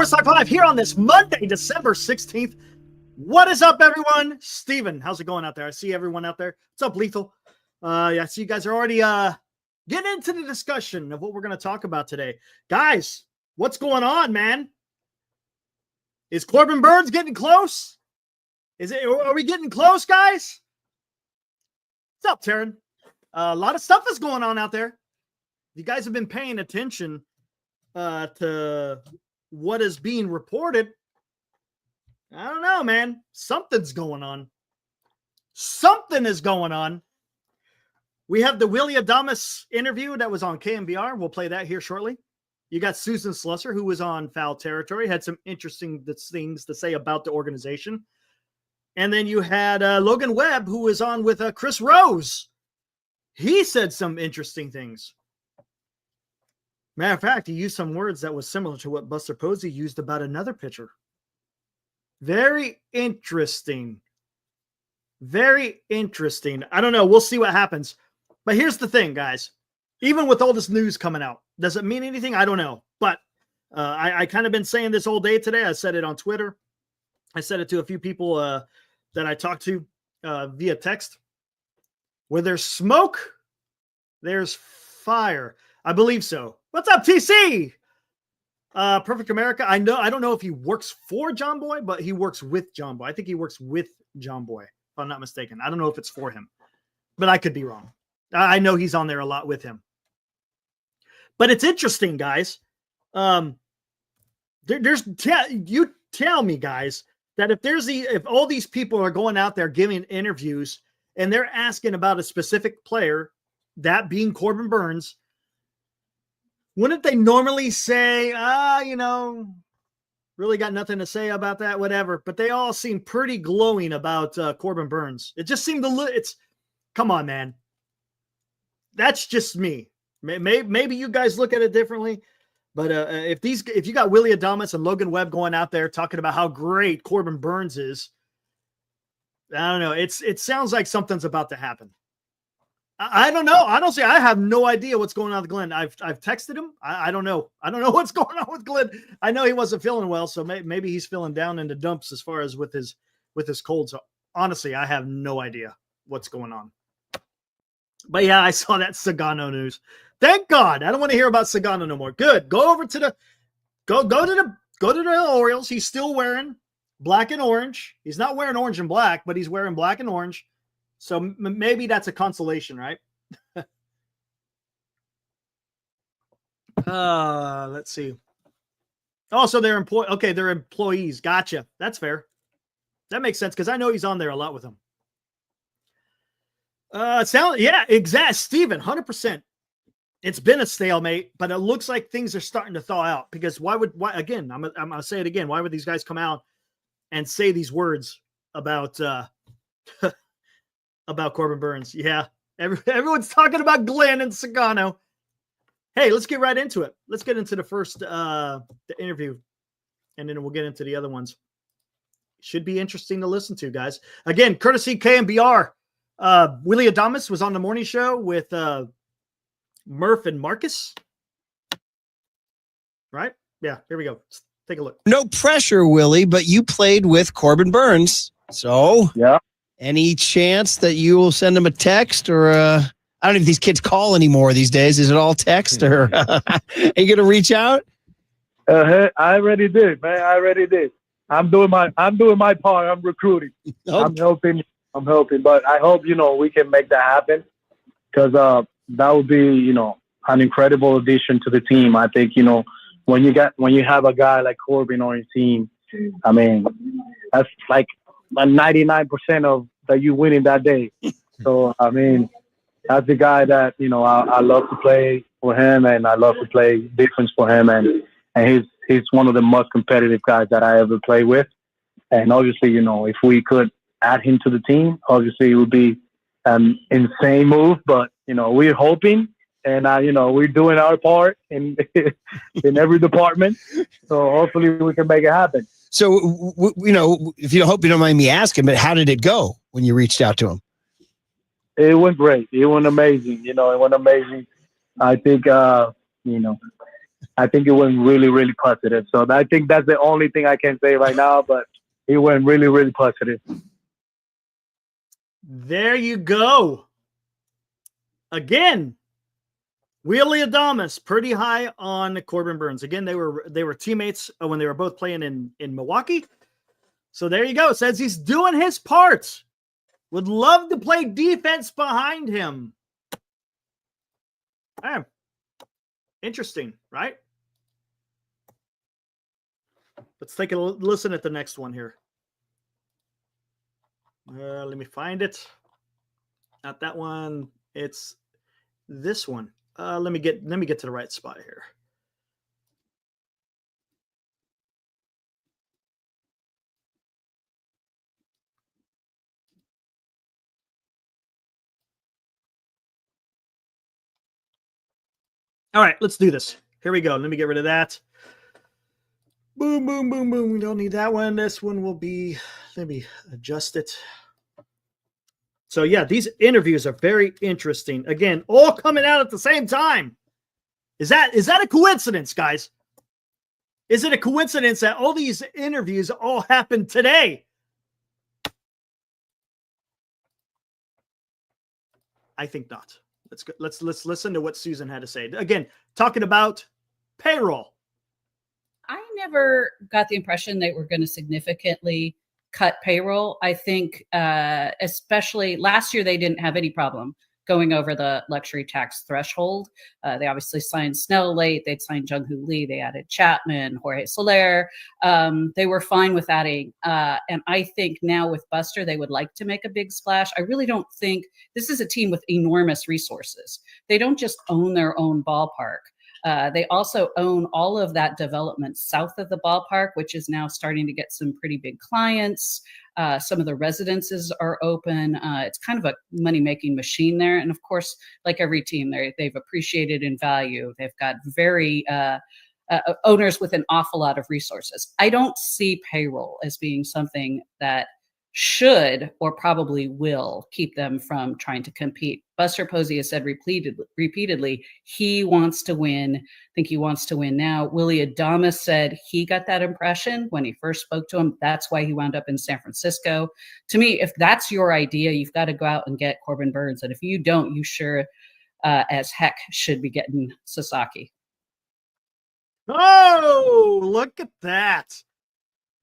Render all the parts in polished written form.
Sports Talk Live here on this Monday, December 16th. What is up, everyone? Steven, how's it going out there? I see everyone out there. What's up, Lethal? Yeah, I see you guys are already getting into the discussion of what we're going to talk about today. Guys, what's going on, man? Is Corbin Burnes getting close? Are we getting close, guys? What's up, Taryn? A lot of stuff is going on out there. You guys have been paying attention to what is being reported. I don't know, man. Something's going on. Something is going on. We have the Willy Adames interview that was on KNBR. We'll play that here shortly. You got Susan Slusser, who was on Foul Territory, had some interesting things to say about the organization. And then you had Logan Webb, who was on with Chris Rose. He said some interesting things. Matter of fact, he used some words that was similar to what Buster Posey used about another pitcher. Very interesting. Very interesting. I don't know. We'll see what happens. But here's the thing, guys. Even with all this news coming out, does it mean anything? I don't know. But I kind of been saying this all day today. I said it on Twitter. I said it to a few people that I talked to via text. Where there's smoke, there's fire. I believe so. What's up, TC? Perfect America. I don't know if he works for John Boy, but he works with John Boy. I think he works with John Boy, if I'm not mistaken. I don't know if it's for him, but I could be wrong. I know he's on there a lot with him. But it's interesting, guys. You tell me, guys, that if all these people are going out there giving interviews and they're asking about a specific player, that being Corbin Burnes, wouldn't they normally say, really got nothing to say about that, whatever. But they all seem pretty glowing about Corbin Burnes. It just seemed come on, man. That's just me. Maybe you guys look at it differently. But if you got Willy Adames and Logan Webb going out there talking about how great Corbin Burnes is, I don't know. It sounds like something's about to happen. I don't know. Honestly, I have no idea what's going on with Glenn. I've texted him. I don't know. I don't know what's going on with Glenn. I know he wasn't feeling well, so maybe he's feeling down in the dumps as far as with his cold. So honestly, I have no idea what's going on. But yeah, I saw that Sagano news. Thank God. I don't want to hear about Sagano no more. Good. Go over to the go to the Orioles. He's still wearing black and orange. He's not wearing orange and black, but he's wearing black and orange. So maybe that's a consolation, right? Let's see. Oh, so they're they're employees. Gotcha. That's fair. That makes sense because I know he's on there a lot with them. Exactly. Steven, 100%. It's been a stalemate, but it looks like things are starting to thaw out because why again, I'm gonna say it again. Why would these guys come out and say these words about about Corbin Burnes? Yeah. Everyone's talking about Glenn and Sagano. Hey, let's get right into it. Let's get into the first the interview, and then we'll get into the other ones. Should be interesting to listen to, guys. Again, courtesy KNBR. Willy Adames was on the morning show with Murph and Marcus. Right? Yeah, here we go. Let's take a look. No pressure, Willie, but you played with Corbin Burnes. So, yeah. Any chance that you will send him a text or I don't know if these kids call anymore these days. Is it all text or are you going to reach out? I already did, man. I already did. I'm doing my part. I'm recruiting. Okay. I'm helping, but I hope, we can make that happen because that would be, an incredible addition to the team. I think, when you have a guy like Corbin on your team, I mean, that's like 99% of that you winning that day. So, I mean, that's the guy that, I love to play for him and I love to play defense for him. And he's one of the most competitive guys that I ever play with. And obviously, if we could add him to the team, obviously it would be an insane move, but, we're hoping and, we're doing our part in every department. So hopefully we can make it happen. So, if you hope you don't mind me asking, but how did it go when you reached out to him? It went great. It went amazing. It went amazing. I think, I think it went really, really positive. So I think that's the only thing I can say right now, but it went really, really positive. There you go. Again, Willy Adames pretty high on Corbin Burnes. Again, they were teammates when they were both playing in Milwaukee. So there you go. Says he's doing his part. Would love to play defense behind him. Interesting, right? Let's take a listen at the next one here. Let me find it. Not that one. It's this one. Let me get to the right spot here. All right, let's do this. Here we go. Let me get rid of that. Boom, boom, boom, boom. We don't need that one. This one will be, let me adjust it. So yeah, these interviews are very interesting. Again, all coming out at the same time. Is that a coincidence, guys? Is it a coincidence that all these interviews all happened today? I think not. Let's listen to what Susan had to say. Again, talking about payroll. I never got the impression they were going to significantly cut payroll. I think, especially last year, they didn't have any problem going over the luxury tax threshold. They obviously signed Snell late. They'd signed Jung-Hoo Lee. They added Chapman, Jorge Soler. They were fine with adding. And I think now with Buster, they would like to make a big splash. I really don't think this is a team with enormous resources. They don't just own their own ballpark. They also own all of that development south of the ballpark, which is now starting to get some pretty big clients. Some of the residences are open. It's kind of a money-making machine there. And of course, like every team, they've appreciated in value. They've got very owners with an awful lot of resources. I don't see payroll as being something that should or probably will keep them from trying to compete. Buster Posey has said repeatedly he wants to win. I think he wants to win now. Willy Adames said he got that impression when he first spoke to him. That's why he wound up in San Francisco. To me, if that's your idea, you've got to go out and get Corbin Burnes. And if you don't, you sure as heck should be getting Sasaki. Oh, look at that.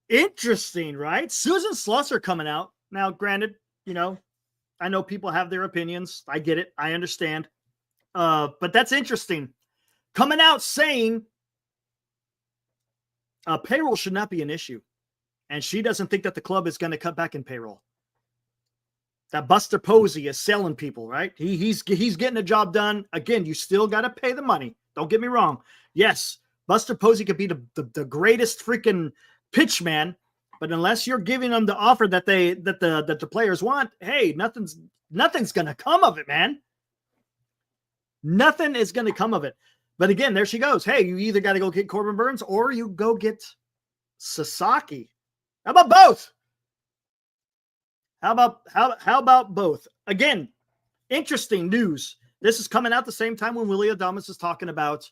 Interesting, right? Susan Slusser coming out. Now, granted, I know people have their opinions. I get it. I understand. But that's interesting. Coming out saying payroll should not be an issue. And she doesn't think that the club is going to cut back in payroll. That Buster Posey is selling people, right? He's getting the job done. Again, you still got to pay the money. Don't get me wrong. Yes, Buster Posey could be the greatest freaking pitch man, but unless you're giving them the offer that the players want, hey, nothing's gonna come of it, man. Nothing is gonna come of it. But again, there she goes. Hey, you either got to go get Corbin Burnes or you go get Sasaki. How about both? How about both? Again, interesting news. This is coming out the same time when Willy Adames is talking about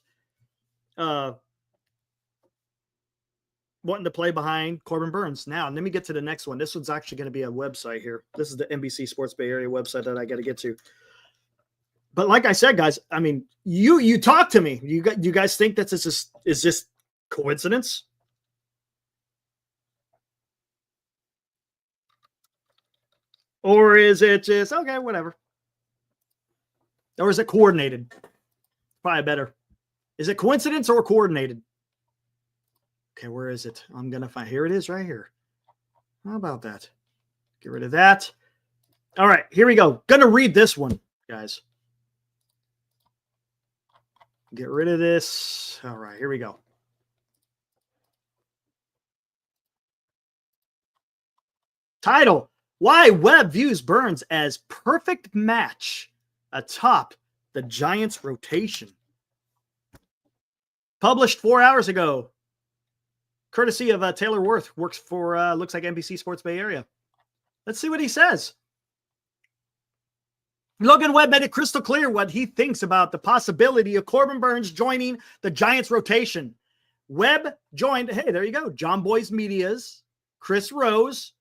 wanting to play behind Corbin Burnes. Now, let me get to the next one. This one's actually going to be a website here. This is the NBC Sports Bay Area website that I got to get to. But like I said, guys, I mean, you talk to me. You guys think that is this coincidence? Or is it just, okay, whatever? Or is it coordinated? Probably better. Is it coincidence or coordinated? Okay, where is it? I'm going to find, here it is right here. How about that? Get rid of that. All right, here we go. Going to read this one, guys. Get rid of this. All right, here we go. Title, why Webb views Burnes as perfect match atop the Giants rotation. Published 4 hours ago. Courtesy of Taylor Worth, works for, looks like NBC Sports Bay Area. Let's see what he says. Logan Webb made it crystal clear what he thinks about the possibility of Corbin Burnes joining the Giants rotation. Webb joined, hey, there you go, John Boy's Media's Chris Rose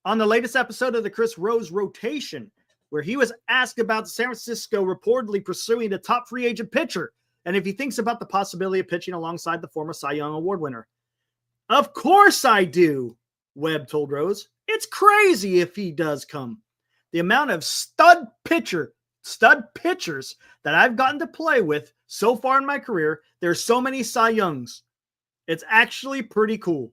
on the latest episode of the Chris Rose rotation, where he was asked about San Francisco reportedly pursuing a top free agent pitcher and if he thinks about the possibility of pitching alongside the former Cy Young Award winner. Of course I do, Webb told Rose. It's crazy if he does come. The amount of stud pitchers that I've gotten to play with so far in my career, there's so many Cy Youngs. It's actually pretty cool.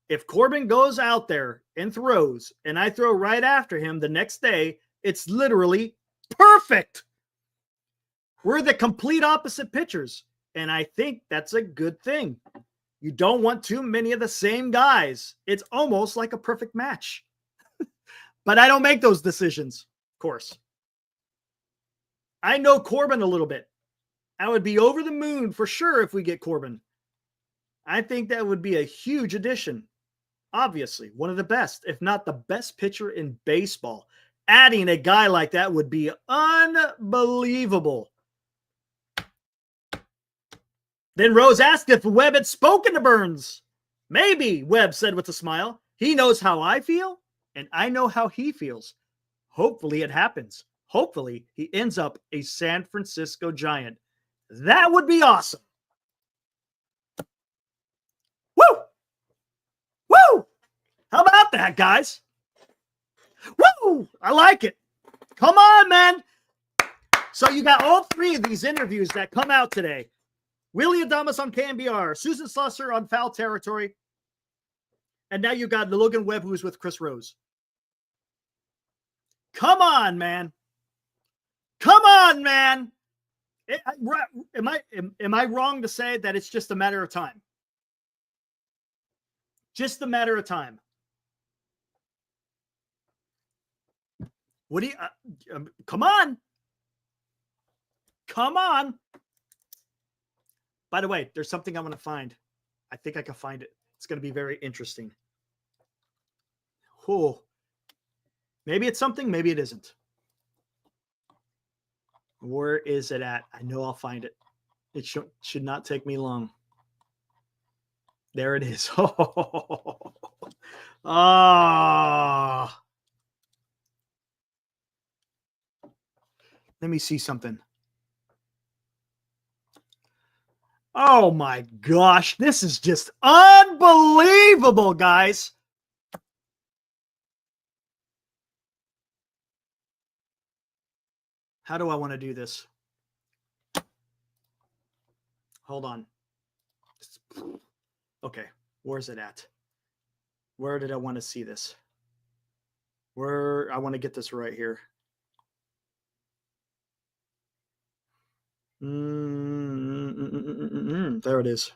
If Corbin goes out there and throws, and I throw right after him the next day, it's literally perfect. We're the complete opposite pitchers, and I think that's a good thing. You don't want too many of the same guys. It's almost like a perfect match. But I don't make those decisions, of course. I know Corbin a little bit. I would be over the moon for sure if we get Corbin. I think that would be a huge addition. Obviously, one of the best, if not the best pitcher in baseball. Adding a guy like that would be unbelievable. Then Rose asked if Webb had spoken to Burnes. Maybe, Webb said with a smile. He knows how I feel, and I know how he feels. Hopefully it happens. Hopefully he ends up a San Francisco Giant. That would be awesome. Woo! Woo! How about that, guys? Woo! I like it. Come on, man. So you got all three of these interviews that come out today. Willy Adames on KNBR, Susan Slusser on Foul Territory, and now you got the Logan Webb who's with Chris Rose. Come on, man. Come on, man. Am I wrong to say that it's just a matter of time? Just a matter of time. What do you, come on. Come on. By the way, there's something I want to find. I think I can find it. It's going to be very interesting. Oh, maybe it's something, maybe it isn't. Where is it at? I know I'll find it. It should not take me long. There it is. Ah. Let me see something. Oh my gosh, this is just unbelievable, guys. How do I want to do this? Hold on. Okay, where's it at? Where did I want to see this? Where I want to get this right here. There it is.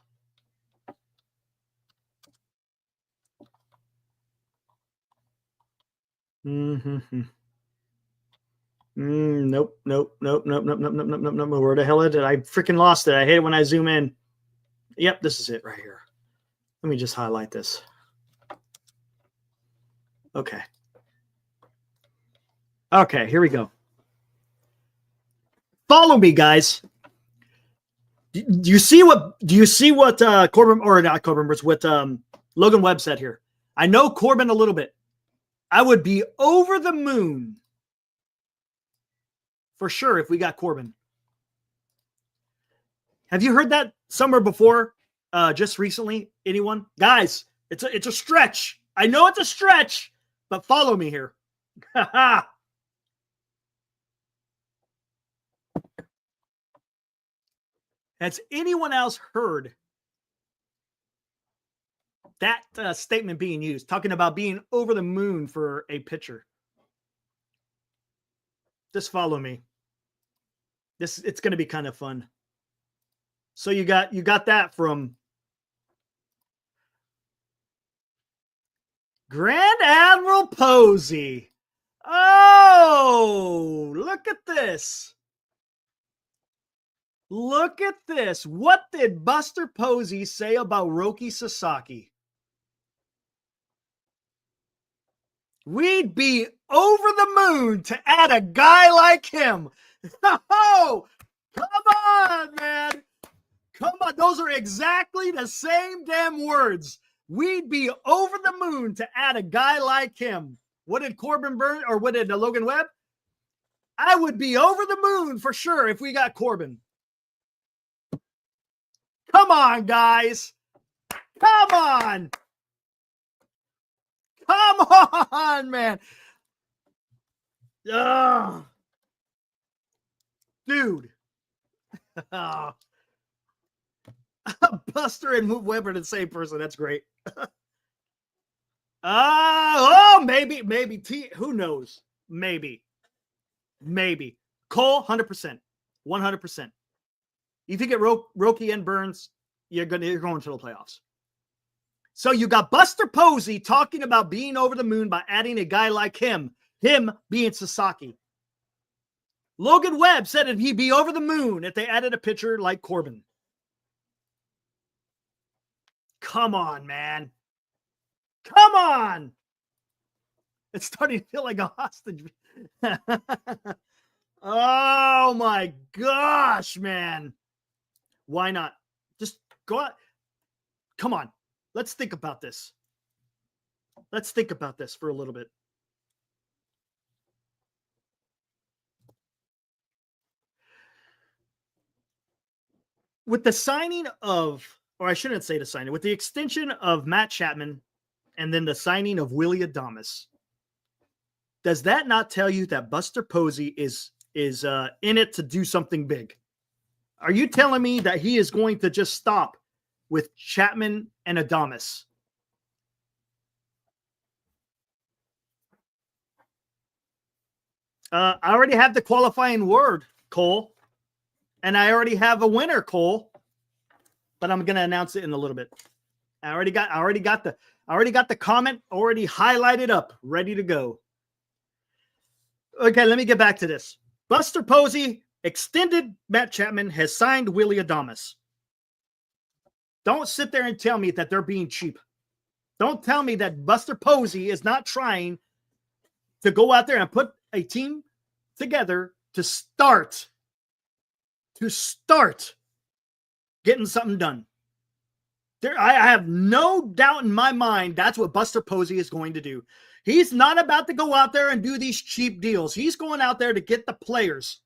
Nope. Where the hell is it? I freaking lost it. I hate it when I zoom in. Yep, this is it right here. Let me just highlight this. Okay. Okay, here we go. Follow me, guys. Do you see what Corbin, or not Corbin, but what Logan Webb said here? I know Corbin a little bit. I would be over the moon for sure if we got Corbin. Have you heard that somewhere before? Just recently? Anyone? Guys, it's a stretch. I know it's a stretch, but follow me here. Has anyone else heard that statement being used, talking about being over the moon for a pitcher? Just follow me. It's going to be kind of fun. So you got that from Grand Admiral Posey. Oh, look at this. Look at this. What did Buster Posey say about Roki Sasaki? We'd be over the moon to add a guy like him. Oh, come on, man. Come on. Those are exactly the same damn words. We'd be over the moon to add a guy like him. What did Corbin Burnes or what did Logan Webb? I would be over the moon for sure if we got Corbin. Come on, guys. Come on. Come on, man. Dude. Buster and Webb are the same person. That's great. Maybe. Who knows? Maybe. Cole, 100%. 100%. You think it Roki and Burnes, you're going to the playoffs. So you got Buster Posey talking about being over the moon by adding a guy like him being Sasaki. Logan Webb said that he'd be over the moon if they added a pitcher like Corbin. Come on, man. Come on. It's starting to feel like a hostage. Oh, my gosh, man. Why not? Just go out. Come on. Let's think about this. Let's think about this for a little bit. With the signing of, or I shouldn't say the signing, with the extension of Matt Chapman and then the signing of Willy Adames, does that not tell you that Buster Posey is in it to do something big? Are you telling me that he is going to just stop with Chapman and Adames? I already have the qualifying word, Cole. And I already have a winner, Cole. But I'm going to announce it in a little bit. I already got the comment already highlighted up, ready to go. Okay, let me get back to this. Buster Posey extended Matt Chapman, has signed Willy Adames. Don't sit there and tell me that they're being cheap. Don't tell me that Buster Posey is not trying to go out there and put a team together to start getting something done. I have no doubt in my mind that's what Buster Posey is going to do. He's not about to go out there and do these cheap deals. He's going out there to get the players.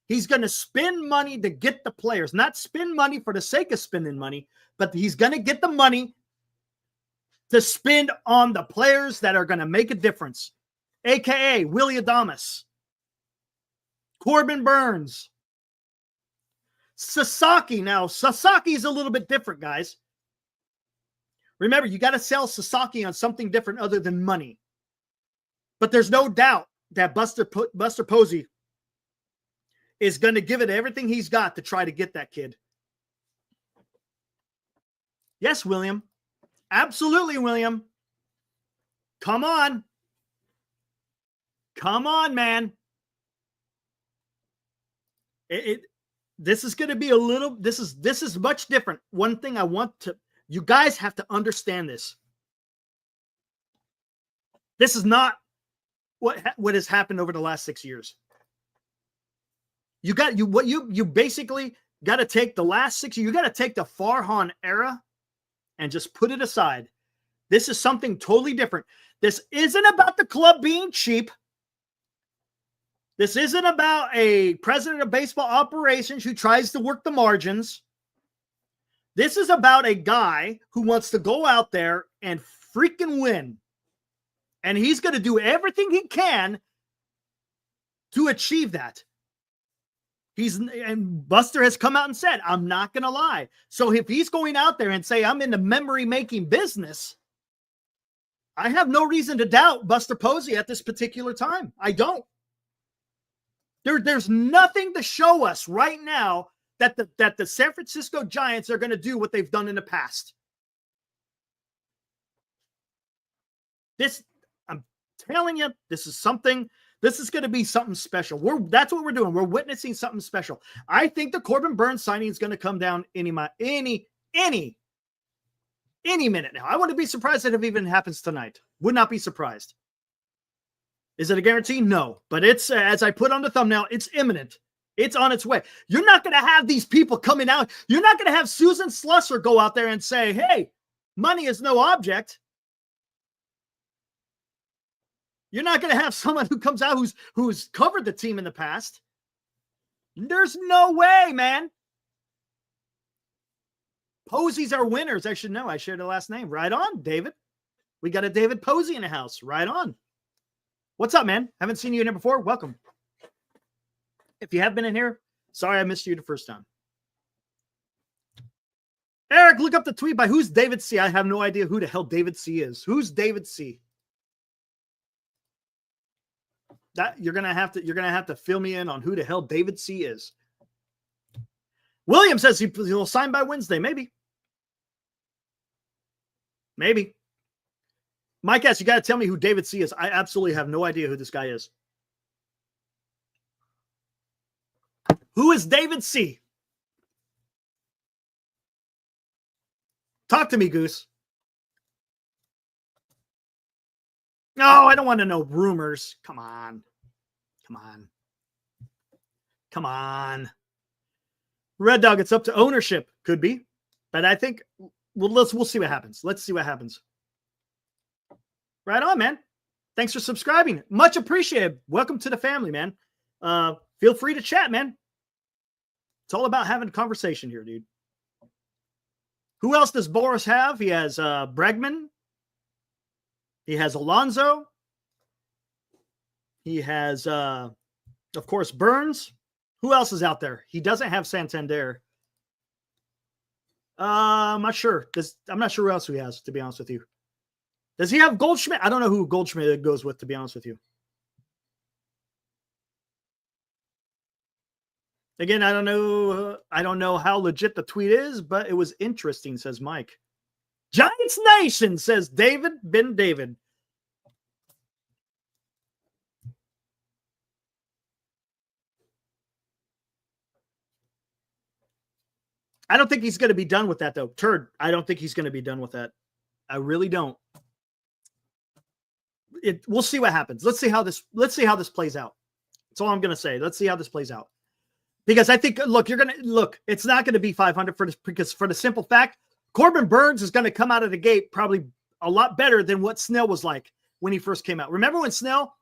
He's going to spend money to get the players, not spend money for the sake of spending money, but he's going to get the money to spend on the players that are going to make a difference, a.k.a. Willy Adames, Corbin Burnes, Sasaki. Now, Sasaki is a little bit different, guys. Remember, you got to sell Sasaki on something different other than money. But there's no doubt that Buster Posey is going to give it everything he's got to try to get that kid. Yes, William. Absolutely, William. Come on. Come on, man. This is going to be a little, this is much different. One thing I want to, you guys have to understand this. This is not what has happened over the last 6 years. You basically got to take the last 6 years, you got to take the Farhan era and just put it aside. This is something totally different. This isn't about the club being cheap. This isn't about a president of baseball operations who tries to work the margins. This is about a guy who wants to go out there and freaking win. And he's going to do everything he can to achieve that. And Buster has come out and said, I'm not going to lie. So if he's going out there and say, I'm in the memory-making business, I have no reason to doubt Buster Posey at this particular time. I don't. There's nothing to show us right now that the San Francisco Giants are going to do what they've done in the past. I'm telling you, this is going to be something special. That's what we're doing. We're witnessing something special. I think the Corbin Burnes signing is going to come down any minute now. I wouldn't be surprised if it even happens tonight. Would not be surprised. Is it a guarantee? No, but it's as I put on the thumbnail, it's imminent. It's on its way. You're not going to have these people coming out. You're not going to have Susan Slusser go out there and say, hey, money is no object. You're not going to have someone who comes out who's covered the team in the past. There's no way, man. Posies are winners. I should know. I shared the last name. Right on, David. We got a David Posey in the house. Right on. What's up, man? Haven't seen you in here before. Welcome. If you have been in here, sorry I missed you the first time. Eric, look up the tweet by who's David C. I have no idea who the hell David C. is. Who's David C.? That you're gonna have to fill me in on who the hell David C. is. William says he'll sign by Wednesday. Maybe. Mike S., you got to tell me who David C. is. I absolutely have no idea who this guy is. Who is David C.? Talk to me, Goose. No, I don't want to know rumors. Come on. Red Dog, it's up to ownership. Could be. But I think we'll see what happens. Let's see what happens. Right on, man. Thanks for subscribing. Much appreciated. Welcome to the family, man. Feel free to chat, man. It's all about having a conversation here, dude. Who else does Boris have? He has Bregman. He has Alonso. He has, of course, Burnes. Who else is out there? He doesn't have Santander. I'm not sure. I'm not sure who else he has, to be honest with you. Does he have Goldschmidt? I don't know who Goldschmidt goes with, to be honest with you. Again, I don't know how legit the tweet is, but it was interesting, says Mike. Giants Nation, says David Ben David. I don't think he's going to be done with that, though. Turd, I don't think he's going to be done with that. I really don't. We'll see what happens. Let's see how this plays out. That's all I'm going to say. Let's see how this plays out. Because I think, it's not going to be 500 because for the simple fact, Corbin Burnes is going to come out of the gate probably a lot better than what Snell was like when he first came out. Remember when Snell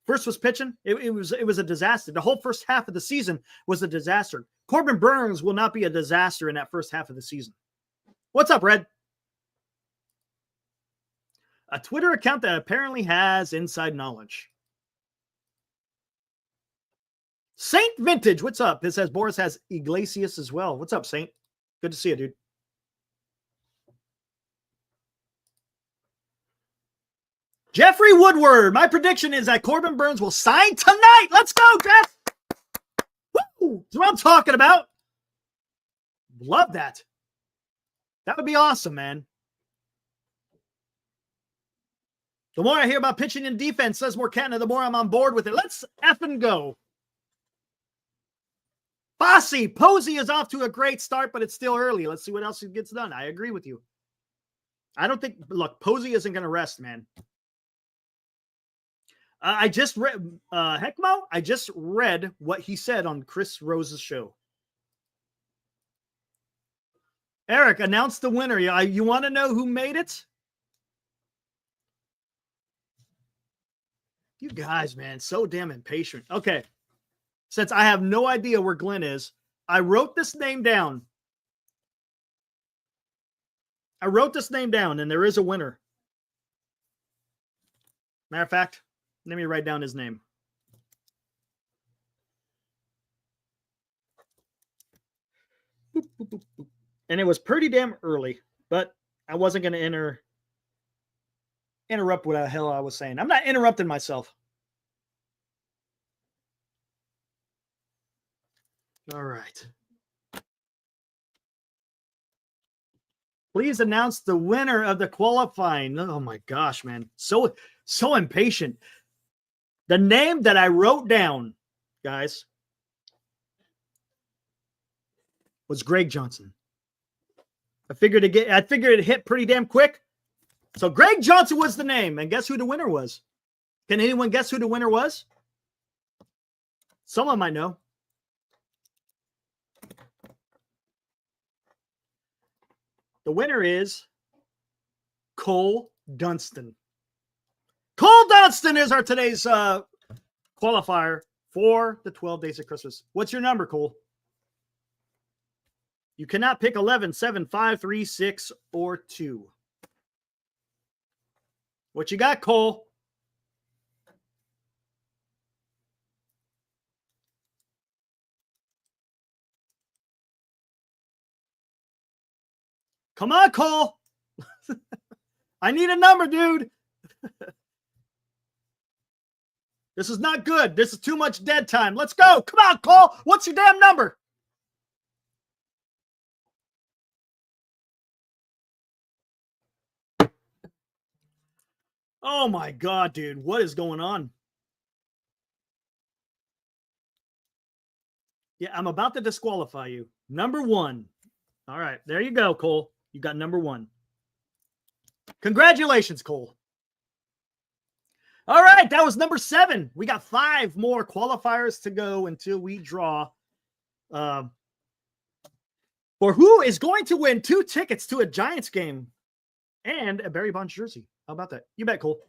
first was pitching? It was a disaster. The whole first half of the season was a disaster. Corbin Burnes will not be a disaster in that first half of the season. What's up, Red? A Twitter account that apparently has inside knowledge. Saint Vintage, what's up? It says Boris has Iglesias as well. What's up, Saint? Good to see you, dude. Jeffrey Woodward, my prediction is that Corbin Burnes will sign tonight. Let's go, Jeff. Woo! That's what I'm talking about. Love that. That would be awesome, man. The more I hear about pitching and defense, says Morcana, the more I'm on board with it. Let's effing go. Bossy, Posey is off to a great start, but it's still early. Let's see what else gets done. I agree with you. I don't think, look, Posey isn't going to rest, man. I just read, Heckmo, I just read what he said on Chris Rose's show. Eric, announce the winner. You want to know who made it? You guys, man, so damn impatient. Okay. Since I have no idea where Glenn is, I wrote this name down. And there is a winner. Matter of fact, let me write down his name. And it was pretty damn early, but I wasn't going to interrupt what the hell I was saying. I'm not interrupting myself. All right. Please announce the winner of the qualifying. Oh my gosh, man. So impatient. The name that I wrote down, guys, was Greg Johnson. I figured it hit pretty damn quick. So Greg Johnson was the name. And guess who the winner was? Can anyone guess who the winner was? Someone might know. The winner is Cole Dunstan. Cole Dunstan is our today's qualifier for the 12 Days of Christmas. What's your number, Cole? You cannot pick 11, 7, 5, 3, 6, or 2. What you got, Cole? Come on, Cole. I need a number, dude. This is not good. This is too much dead time. Let's go. Come on, Cole. What's your damn number? Oh, my God, dude. What is going on? Yeah, I'm about to disqualify you. Number 1. All right. There you go, Cole. You got number 1. Congratulations, Cole. All right. That was number 7. We got 5 more qualifiers to go until we draw for who is going to win 2 tickets to a Giants game and a Barry Bonds jersey. How about that? You bet, Cole.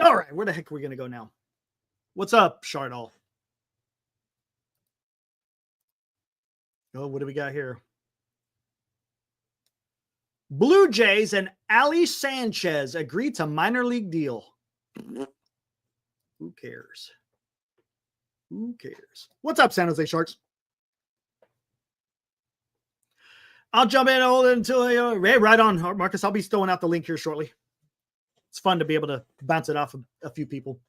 All right. Where the heck are we going to go now? What's up, Chardall? Oh, what do we got here? Blue Jays and Ali Sanchez agreed to minor league deal. Who cares? Who cares? What's up, San Jose Sharks? I'll jump in until hey, right on, Marcus. I'll be throwing out the link here shortly. It's fun to be able to bounce it off of a few people.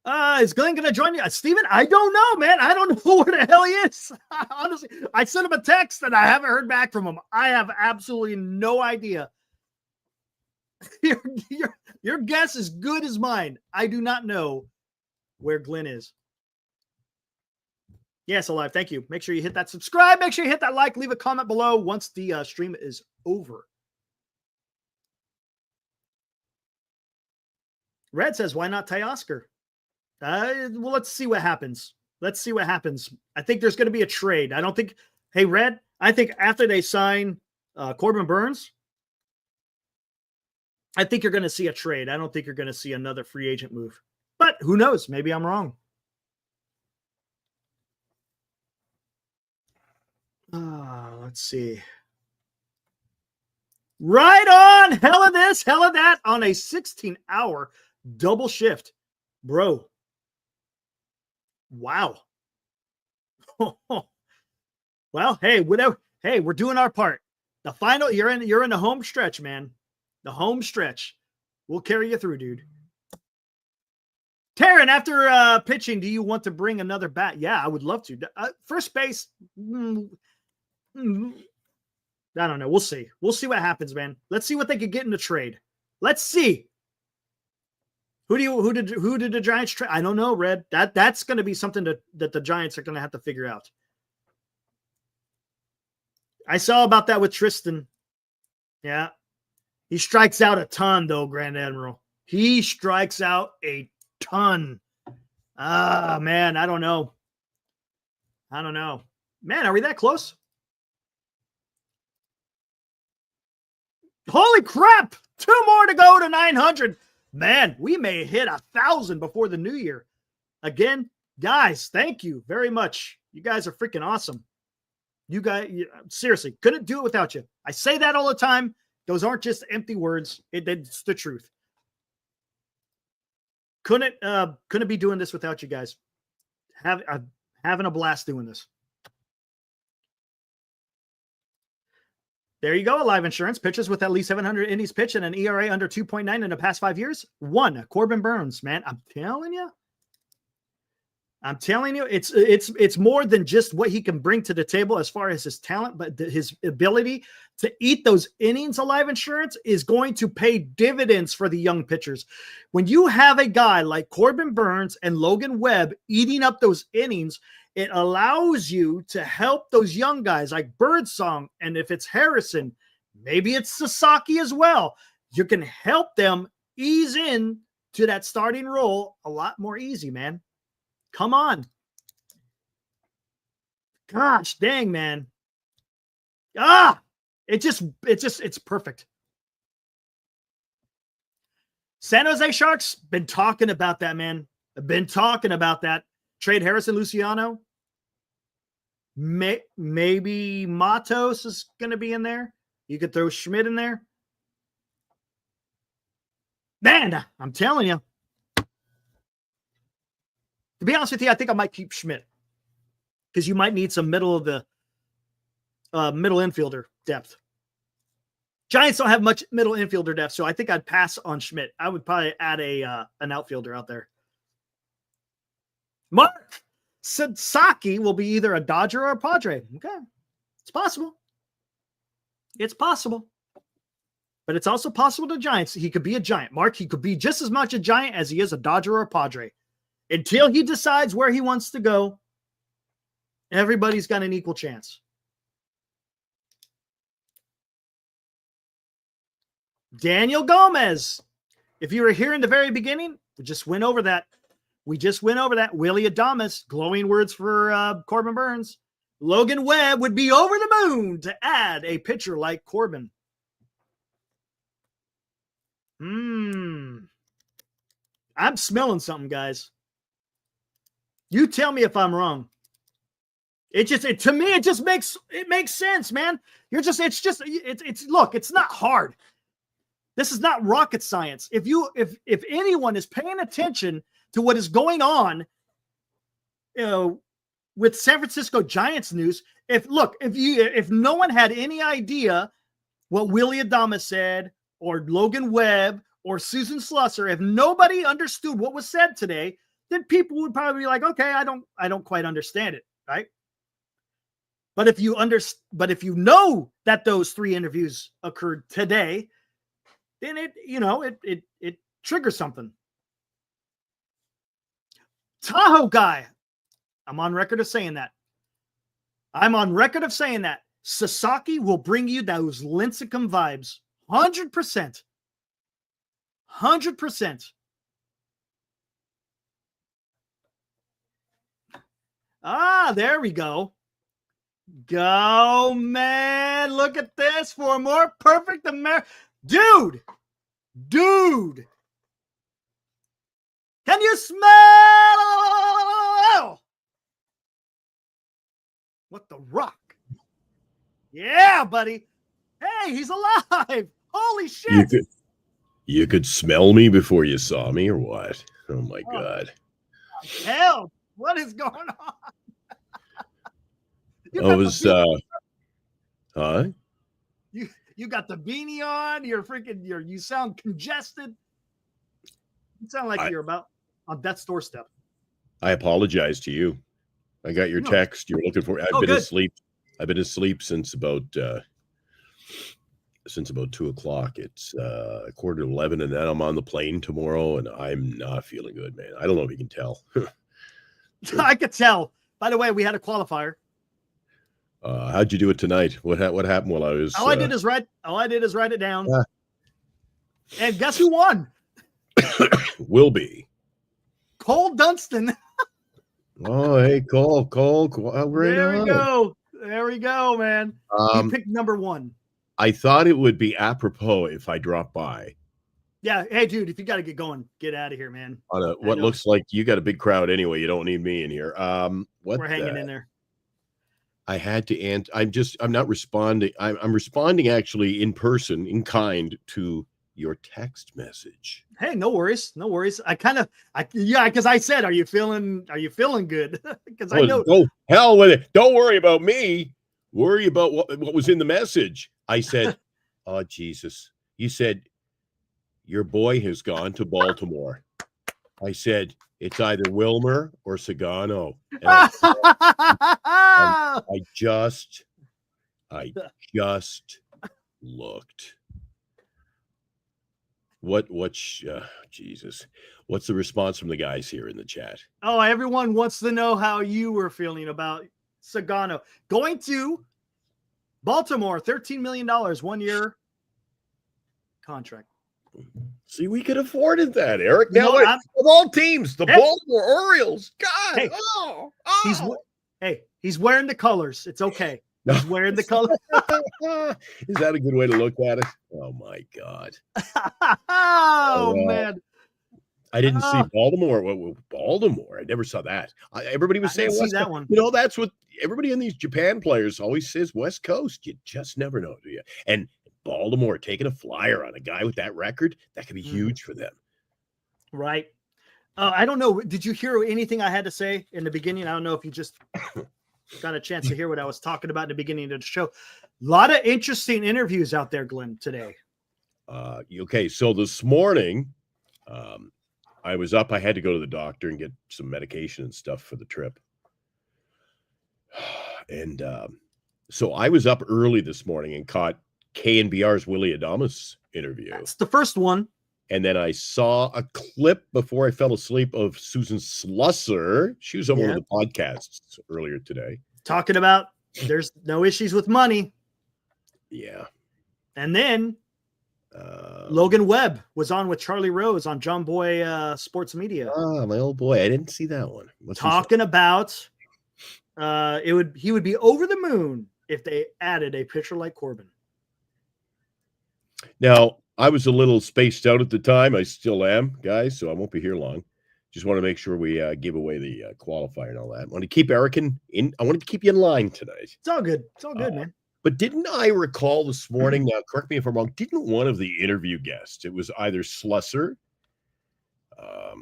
Is Glenn going to join you? Steven, I don't know, man. I don't know where the hell he is. Honestly, I sent him a text and I haven't heard back from him. I have absolutely no idea. Your guess is good as mine. I do not know where Glenn is. Yes, alive. Thank you. Make sure you hit that subscribe. Make sure you hit that like. Leave a comment below once the stream is over. Red says, why not Teoscar? Well, let's see what happens. Let's see what happens. I think there's going to be a trade. I don't think, hey, Red, I think after they sign Corbin Burnes, I think you're going to see a trade. I don't think you're going to see another free agent move. But who knows? Maybe I'm wrong. Let's see. Right on. Hell of this, hell of that on a 16-hour double shift. Bro. Wow. Well, hey, whatever. Hey, we're doing our part. The final, you're in the home stretch, man. The home stretch. We'll carry you through, dude. Taryn, after pitching, do you want to bring another bat? Yeah, I would love to. First base, I don't know. We'll see. We'll see what happens, man. Let's see what they could get in the trade. Let's see. Who did the Giants trade? I don't know, Red. That's going to be something that the Giants are going to have to figure out. I saw about that with Tristan. Yeah. He strikes out a ton, though, Grand Admiral. He strikes out a ton. Man, I don't know. Man, are we that close? Holy crap! 2 more to go to 900. Man, we may hit 1,000 before the new year. Again, guys, thank you very much. You guys are freaking awesome. You guys, seriously, couldn't do it without you. I say that all the time. Those aren't just empty words. It's the truth. Couldn't be doing this without you guys. Having a blast doing this. There you go. Live insurance pitches with at least 700 innings pitched and an ERA under 2.9 in the past 5 years. 1, Corbin Burnes, man. I'm telling you, it's more than just what he can bring to the table as far as his talent, but his ability to eat those innings of live insurance is going to pay dividends for the young pitchers. When you have a guy like Corbin Burnes and Logan Webb eating up those innings, it allows you to help those young guys like Birdsong. And if it's Harrison, maybe it's Sasaki as well. you can help them ease in to that starting role a lot more easy, man. Come on. Gosh dang, man. It's perfect. San Jose Sharks been talking about that, man. I've been talking about that. Trade Harrison Luciano. Maybe Matos is going to be in there. You could throw Schmidt in there. Man, I'm telling you. To be honest with you, I think I might keep Schmidt because you might need some middle infielder depth. Giants don't have much middle infielder depth, so I think I'd pass on Schmidt. I would probably add an outfielder out there. Mark Sasaki will be either a Dodger or a Padre. Okay. It's possible. It's possible. But it's also possible to Giants. He could be a Giant. Mark, he could be just as much a Giant as he is a Dodger or a Padre. Until he decides where he wants to go, everybody's got an equal chance. Daniel Gomez. If you were here in the very beginning, we just went over that. Willy Adames, glowing words for Corbin Burnes. Logan Webb would be over the moon to add a pitcher like Corbin. I'm smelling something, guys. You tell me if I'm wrong. To me, it makes sense, man. Look, it's not hard. This is not rocket science. If anyone is paying attention to what is going on, with San Francisco Giants news, if no one had any idea what Willy Adames said or Logan Webb or Susan Slusser, if nobody understood what was said today, then people would probably be like, okay, I don't quite understand it, right? But if you know that those 3 interviews occurred today, then it triggers something. Tahoe guy. I'm on record of saying that. Sasaki will bring you those Lincecum vibes. 100%. 100%. There we go. Go, man. Look at this for a more perfect America. Dude. Can you smell what the rock? Yeah, buddy. Hey, he's alive. Holy shit. You could smell me before you saw me or what? Oh my God. Hell, what is going on? Huh? You got the beanie on. You sound congested. You sound like you're about on death's doorstep. I apologize to you. I got your text. You were looking for. I've been asleep. I've been asleep since about 2 o'clock. It's 11:15, and then I'm on the plane tomorrow, and I'm not feeling good, man. I don't know if you can tell. I could tell. By the way, we had a qualifier. How'd you do it tonight? What happened while I was? All I did is write it down. And guess who won? Will be Cole Dunston. Oh, hey, Cole. There we go, man. You picked number 1. I thought it would be apropos if I dropped by. Yeah. Hey, dude, if you got to get going, get out of here, man. What looks like you got a big crowd anyway. You don't need me in here. We're hanging in there. I had to answer. I'm not responding. I'm responding actually in person, in kind to your text message. Hey, no worries. Because I said, are you feeling good? Because I know. Oh, hell with it. Don't worry about me. Worry about what was in the message. I said, oh, Jesus. You said, your boy has gone to Baltimore. I said, it's either Wilmer or Sagano. And I just looked. Jesus. What's the response from the guys here in the chat? Oh, everyone wants to know how you were feeling about Sagano going to Baltimore, $13 million, 1 year contract. See, we could have afforded that, Eric. You Now, know what? of all teams, the Hey. Baltimore Orioles. God. Hey. Oh. He's wearing the colors. It's okay. No. He's wearing the colors. Is that a good way to look at it? Oh, my God. Oh, well, man. I didn't see Oh. Baltimore. Baltimore. I never saw that. Everybody was I saying didn't see West that Coast. one. You know, that's what everybody in these Japan players always says, West Coast. You just never know, do you? And Baltimore taking a flyer on a guy with that record, that could be huge for them. Right. I don't know. Did you hear anything I had to say in the beginning? I don't know if you just got a chance to hear what I was talking about in the beginning of the show. A lot of interesting interviews out there, Glenn, today. Okay, so this morning, I was up. I had to go to the doctor and get some medication and stuff for the trip. And so I was up early this morning and caught KNBR's Willy Adames interview. That's the first one. And then I saw a clip before I fell asleep of Susan Slusser. She was on one of the podcasts earlier today. Talking about there's no issues with money. Yeah. And then Logan Webb was on with Charlie Rose on John Boy Sports Media. Ah, my old boy. I didn't see that one. Talking about he would be over the moon if they added a pitcher like Corbin. Now, I was a little spaced out at the time. I still am, guys, so I won't be here long. Just want to make sure we give away the qualifier and all that. I want to keep Eric in. I wanted to keep you in line tonight. It's all good. It's all good, man. But didn't I recall this morning, now correct me if I'm wrong, didn't one of the interview guests, it was either Slusser, or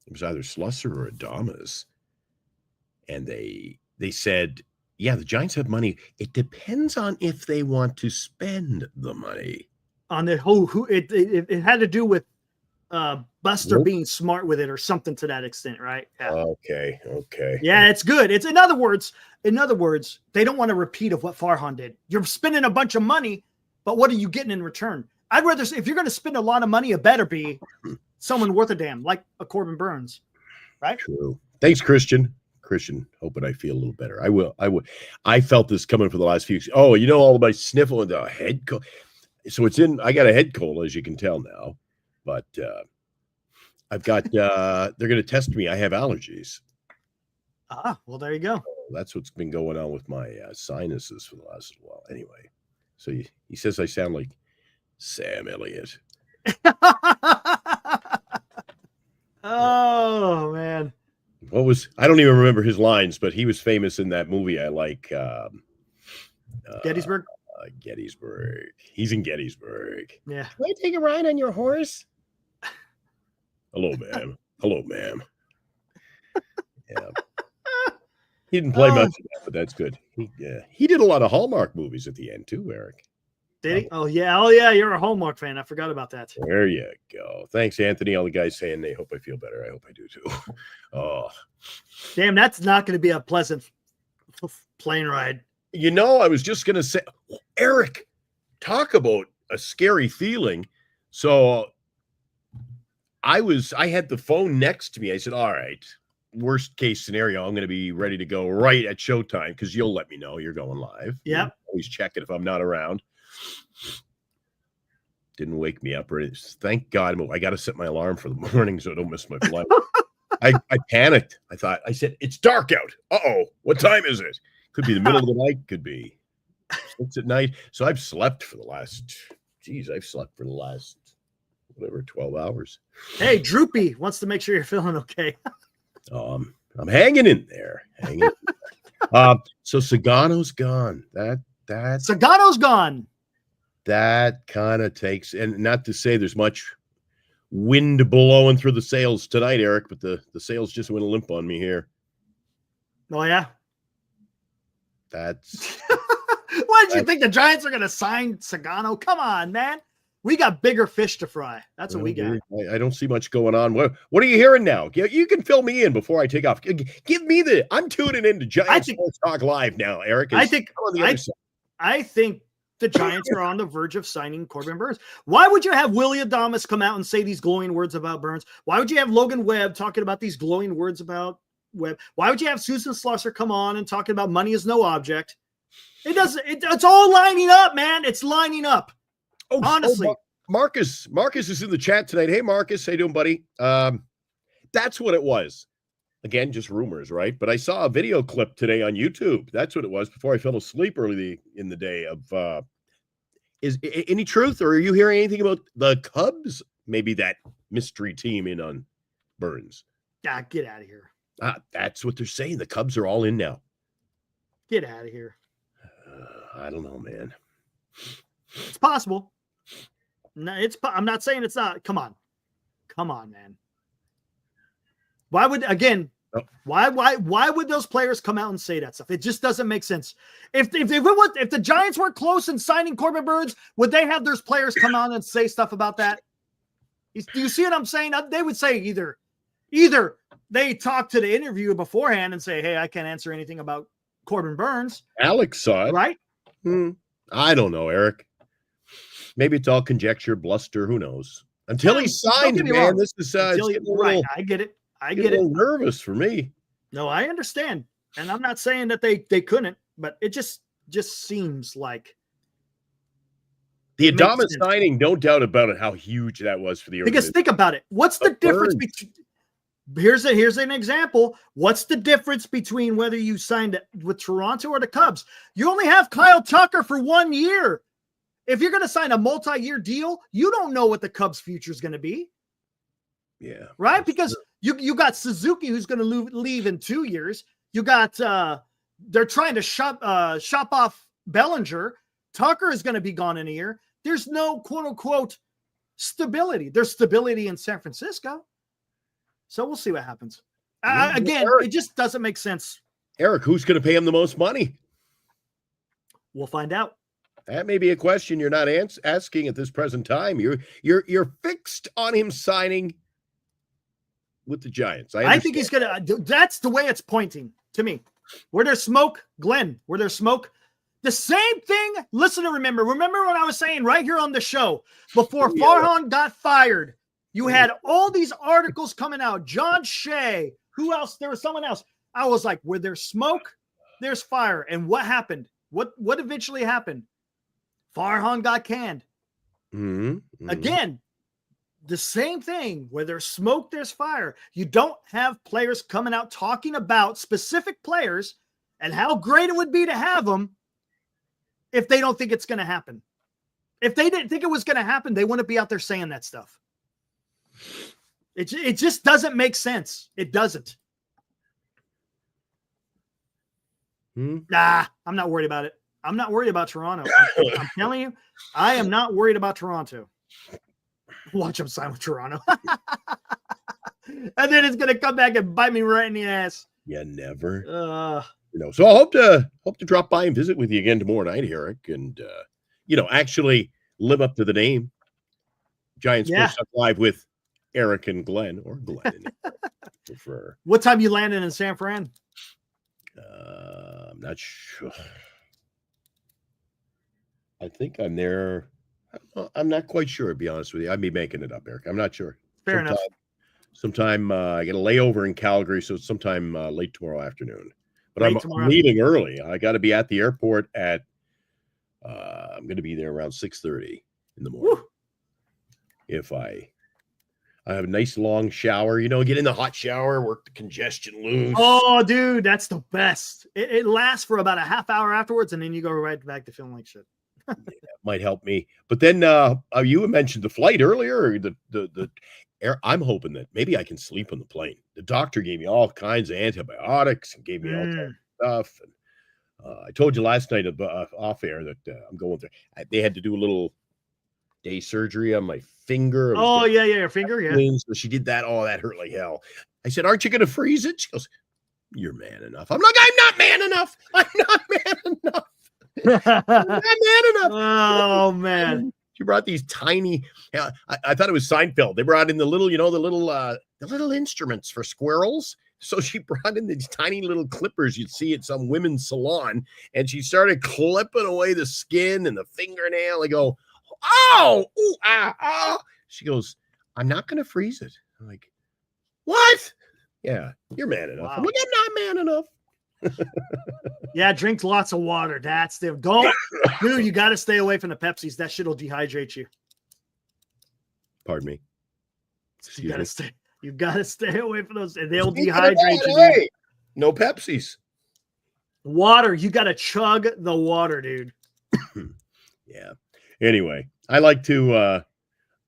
Adames, and they said, yeah, the Giants have money. It depends on if they want to spend the money. On the who it had to do with Buster being smart with it or something to that extent, right? Yeah. Okay. Yeah, it's good. It's in other words, they don't want a repeat of what Farhan did. You're spending a bunch of money, but what are you getting in return? I'd rather, if you're going to spend a lot of money, it better be someone worth a damn, like a Corbin Burnes, right? True. Thanks, Christian, hoping I feel a little better. I will. I felt this coming for the last few weeks. Oh, you know, all of my sniffle and the head cold. So I got a head cold, as you can tell now, but I've got, they're going to test me. I have allergies. Well, there you go. That's what's been going on with my sinuses for the last while. Anyway, so he says I sound like Sam Elliott. Oh, man. I don't even remember his lines, but he was famous in that movie I like. Gettysburg? Gettysburg. He's in Gettysburg. Yeah. Can I take a ride on your horse? Hello, ma'am. Yeah. He didn't play much of that, but that's good. He did a lot of Hallmark movies at the end too, Eric. Did he? Oh yeah. You're a Hallmark fan. I forgot about that. There you go. Thanks, Anthony. All the guys saying they hope I feel better. I hope I do too. Oh, damn! That's not going to be a pleasant plane ride. You know, I was just going to say, Eric, talk about a scary feeling. So I had the phone next to me. I said, all right, worst case scenario, I'm going to be ready to go right at showtime because you'll let me know you're going live. Yeah. Always check it if I'm not around. Didn't wake me up or anything. Thank God. I got to set my alarm for the morning so I don't miss my flight. I panicked. I said, it's dark out. Uh-oh. What time is it? Could be the middle of the night. Could be 6 at night. So I've slept for the last, 12 hours. Hey, Droopy wants to make sure you're feeling okay. I'm hanging in there. So Sagano's gone. Sagano's gone. That kind of takes, and not to say there's much wind blowing through the sails tonight, Eric, but the sails just went limp on me here. Oh, yeah? That's... Why did you think the Giants are going to sign Sagano? Come on, man. We got bigger fish to fry. That's what we got. I don't see much going on. What are you hearing now? You can fill me in before I take off. Give me I'm tuning into Giants Sports Talk Live now, Eric. I think the Giants are on the verge of signing Corbin Burnes. Why would you have Willy Adames come out and say these glowing words about Burnes? Why would you have Logan Webb talking about these glowing words about Webb? Why would you have Susan Slusser come on and talking about money is no object? It's all lining up, man. It's lining up. Oh, honestly. Marcus is in the chat tonight. Hey, Marcus, how you doing, buddy? That's what it was. Again, just rumors, right? But I saw a video clip today on YouTube. That's what it was before I fell asleep early in the day. Of is any truth, or are you hearing anything about the Cubs? Maybe that mystery team in on Burnes. Ah, get out of here. That's what they're saying. The Cubs are all in now. Get out of here. I don't know, man. It's possible. No, I'm not saying it's not. Come on, man. Why would why would those players come out and say that stuff? It just doesn't make sense. If the Giants weren't close in signing Corbin Burnes, would they have those players come out and say stuff about that? Do you see what I'm saying? They would say either they talk to the interview beforehand and say, "Hey, I can't answer anything about Corbin Burnes." Alex saw it, right? I don't know, Eric. Maybe it's all conjecture, bluster. Who knows? Until he signed, man. Wrong. This is right. I get it. A little nervous for me. No, I understand, and I'm not saying that they couldn't, but it just seems like the Adames signing. No doubt about it. How huge that was for the because think about it. What's the difference between? Here's an example. What's the difference between whether you signed with Toronto or the Cubs? You only have Kyle Tucker for 1 year. If you're going to sign a multi-year deal, you don't know what the Cubs' future is going to be. Yeah. Right? Because you got Suzuki who's going to leave in 2 years. You got they're trying to shop off Bellinger. Tucker is going to be gone in a year. There's no quote unquote stability. There's stability in San Francisco. So we'll see what happens. Again, Eric, it just doesn't make sense. Eric, who's going to pay him the most money? We'll find out. That may be a question you're not asking at this present time. You're fixed on him signing with the Giants. I think he's going to. That's the way it's pointing to me. Where there's smoke, Glenn. Where there's smoke, the same thing. Listen and remember what I was saying right here on the show before Farhan got fired. You had all these articles coming out. John Shea. Who else? There was someone else. I was like, where there's smoke, there's fire. And what happened? What eventually happened? Farhan got canned. Mm-hmm. Again, the same thing. Where there's smoke, there's fire. You don't have players coming out talking about specific players and how great it would be to have them if they don't think it's going to happen. If they didn't think it was going to happen, they wouldn't be out there saying that stuff. It just doesn't make sense. It doesn't. Nah, I'm not worried about it. I'm not worried about Toronto. I'm telling you, I am not worried about Toronto. Watch them sign with Toronto. And then it's going to come back and bite me right in the ass. Yeah, never. So I hope to drop by and visit with you again tomorrow night, Eric, and actually live up to the name. Giants Sports Talk Live with Eric and Glenn, or Glenn. Prefer. What time you landing in San Fran? I'm not sure. I think I'm there. I'm not quite sure, to be honest with you. I'd be making it up, Eric. I'm not sure. Fair enough. Sometime I get a layover in Calgary, so sometime late tomorrow afternoon. But I'm leaving early. I got to be at the airport at. I'm going to be there around 6:30 in the morning. Woo. If I have a nice long shower, get in the hot shower, work the congestion loose. Oh, dude, that's the best. It lasts for about a half hour afterwards, and then you go right back to feeling like shit. That might help me. But then you mentioned the flight earlier, or the air. I'm hoping that maybe I can sleep on the plane. The doctor gave me all kinds of antibiotics and gave me all kinds of stuff. And I told you last night off air that I'm going there. They had to do a little day surgery on my finger. Oh, yeah, your finger, yeah. So she did that. Oh, that hurt like hell. I said, aren't you going to freeze it? She goes, you're man enough. I'm like, I'm not man enough. I'm not man enough. I'm not man enough. Oh, man. She brought these tiny, I thought it was Seinfeld. They brought in the little, the little instruments for squirrels. So she brought in these tiny little clippers you'd see at some women's salon. And she started clipping away the skin and the fingernail. I go, oh, ooh, ah. She goes, I'm not going to freeze it. I'm like, what? Yeah, you're man enough. Wow. I'm like, I'm not man enough. Yeah, drink lots of water. That's the dude. You got to stay away from the Pepsis. That shit will dehydrate you. Pardon me. You gotta stay. You gotta stay away from those. They'll Speaking of dehydrate that, you. hey, no Pepsis. Water. You gotta chug the water, dude. Yeah. Anyway, I like to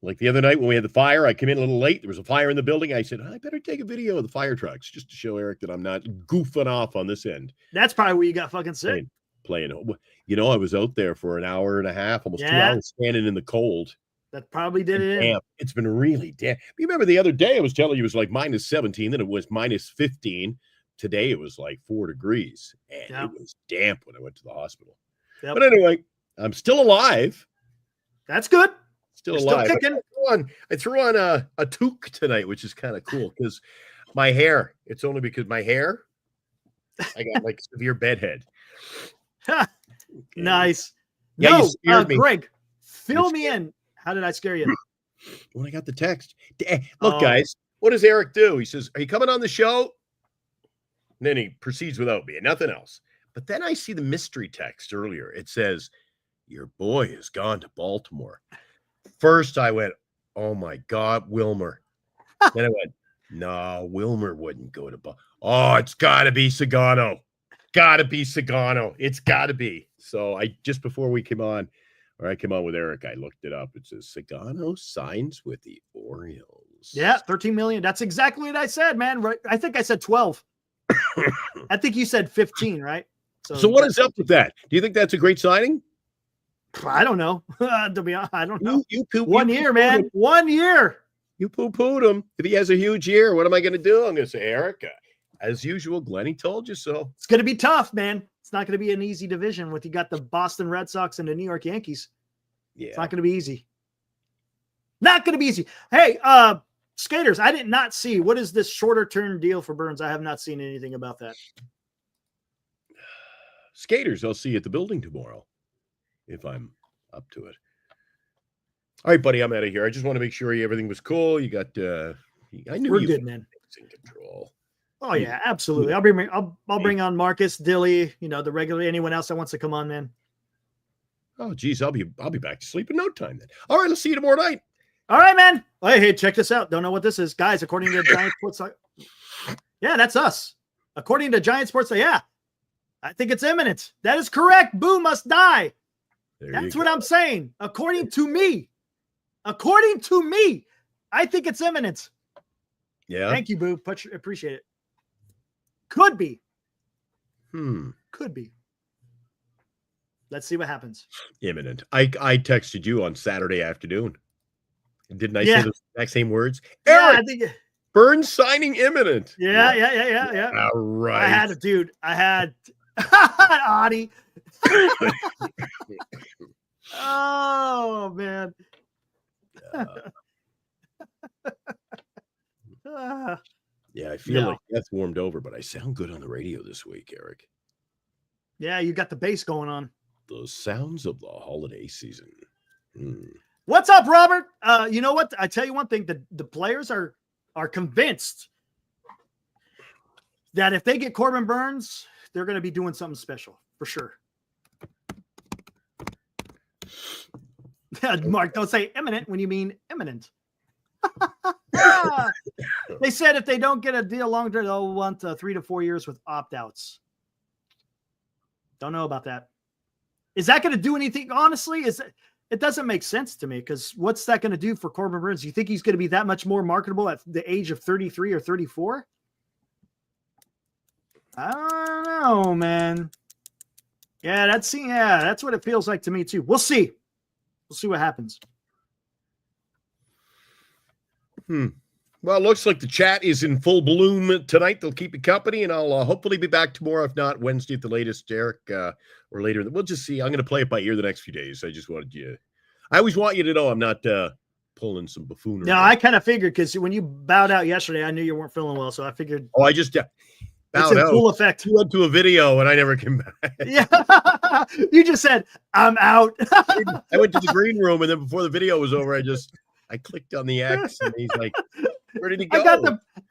like the other night when we had the fire, I came in a little late. There was a fire in the building. I said, I better take a video of the fire trucks just to show Eric that I'm not goofing off on this end. That's probably where you got fucking sick. Playing. You know, I was out there for an hour and a half, almost 2 hours standing in the cold. That probably did it. Damn, it's been really damn. You remember the other day I was telling you it was like minus 17, then it was minus 15. Today it was like 4 degrees, and it was damp when I went to the hospital. Yep. But anyway, I'm still alive. That's good. Still alive. Still kicking. I threw on a toque tonight, which is kind of cool because my hair. It's only because my hair. I got like severe bedhead. Nice. Yeah, you scared me. Greg, fill me in. How did I scare you? When I got the text. Look, guys, what does Eric do? He says, "Are you coming on the show?" And then he proceeds without me and nothing else. But then I see the mystery text earlier. It says, "Your boy has gone to Baltimore." First, I went, "Oh my God, Wilmer." Then I went, "No, Wilmer wouldn't go to Baltimore. Oh, it's got to be Sagano. Got to be Sagano. It's got to be." So I just before we came on, or I came on with Eric, I looked it up. It says Sagano signs with the Orioles. Yeah, 13 million. That's exactly what I said, man. Right? I think I said 12. I think you said 15, right? So what is up with that? Do you think that's a great signing? I don't know. To be honest, I don't know. You 1 year, man. Him. 1 year. You poo-pooed him. If he has a huge year, what am I going to do? I'm going to say, Eric, as usual, Glennie told you so. It's going to be tough, man. It's not going to be an easy division with you got the Boston Red Sox and the New York Yankees. Yeah. It's not going to be easy. Not going to be easy. Hey, skaters, I did not see. What is this shorter term deal for Burnes? I have not seen anything about that. Skaters, I'll see you at the building tomorrow if I'm up to it. All right, buddy, I'm out of here. I just want to make sure everything was cool. You got I knew we're you good, man. In control. Oh yeah, absolutely. I'll bring on Marcus, Dilly, the regular anyone else that wants to come on, man. Oh geez, I'll be back to sleep in no time then. All right, let's see you tomorrow night. All right, man. Hey, check this out. Don't know what this is, guys. According to Giant Sports, yeah, that's us. According to Giant Sports, yeah, I think it's imminent. That is correct. Boo must die. That's what I'm saying. According to me, I think it's imminent. Yeah. Thank you, Boo. Appreciate it. Could be. Could be. Let's see what happens. Imminent. I texted you on Saturday afternoon. Didn't I say the exact same words? Yeah, Eric, I think Burnes signing imminent. Yeah. All right. I had Audie. Oh man. Yeah, I feel like that's warmed over, but I sound good on the radio this week, Eric. Yeah, you got the bass going on. The sounds of the holiday season. What's up, Robert? You know what? I tell you one thing, the players are convinced that if they get Corbin Burnes, they're going to be doing something special for sure. Mark, don't say imminent when you mean imminent. They said if they don't get a deal longer, they'll want 3 to 4 years with opt-outs. Don't know about that. Is that going to do anything? Honestly, it doesn't make sense to me because what's that going to do for Corbin Burnes? You think he's going to be that much more marketable at the age of 33 or 34? I don't know, man. Yeah, that's what it feels like to me too. We'll see. We'll see what happens. Well, it looks like the chat is in full bloom tonight. They'll keep you company, and I'll hopefully be back tomorrow, if not Wednesday at the latest, Derek, or later. We'll just see. I'm going to play it by ear the next few days. I just wanted you. I always want you to know I'm not pulling some buffoonery. No, I kind of figured because when you bowed out yesterday, I knew you weren't feeling well, so I figured. Oh, I just bowed out. Full effect. You went to a video, and I never came back. Yeah, you just said I'm out. I went to the green room, and then before the video was over, I clicked on the X, and he's like, "Where did he go?"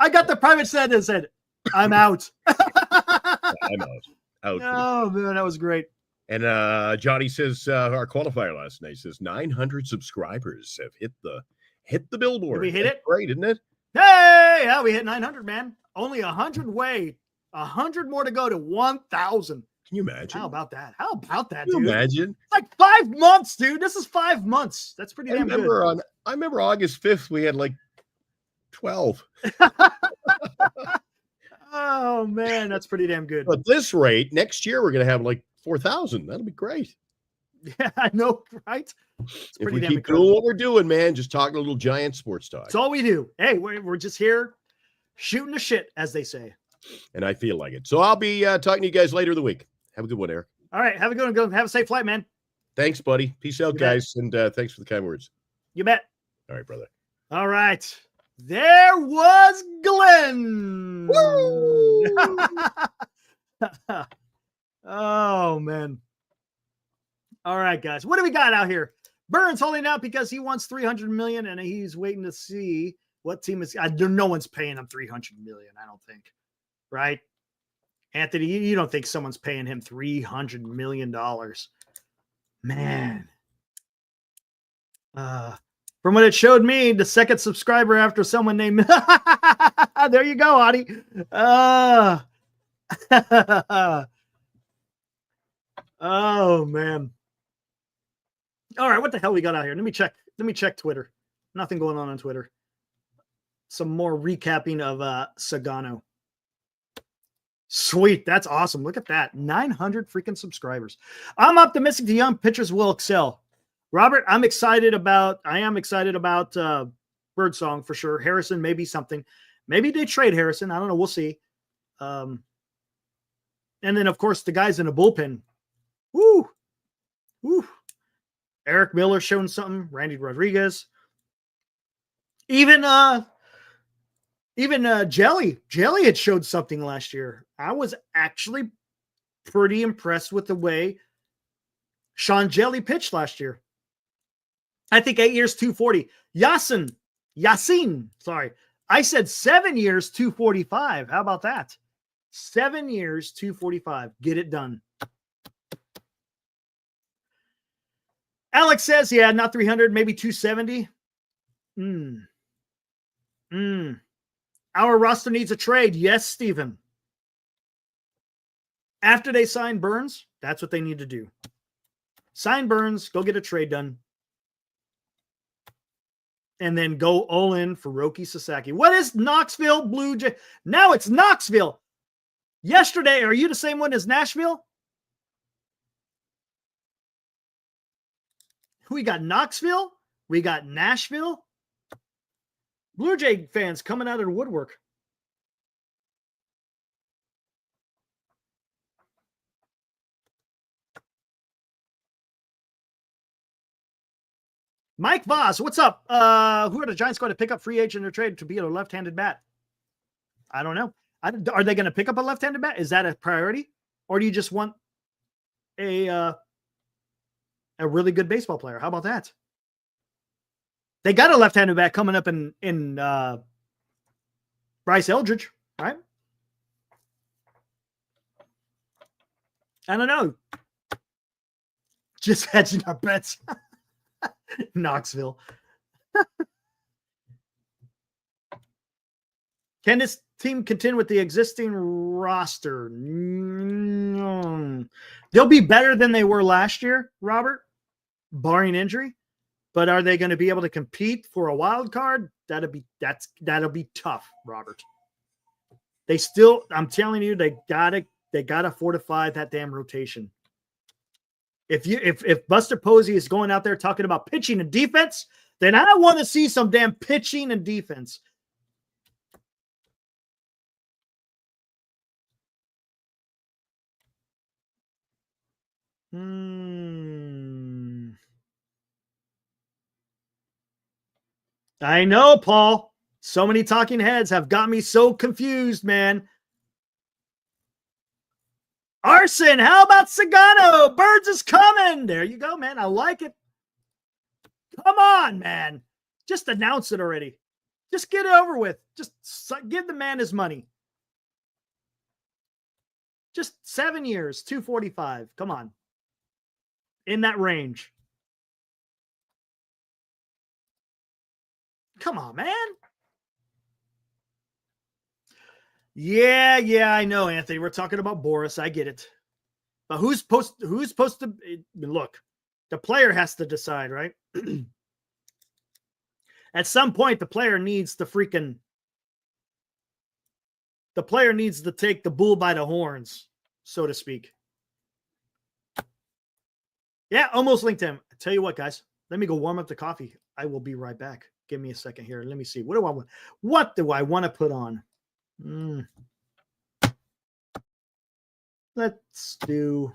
I got the private set that said, "I'm out." I'm out. Oh man, that was great. And Johnny says our qualifier last night says 900 subscribers have hit the hit the billboard. Did we hit That's it? great, isn't it? Hey, yeah, we hit 900, man. Only 100 away. 100 more to go to 1,000. Can you imagine? How about that? How about that, Can you dude? imagine? It's like 5 months, dude. This is 5 months. That's pretty damn good. I remember August 5th, we had like 12. Oh, man, that's pretty damn good. At this rate, next year we're going to have like 4,000. That'll be great. Yeah, I know, right? It's If pretty we damn keep incredible. doing what we're doing, man, just talking a little Giant sports talk. That's all we do. Hey, we're just here shooting the shit, as they say. And I feel like it. So I'll be talking to you guys later in the week. Have a good one, Eric. All right, have a good one. Go have a safe flight, man. Thanks, buddy. Peace out, You bet. guys. And thanks for the kind words. You bet. All right, brother. All right. There was Glenn. Oh, man. All right, guys. What do we got out here? Burnes holding out because he wants 300 million and he's waiting to see what team is. No one's paying him 300 million, I don't think. Right? Anthony, you don't think someone's paying him $300 million. Man. From what it showed me, the second subscriber after someone named there you go, Adi. Oh, man. All right, what the hell we got out here? Let me check Twitter. Nothing going on Twitter. Some more recapping of Sagano. Sweet, that's awesome. Look at that. 900 freaking subscribers. I'm optimistic the young pitchers will excel. Robert, I am excited about Birdsong for sure. Harrison, maybe something. Maybe they trade Harrison. I don't know. We'll see. And then, of course, the guys in the bullpen. Woo! Woo! Eric Miller showing something. Randy Rodriguez. Even Jelly. Jelly had showed something last year. I was actually pretty impressed with the way Sean Jelly pitched last year. I think 8 years, 240. Yasin. Sorry. I said 7 years, 245. How about that? 7 years, 245. Get it done. Alex says, yeah, not 300, maybe 270. Our roster needs a trade. Yes, Stephen. After they sign Burnes, that's what they need to do. Sign Burnes, go get a trade done. And then go all in for Roki Sasaki. What is Knoxville Blue Jay? Now it's Knoxville. Yesterday, are you the same one as Nashville? We got Knoxville. We got Nashville. Blue Jay fans coming out of the woodwork. Mike Voss, what's up? Who are the Giants going to pick up free agent or trade to be a left-handed bat? I don't know. Are they going to pick up a left-handed bat? Is that a priority? Or do you just want a really good baseball player? How about that? They got a left-handed bat coming up in Bryce Eldridge, right? I don't know. Just hedging our bets. Knoxville. Can this team contend with the existing roster? They'll be better than they were last year, Robert, barring injury. But are they going to be able to compete for a wild card? That'll be tough, Robert. They still, I'm telling you, they gotta fortify that damn rotation. If Buster Posey is going out there talking about pitching and defense, then I want to see some damn pitching and defense. I know, Paul. So many talking heads have got me so confused, man. Arson, how about Sagano? Birds is coming. There you go, man. I like it. Come on, man. Just announce it already. Just get it over with. Just give the man his money. Just 7 years, 245. Come on. In that range. come on, man. Yeah, I know, Anthony. We're talking about Boris. I get it. But who's supposed to look? The player has to decide, right? At some point, the player needs to take the bull by the horns, so to speak. Yeah, almost linked him. I tell you what, guys, let me go warm up the coffee. I will be right back. Give me a second here. Let me see. What do I want to put on? Let's do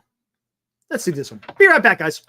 this one. Be right back, guys.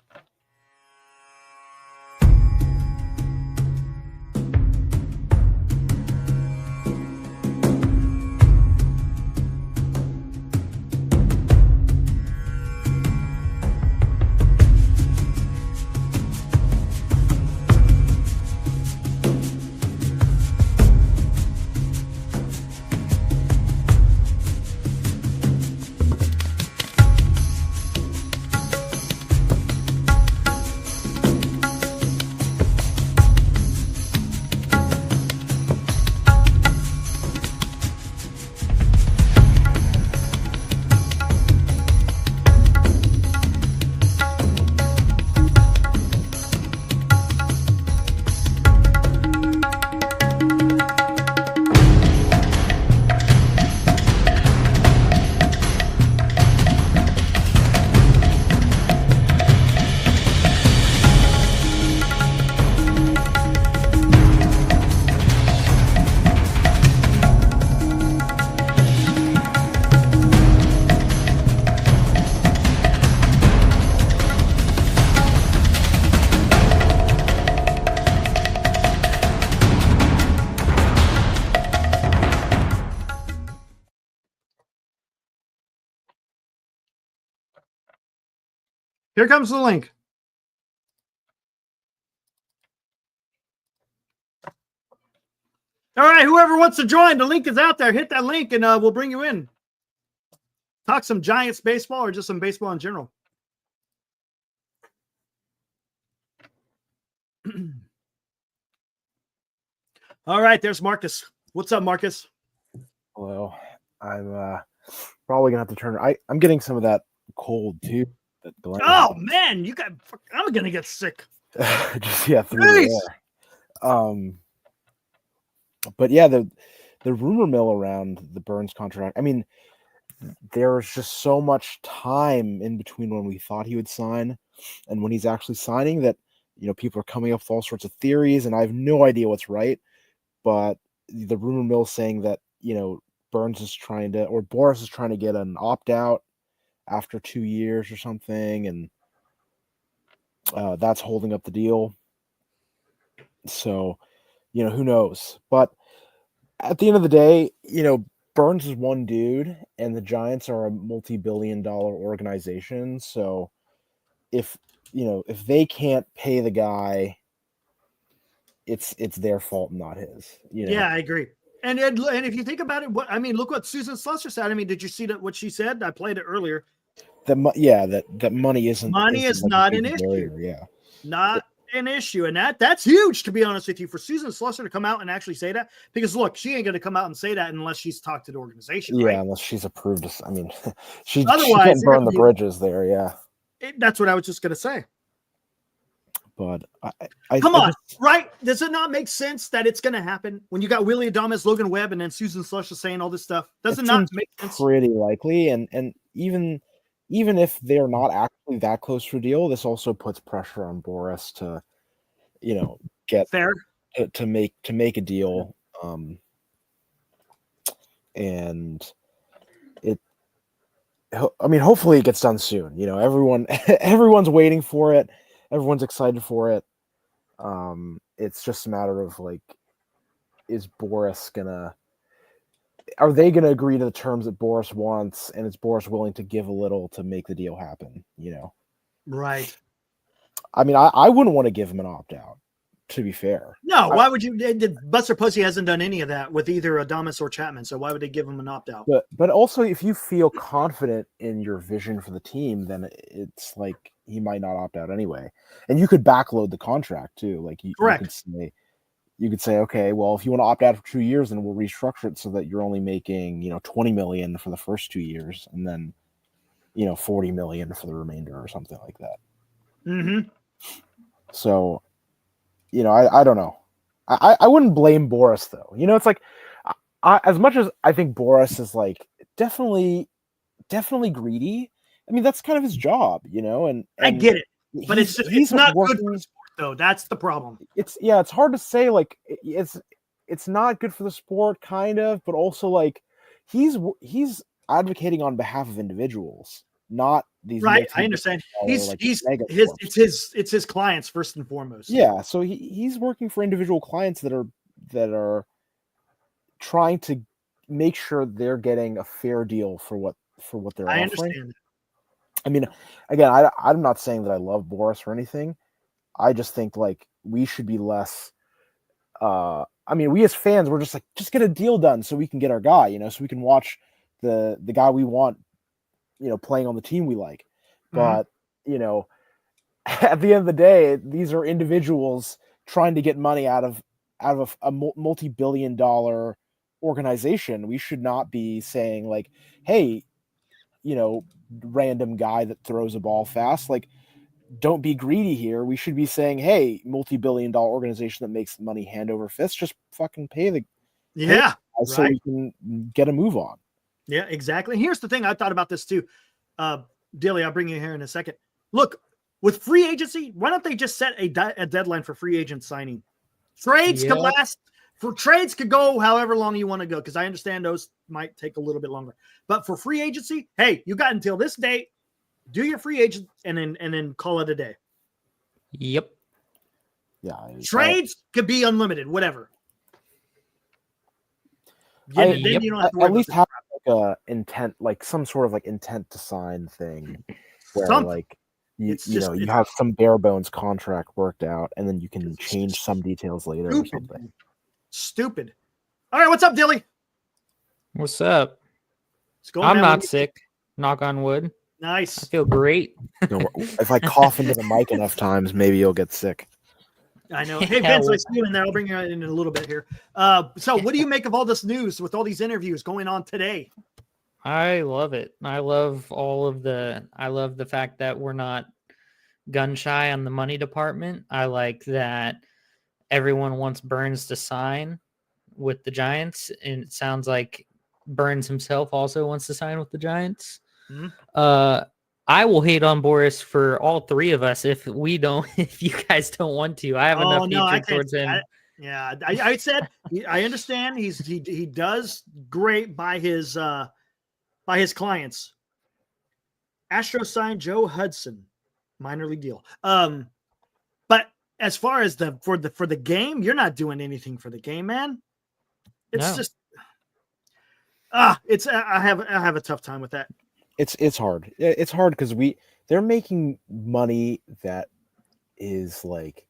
Here comes the link. All right, whoever wants to join, the link is out there. Hit that link and we'll bring you in. Talk some Giants baseball or just some baseball in general. All right, there's Marcus. What's up, Marcus? Hello. I'm probably gonna have to turn. I'm getting some of that cold too. Oh man, I'm gonna get sick. Just through the air. But yeah, the rumor mill around the Burnes contract. I mean, there's just so much time in between when we thought he would sign and when he's actually signing that people are coming up with all sorts of theories, and I have no idea what's right. But the rumor mill saying that Burnes is trying to, or Boris is trying to get an opt out after 2 years or something, and that's holding up the deal. So, who knows? But at the end of the day, Burnes is one dude, and the Giants are a multi-billion-dollar organization. So, if they can't pay the guy, it's their fault, not his. Yeah, I agree. And if you think about it, look what Susan Slusser said. I mean, did you see what she said? I played it earlier. That money isn't not an issue. Yeah, not an issue, and that's huge, to be honest with you, for Susan Slusser to come out and actually say that. Because look, she ain't going to come out and say that unless she's talked to the organization. Yeah, right? Unless she's approved. I mean, she can't burn the bridges there. Yeah, that's what I was just going to say. But right? Does it not make sense that it's going to happen when you got Willy Adames, Logan Webb, and then Susan Slusser saying all this stuff? Does it not make sense? Pretty likely, and even if they're not actually that close to a deal, this also puts pressure on Boris to, get fair to make a deal, and it. I mean, hopefully it gets done soon. Everyone's waiting for it. Everyone's excited for it. It's just a matter of is Boris are they gonna agree to the terms that Boris wants, and is Boris willing to give a little to make the deal happen? Right. I mean, I wouldn't want to give him an opt out, to be fair. No, why would you? Buster Posey hasn't done any of that with either Adames or Chapman, so why would they give him an opt out? But also, if you feel confident in your vision for the team, then it's he might not opt out anyway, and you could backload the contract too. Correct. You could say, you could say, okay, well, if you want to opt out for 2 years, then we'll restructure it so that you're only making, 20 million for the first 2 years, and then, 40 million for the remainder or something like that. Mm-hmm. So, I don't know. I wouldn't blame Boris though. It's like, as much as I think Boris is like definitely greedy. I mean, that's kind of his job, and I get it, but it's not good for the sport though. That's the problem. It's hard to say. Like, it's not good for the sport, kind of, but also like he's advocating on behalf of individuals, not these. Right, I understand. It's his clients first and foremost. Yeah, so he's working for individual clients that are trying to make sure they're getting a fair deal for what they're offering. Understand. I mean, again, I'm not saying that I love Boris or anything. I just think like we should be less. I mean, we as fans, we're just like, just get a deal done so we can get our guy, so we can watch the guy we want, playing on the team we like. But at the end of the day, these are individuals trying to get money out of a multi-billion-dollar organization. We should not be saying like, hey, random guy that throws a ball fast, like, don't be greedy here. We should be saying, hey, multi-billion-dollar organization that makes money hand over fist, just fucking pay the so we can get a move on. Yeah, exactly. Here's the thing. I thought about this too. Dilly, I'll bring you here in a second. Look, with free agency, why don't they just set a deadline for free agent signing? Trades could last. For trades could go however long you want to go, because I understand those might take a little bit longer. But for free agency, hey, you got until this date. Do your free agent and then call it a day. Yep. Yeah. Trades could be unlimited, whatever. Then you don't have to at least have like a intent, like some sort of like intent to sign thing, where like you have some bare bones contract worked out, and then you can change some details later or something. Stupid. All right, what's up, Dilly? What's up? I'm not sick. Knock on wood. Nice. I feel great. If I cough into the mic enough times, maybe you'll get sick. I know. Hey, Vince, I see you in there. I'll bring you in a little bit here. So what do you make of all this news with all these interviews going on today? I love it. I love the fact that we're not gun shy on the money department. I like that everyone wants Burnes to sign with the Giants, and it sounds like Burnes himself also wants to sign with the Giants. Mm-hmm. I will hate on Boris for all three of us if you guys don't want to. I have enough hatred towards him. I said I understand. He does great by his clients. Astros signed Joe Hudson, minor league deal. But as far as for the game, you're not doing anything for the game, man. It's just I have a tough time with that. It's hard. It's hard because they're making money that is like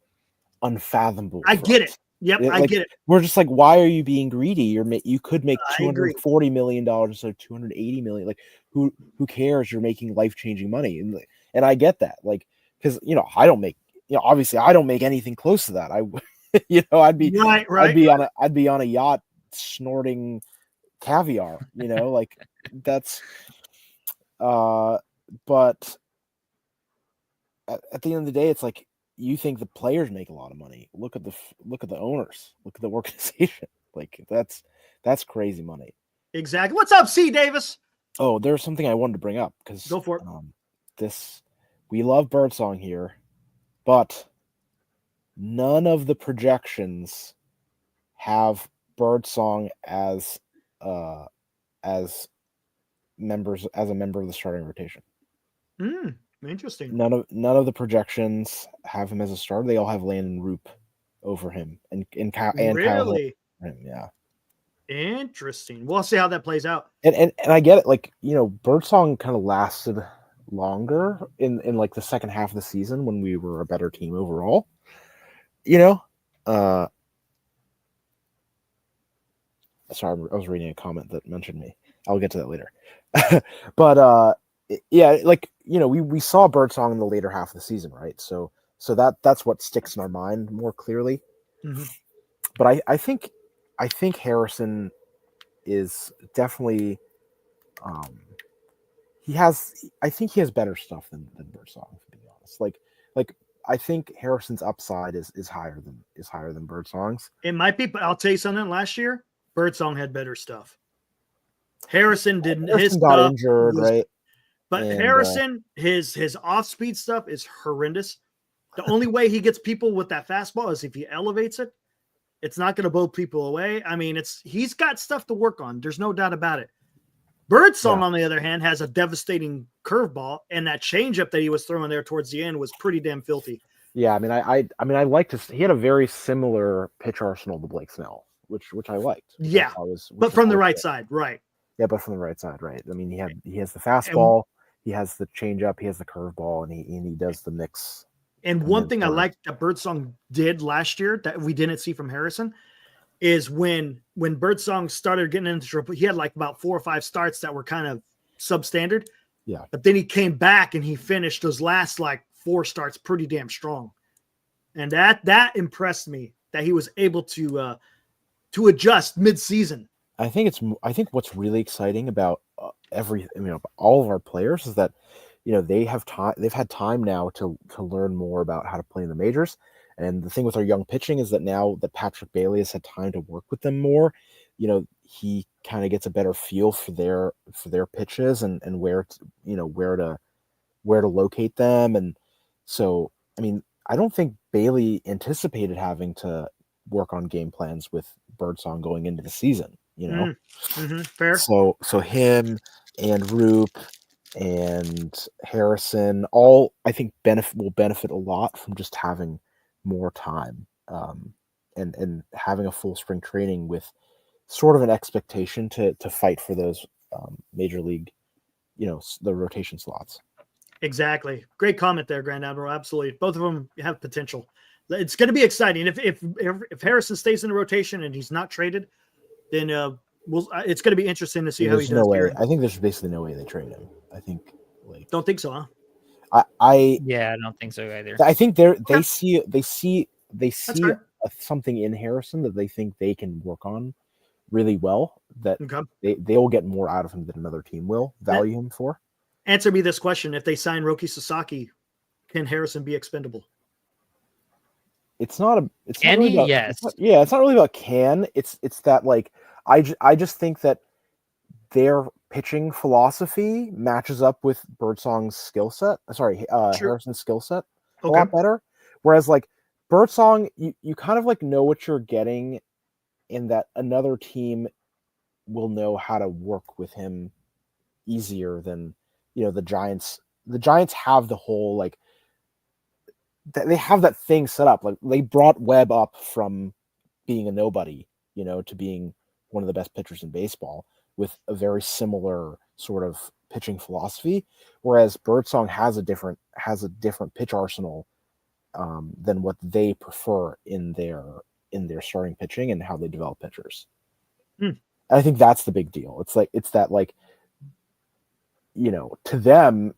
unfathomable. I get it. Yep, I get it. We're just like, why are you being greedy? You could make $240 million instead of $280 million. Like, who cares? You're making life-changing money, and I get that. Like, because I don't make obviously I don't make anything close to that. I'd be on a yacht snorting caviar. Like that's. But at the end of the day, it's like, you think the players make a lot of money. Look at the owners. Look at the organization. Like that's crazy money. Exactly. What's up, C. Davis? Oh, there's something I wanted to bring up because go for it. We love Birdsong here, but none of the projections have Birdsong as a member of the starting rotation. Interesting. None of the projections have him as a starter. They all have Landon Roop over him and really? Kyle. Yeah. Interesting. We'll see how that plays out. And I get it. Like, Birdsong kind of lasted longer in like the second half of the season when we were a better team overall. Sorry, I was reading a comment that mentioned me. I'll get to that later. But yeah, like, we saw Birdsong in the later half of the season, right? So that's what sticks in our mind more clearly. Mm-hmm. But I think Harrison is definitely I think he has better stuff than Birdsong, to be honest. Like I think Harrison's upside is higher than Birdsong's. It might be, but I'll tell you something. Last year, Birdsong had better stuff. Harrison didn't. His got stuff injured, right? But And, Harrison, his off-speed stuff is horrendous. The only way he gets people with that fastball is if he elevates it. It's not going to blow people away. I mean, he's got stuff to work on. There's no doubt about it. Birdsong, on the other hand, has a devastating curveball, and that changeup that he was throwing there towards the end was pretty damn filthy. Yeah, I mean, I liked his. He had a very similar pitch arsenal to Blake Snell, which I liked. Yeah, but from the right side, right? Yeah, but from the right side, right. I mean, he has the fastball, he has the changeup, he has the curveball, and he does the mix. And one thing I liked that Birdsong did last year that we didn't see from Harrison is when Birdsong started getting into triple, he had like about 4 or 5 starts that were kind of substandard. Yeah. But then he came back and he finished those last like 4 starts pretty damn strong. And that impressed me that he was able to adjust mid-season. I think what's really exciting about all of our players is that, they've had time now to learn more about how to play in the majors. And the thing with our young pitching is that now that Patrick Bailey has had time to work with them more, he kind of gets a better feel for their pitches and where to locate them. And so, I mean, I don't think Bailey anticipated having to work on game plans with Birdsong going into the season, Fair. So him and Roop and Harrison all, I think, will benefit a lot from just having more time and having a full spring training with sort of an expectation to fight for those major league, the rotation slots. Exactly. Great comment there, Grand Admiral. Absolutely. Both of them have potential. It's going to be exciting. If Harrison stays in the rotation and he's not traded, then it's going to be interesting to see how he does. No way. I think there's basically no way they trade him. I think. Don't think so, huh? I don't think so either. I think they see something in Harrison that they think they can work on really well. That they will get more out of him than another team will value him for. Answer me this question: if they sign Roki Sasaki, can Harrison be expendable? It's not really about, yes. It's not really about can. It's that like I just think that their pitching philosophy matches up with Birdsong's skill set. Harrison's skill set a lot better. Whereas like Birdsong, you kind of like know what you're getting, in that another team will know how to work with him easier than the Giants. The Giants have the whole like they have that thing set up. Like they brought Webb up from being a nobody, to being one of the best pitchers in baseball with a very similar sort of pitching philosophy. Whereas Birdsong has a different pitch arsenal than what they prefer in their starting pitching and how they develop pitchers. I think that's the big deal. It's that to them,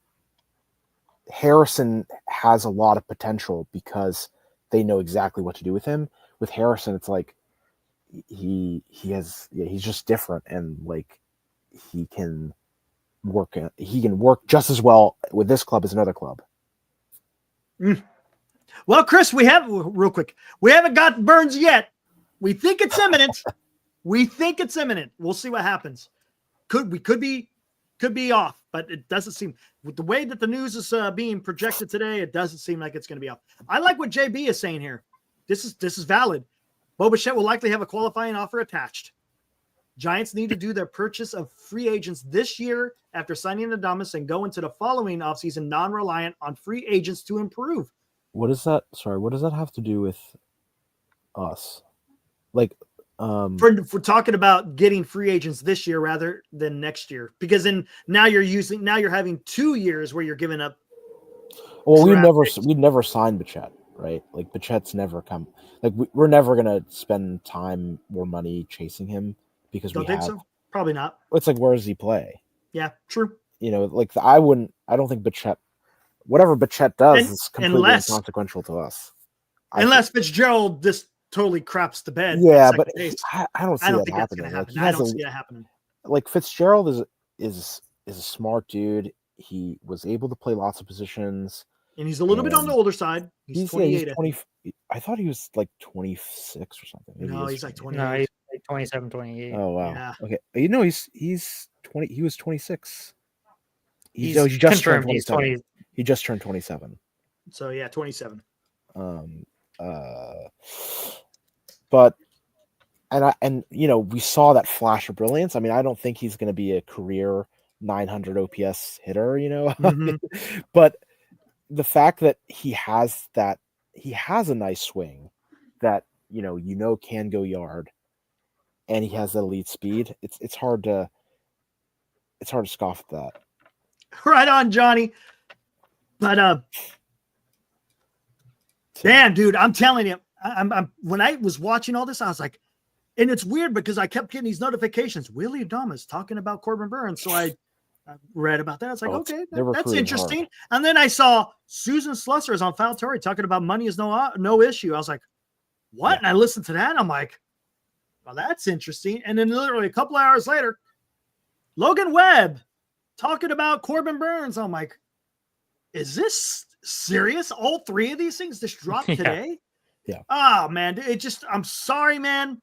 Harrison has a lot of potential because they know exactly what to do with him. With Harrison, it's like he's just different, and like he can work just as well with this club as another club. Well, Chris, we haven't got Burnes yet. We think it's imminent. We'll see what happens. Could be off, but it doesn't seem, with the way that the news is being projected today, it doesn't seem like it's going to be off. I like what JB is saying here. This is valid. Bo Bichette will likely have a qualifying offer attached. Giants need to do their purchase of free agents this year after signing Adames and go into the following offseason non-reliant on free agents to improve. What does that have to do with us? Like, for talking about getting free agents this year rather than next year, because then now you're having 2 years where you're giving up. Well, we'd never signed Bichette, right? Like Bichette's never come. Like we're never gonna spend time or money chasing him because don't think so. Probably not. It's like, where does he play? Yeah, true. Like I don't think Bichette, whatever Bichette does, is completely inconsequential to us. Unless Fitzgerald just totally craps the bed. Yeah, at but second base. I don't see I don't that think that's happening. going to Like, happen. he I has don't a, see that happening. like Fitzgerald is a smart dude. He was able to play lots of positions. And he's a little bit on the older side. He's 28. He's 20. I thought he was like 26 or something. Maybe No, he is he's like 28. 28. No, he's like 27, 28. Oh wow. Yeah. Okay. You know he's 20. He was 26. He He's just turned confirmed he's 27. 20. He just turned 27. So yeah, 27. But we saw that flash of brilliance. I mean, I don't think he's going to be a career 900 OPS hitter, Mhm. but the fact that he has a nice swing that can go yard, and he has that elite speed. It's hard to scoff at that. Right on, Johnny. But damn, dude, I'm telling you, I'm when I was watching all this, I was like, and it's weird because I kept getting these notifications. Willy Adames talking about Corbin Burnes, so I read about that. I was like, okay, that's interesting. Hard. And then I saw Susan Slusser is on Foul Tory talking about money is no issue. I was like, what? Yeah. And I listened to that, and I'm like, well, that's interesting. And then literally a couple hours later, Logan Webb talking about Corbin Burnes. I'm like, is this serious? All three of these things just dropped today? Yeah. Oh, man. I'm sorry, man.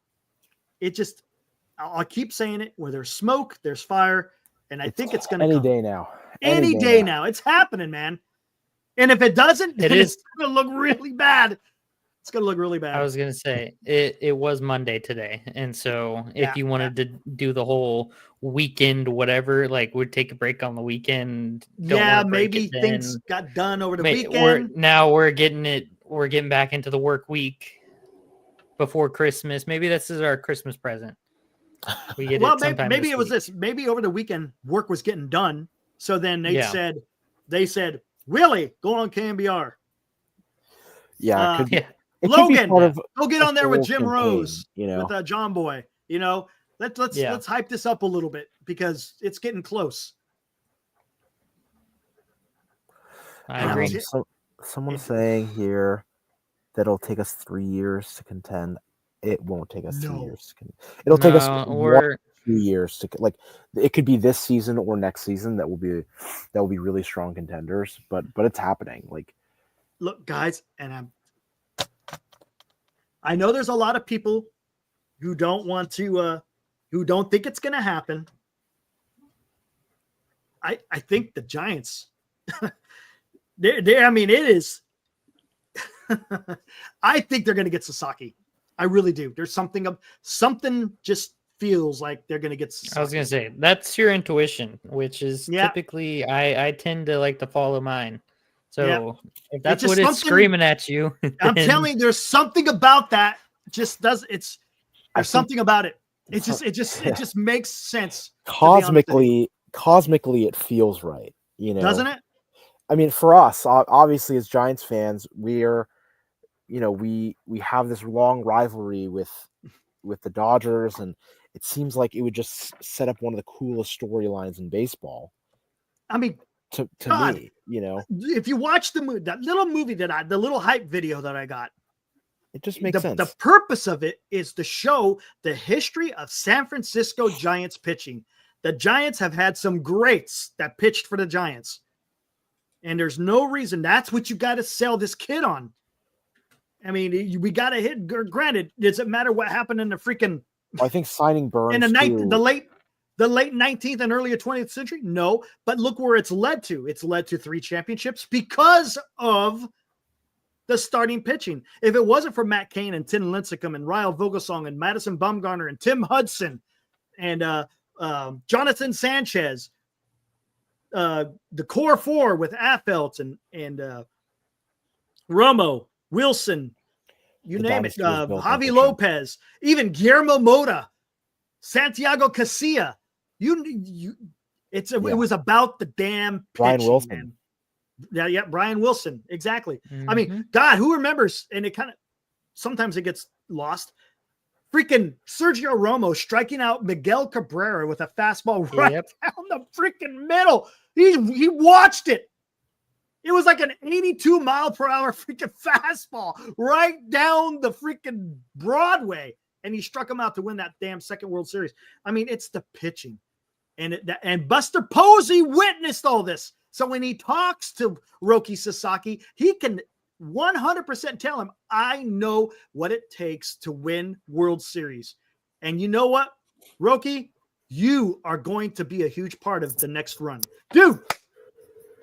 I'll keep saying it. Where there's smoke, there's fire. And I think it's going to any come. day now. Any day now. It's happening, man. And if it doesn't, it's going to look really bad. It's going to look really bad. I was going to say it was Monday today. And so if you wanted to do the whole weekend, whatever, like we'd take a break on the weekend. Maybe things got done over the weekend. We're getting back into the work week before Christmas. Maybe this is our Christmas present. We get maybe it was this. Maybe over the weekend work was getting done. So then they said, Willie, go on KNBR. Yeah. Logan, go get on there with Jim campaign, Rose, with John Boy. Let's hype this up a little bit because it's getting close. I agree. Someone's saying here that it'll take us 3 years to contend. It won't take us 3 years to contend. It'll take us 1 or 2 years to it could be this season or next season that will be really strong contenders. But it's happening. Look, guys, and I know there's a lot of people who don't want to, who don't think it's going to happen. I think the Giants, it is. I think they're going to get Sasaki. I really do. There's something just feels like they're going to get Sasaki. I was going to say, that's your intuition, which is typically I tend to like to follow mine. So if that's what it's screaming at you, I'm telling you, there's something about that. There's something about it. It just makes sense. Cosmically, it feels right. Doesn't it? I mean, for us, obviously, as Giants fans, we have this long rivalry with the Dodgers, and it seems like it would just set up one of the coolest storylines in baseball. I mean, to me, if you watch the little movie the little hype video that I got, it just makes sense. The purpose of it is to show the history of San Francisco Giants pitching. The Giants have had some greats that pitched for the Giants, and there's no reason. That's what you got to sell this kid on. I mean, we got to hit. Granted, does it matter what happened in the freaking? I think signing Burnes in the late 19th and early 20th century? No, but look where it's led to. It's led to 3 championships because of the starting pitching. If it wasn't for Matt Cain and Tim Lincecum and Ryle Vogelsong and Madison Bumgarner and Tim Hudson and Jonathan Sanchez, the core 4 with Affeldt and Romo, Wilson, you name it, Javi Lopez, even Guillermo Mota, Santiago Casilla. It was about the damn pitching, Brian Wilson. Man. Yeah, Brian Wilson, exactly. Mm-hmm. I mean, God, who remembers? And it sometimes it gets lost. Freaking Sergio Romo striking out Miguel Cabrera with a fastball right down the freaking middle. He watched it. It was like an 82-mile-per-hour freaking fastball right down the freaking Broadway, and he struck him out to win that damn second World Series. I mean, it's the pitching, and Buster Posey witnessed all this. So when he talks to Roki Sasaki, he can 100% tell him, I know what it takes to win World Series. And you know what, Roki, you are going to be a huge part of the next run. Dude,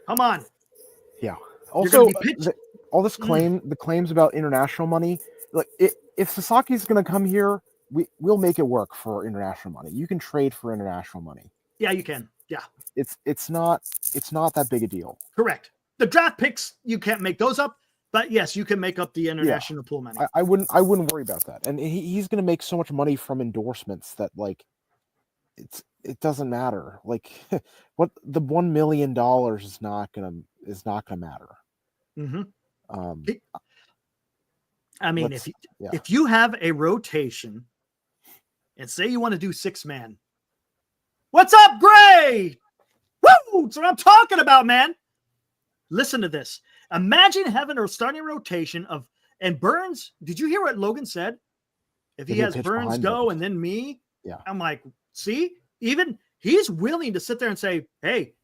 come on. Yeah. Also, all this Mm. the claims about international money, like if Sasaki's going to come here, we'll make it work for international money. You can trade for international money. Yeah, you can. Yeah. It's not that big a deal. Correct. The draft picks, you can't make those up, but yes, you can make up the international pool money. I wouldn't worry about that. And he's going to make so much money from endorsements that like it doesn't matter. Like what the $1 million is not gonna matter. Mm-hmm. Um, I mean, if you have a rotation and say you want to do 6-man, what's up, Gray? Woo! That's what I'm talking about, man. Listen to this. Imagine having a starting rotation and Burnes. Did you hear what Logan said? If he has Burnes go and then me, I'm like, see, even he's willing to sit there and say, hey,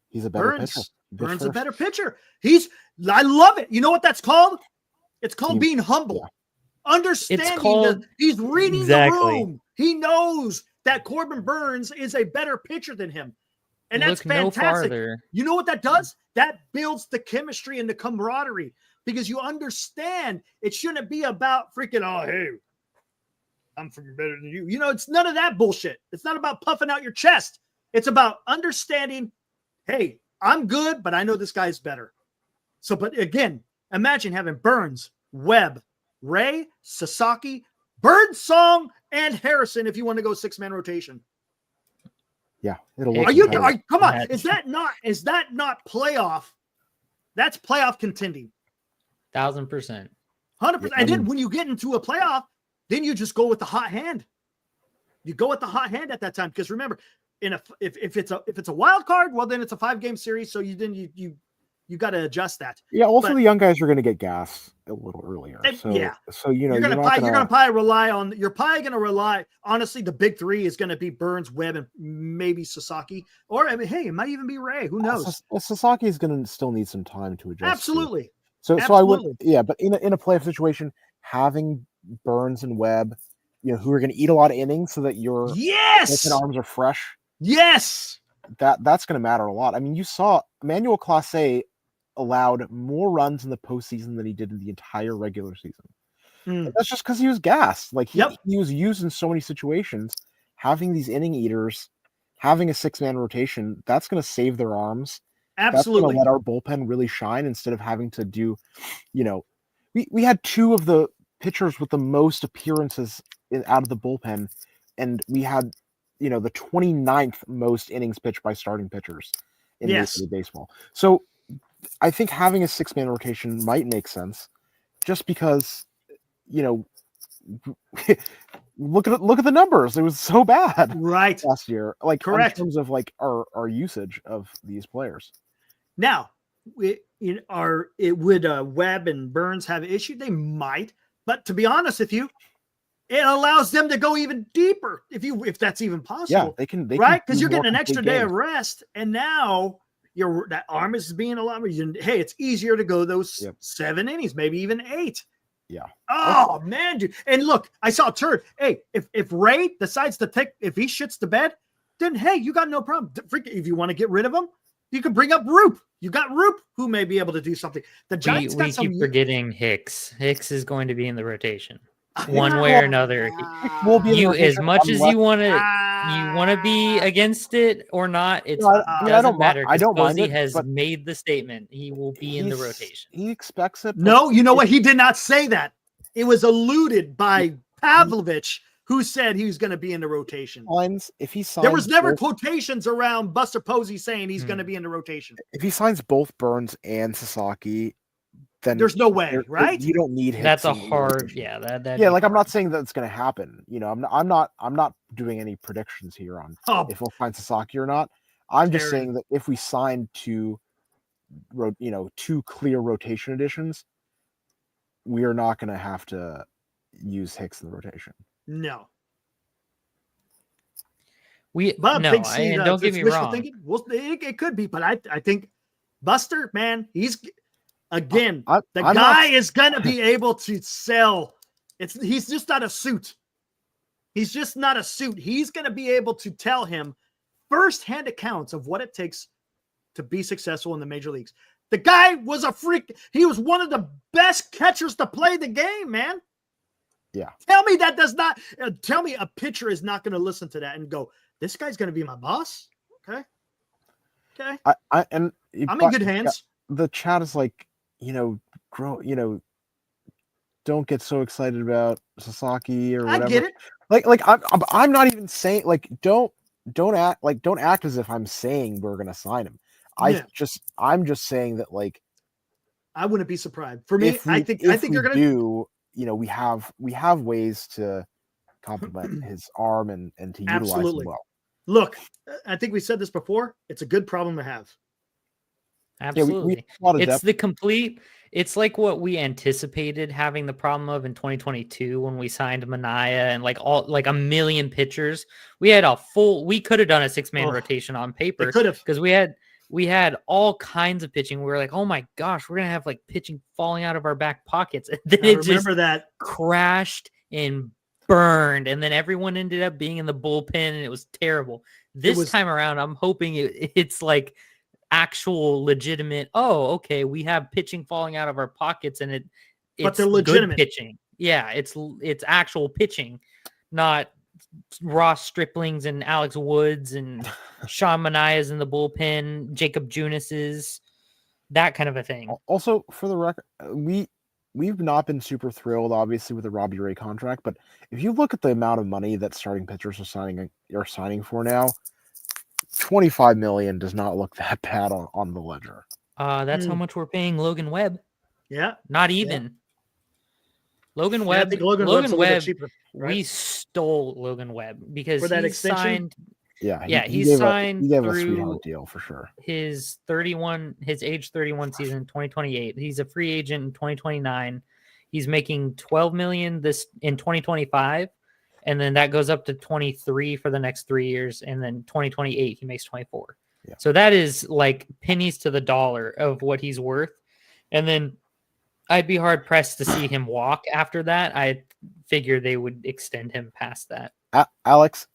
he's a better pitcher. Burnes a better pitcher. I love it. You know what that's called? It's called being humble. Yeah. Understanding that he's reading the room. He knows that Corbin Burnes is a better pitcher than him. And that's fantastic. You know what that does? That builds the chemistry and the camaraderie because you understand it shouldn't be about freaking, oh, hey, I'm freaking better than you. You know, it's none of that bullshit. It's not about puffing out your chest. It's about understanding, hey, I'm good, but I know this guy's better. So, but again, imagine having Burnes, Webb, Ray, Sasaki, Birdsong, and Harrison if you want to go 6-man rotation. Yeah, come on. Is that not playoff? That's playoff contending. 1,000%. 100%. And then when you get into a playoff, then you just go with the hot hand. You go with the hot hand at that time because remember, if it's a wild card, well then it's a 5-game series, so you got to adjust that. Yeah. Also, the young guys are going to get gas a little earlier. So you know you're probably going to rely. Honestly, the big three is going to be Burnes, Webb, and maybe Sasaki. Or I mean, hey, it might even be Ray. Who knows? Sasaki is going to still need some time to adjust. Absolutely. So I would. Yeah, but in a playoff situation, having Burnes and Webb, you know, who are going to eat a lot of innings, so that your arms are fresh. Yes. That's going to matter a lot. I mean, you saw Emmanuel Clase allowed more runs in the postseason than he did in the entire regular season. That's just because he was gassed. Like he was used in so many situations. Having these inning eaters, having a 6-man rotation, that's going to save their arms. Absolutely. That's going to let our bullpen really shine instead of having to do, you know, we had 2 of the pitchers with the most appearances out of the bullpen, and we had, you know, the 29th most innings pitched by starting pitchers in Major League Baseball. So I think having a 6-man rotation might make sense, just because, you know, look at the numbers. It was so bad last year. Like correct in terms of like our usage of these players. Now, would Webb and Burnes have an issue? They might, but to be honest with you, it allows them to go even deeper if that's even possible. Yeah, they can right because you're getting an extra day of rest, and now that arm is being a lot more. Hey, it's easier to go those 7 innings, maybe even 8. Yeah. Oh man, dude. And look, I saw a turd. Hey, if Ray decides to if he shits the bed, then hey, you got no problem. If you want to get rid of him, you can bring up Roop. You got Roop who may be able to do something. The Giants we keep forgetting Hicks. Hicks is going to be in the rotation. One way or another. As much as you want to be against it or not, it doesn't matter. I don't mind he it, has made the statement. He will be in the rotation. He expects it. No, you know what? He did not say that. It was alluded by Pavlovich, who said he was going to be in the rotation. If he signs, there was never quotations around Buster Posey saying he's going to be in the rotation. If he signs both Burnes and Sasaki, then there's no way, right? You don't need him. That's a hard, that like I'm not saying that's going to happen. You know, I'm not doing any predictions here on if we'll find Sasaki or not. I'm just saying that if we sign to two clear rotation additions, we are not going to have to use Hicks in the rotation. No. But no, Big C, and don't get me wrong. Thinking. Well, it could be, but I think Buster, man, he's again the guy is gonna be able to sell. He's just not a suit. He's just not a suit. He's gonna be able to tell him firsthand accounts of what it takes to be successful in the major leagues. The guy was a freak. He was one of the best catchers to play the game, man. Yeah. Tell me that does not. Tell me a pitcher is not going to listen to that and go, "This guy's going to be my boss." Okay. I'm in good hands. The chat is like, don't get so excited about Sasaki or whatever. I get it. Like I'm not even saying like don't act as if I'm saying we're gonna sign him. I'm just saying that like I wouldn't be surprised. For me, I think you're gonna do. We have ways to complement his arm and to utilize him well. Look, I think we said this before. It's a good problem to have. Absolutely. It's like what we anticipated having the problem of in 2022 when we signed Manaea and like a million pitchers. We had we could have done a 6-man rotation on paper because we had all kinds of pitching. We were like, oh my gosh, we're going to have like pitching falling out of our back pockets. And then it just crashed and burned. And then everyone ended up being in the bullpen and it was terrible. This time around, I'm hoping it's like actual legitimate. Oh, okay. We have pitching falling out of our pockets and it's they're legitimate good pitching. Yeah. It's actual pitching, not Ross Stripling's and Alex Woods and Sean Manaea's in the bullpen, Jacob Junas's, that kind of a thing. Also, for the record, we've not been super thrilled, obviously, with the Robbie Ray contract. But if you look at the amount of money that starting pitchers are signing for now, $25 million does not look that bad on the ledger. That's how much we're paying Logan Webb. Yeah, not even. Yeah. Logan Webb. I think Logan Webb. Cheaper, right? We stole Logan Webb because for that extension. Signed. Yeah, he signed. He gave a sweetheart deal for sure. His age 31 season 2028. He's a free agent in 2029. He's making $12 million in 2025, and then that goes up to 23 for the next 3 years, and then 2028 he makes 24. Yeah. So that is like pennies to the dollar of what he's worth, and then I'd be hard pressed to see him walk after that. I figure they would extend him past that. Alex,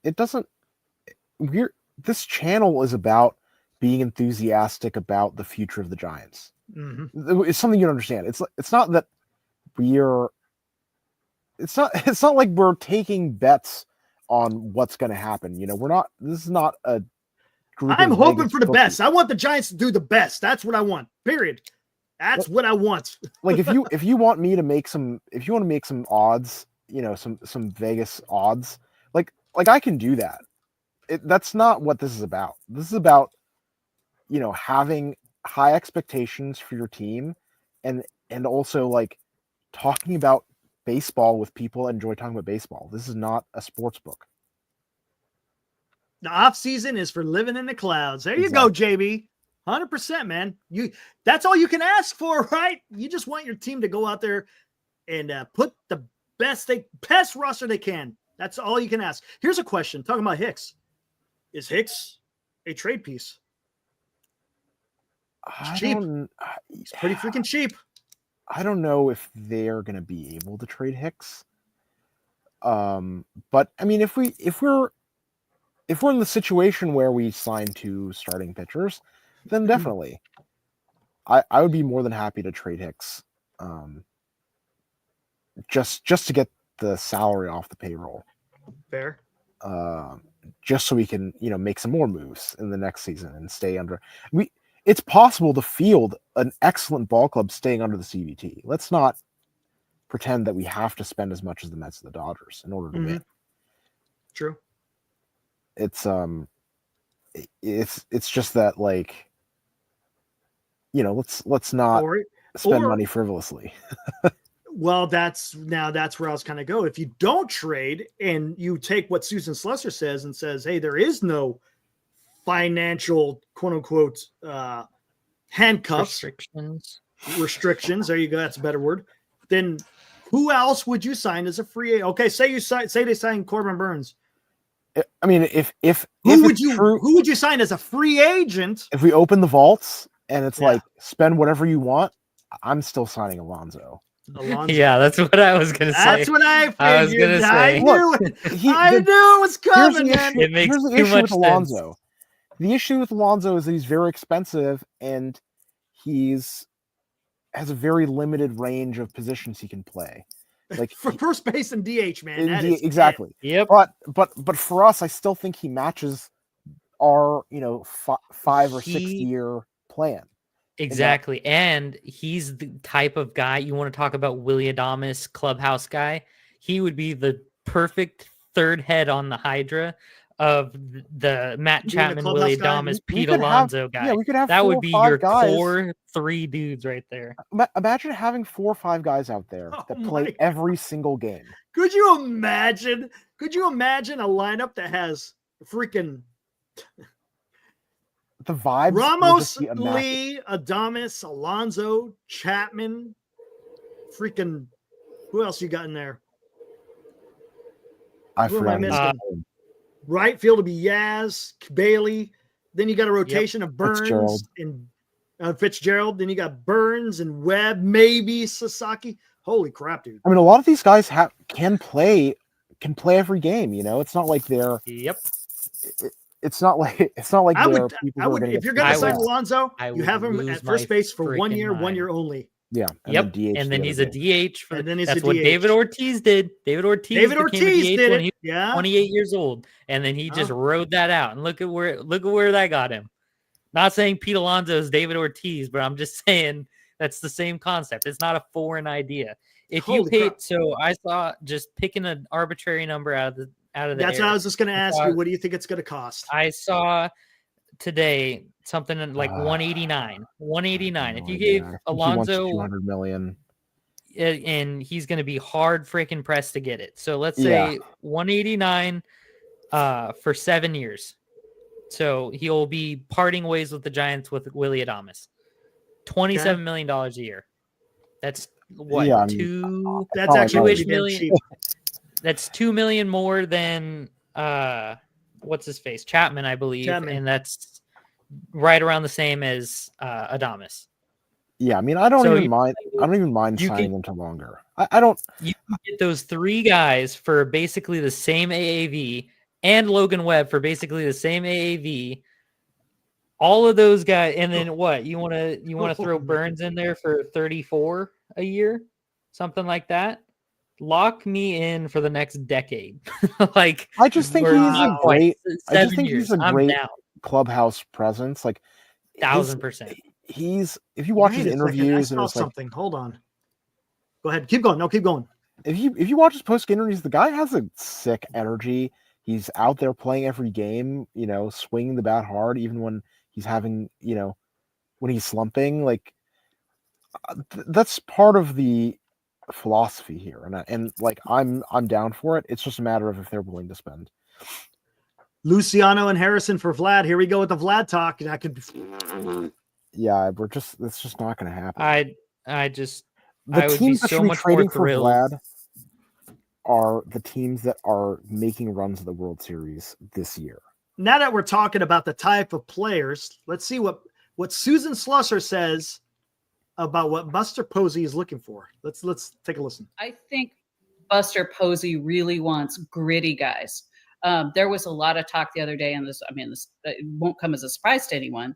this channel is about being enthusiastic about the future of the Giants. Mm-hmm. It's something you don't understand. It's not that it's not like we're taking bets on what's going to happen. This is not a group. I'm hoping for the best. I want the Giants to do the best. That's what I want. Period. That's what I want. Like if you want me to make some odds, some Vegas odds, like I can do that. That's not what this is about. This is about, having high expectations for your team and also like talking about baseball with people that enjoy talking about baseball. This is not a sports book. The off season is for living in the clouds. There you go, JB. 100%, man. That's all you can ask for, right? You just want your team to go out there and put the best roster they can. That's all you can ask. Here's a question. Talking about Hicks. Is Hicks a trade piece? It's cheap. It's pretty freaking cheap. I don't know if they're going to be able to trade Hicks. But I mean, if we're in the situation where we sign 2 starting pitchers, then definitely, I would be more than happy to trade Hicks, just to get the salary off the payroll. Fair. Just so we can make some more moves in the next season and stay under. It's possible to field an excellent ball club staying under the CBT. Let's not pretend that we have to spend as much as the Mets and the Dodgers in order to win. True. It's just that like. Let's not spend money frivolously. Well, that's where I was kind of go. If you don't trade and you take what Susan Slusser says and says, hey, there is no financial quote unquote handcuffs, restrictions. There you go. That's a better word. Then who else would you sign as a free agent? Okay, say they sign Corbin Burnes. I mean, if who would you sign as a free agent? If we open the vaults and it's like spend whatever you want, I'm still signing Alonso. Yeah, that's what I was gonna say. That's what I figured. I was gonna say. I knew it was coming, man. It makes here's the too issue much with sense. Alonso. The issue with Alonso is that he's very expensive and has a very limited range of positions he can play. Like for first base and DH, man. Exactly. Yep. But for us, I still think he matches our 5 or 6 year plan. Exactly. And he's the type of guy you want to talk about. Willy Adames clubhouse guy. He would be the perfect third head on the Hydra of the Matt Chapman, Willy Adames, Pete Alonso guy. Yeah, we could have that would be your guys. core 3 dudes right there. Imagine having 4 or 5 guys out there that play every single game. Could you imagine? Could you imagine a lineup that has freaking the vibes? Ramos, Lee, Adames, Alonso, Chapman, freaking who else you got in there? I forgot. Right field to be Yaz, Bailey. Then you got a rotation of Burnes and Fitzgerald. Then you got Burnes and Webb, maybe Sasaki. Holy crap, dude! I mean, a lot of these guys can play every game. It's not like they're. Yep. It's not like they're people who are if you're going to sign Alonso, you have him at first base for 1 year, 1 year only. Yeah. And then he's a DH. That's what David Ortiz did. David Ortiz did when he was 28 years old, and then he just rode that out. And look at where that got him. Not saying Pete Alonso is David Ortiz, but I'm just saying that's the same concept. It's not a foreign idea. If you paid, so I saw just picking an arbitrary number out of the That's what I was just going to ask you. What do you think it's going to cost? I saw today something like 189. 189. If you gave Alonso 200 million, and he's going to be hard freaking pressed to get it. So let's say 189 for 7 years. So he'll be parting ways with the Giants with Willy Adames. $27 million a year. That's what? That's actually $2 million. That's $2 million more than what's his face? Chapman, I believe. And that's right around the same as Adames. Yeah, I mean, I don't even mind signing them to longer. I don't. You can get those 3 guys for basically the same AAV, and Logan Webb for basically the same AAV. All of those guys, and then what? You want to throw Burnes in there for 34 a year, something like that. Lock me in for the next decade. I just think he's a great clubhouse presence. 1,000%. If you watch his interviews and something. Hold on. Go ahead. Keep going. No, keep going. If you watch his post interviews, the guy has a sick energy. He's out there playing every game, swinging the bat hard, even when he's having, when he's slumping. That's part of the philosophy here, and I'm down for it. It's just a matter of if they're willing to spend. Luciano and Harrison for Vlad. Here we go with the Vlad talk. That could. Yeah, it's just not going to happen. The teams that should be trading for Vlad are the teams that are making runs of the World Series this year. Now that we're talking about the type of players, let's see what Susan Slusser says about what Buster Posey is looking for. Let's take a listen. I think Buster Posey really wants gritty guys. There was a lot of talk the other day, and this it won't come as a surprise to anyone.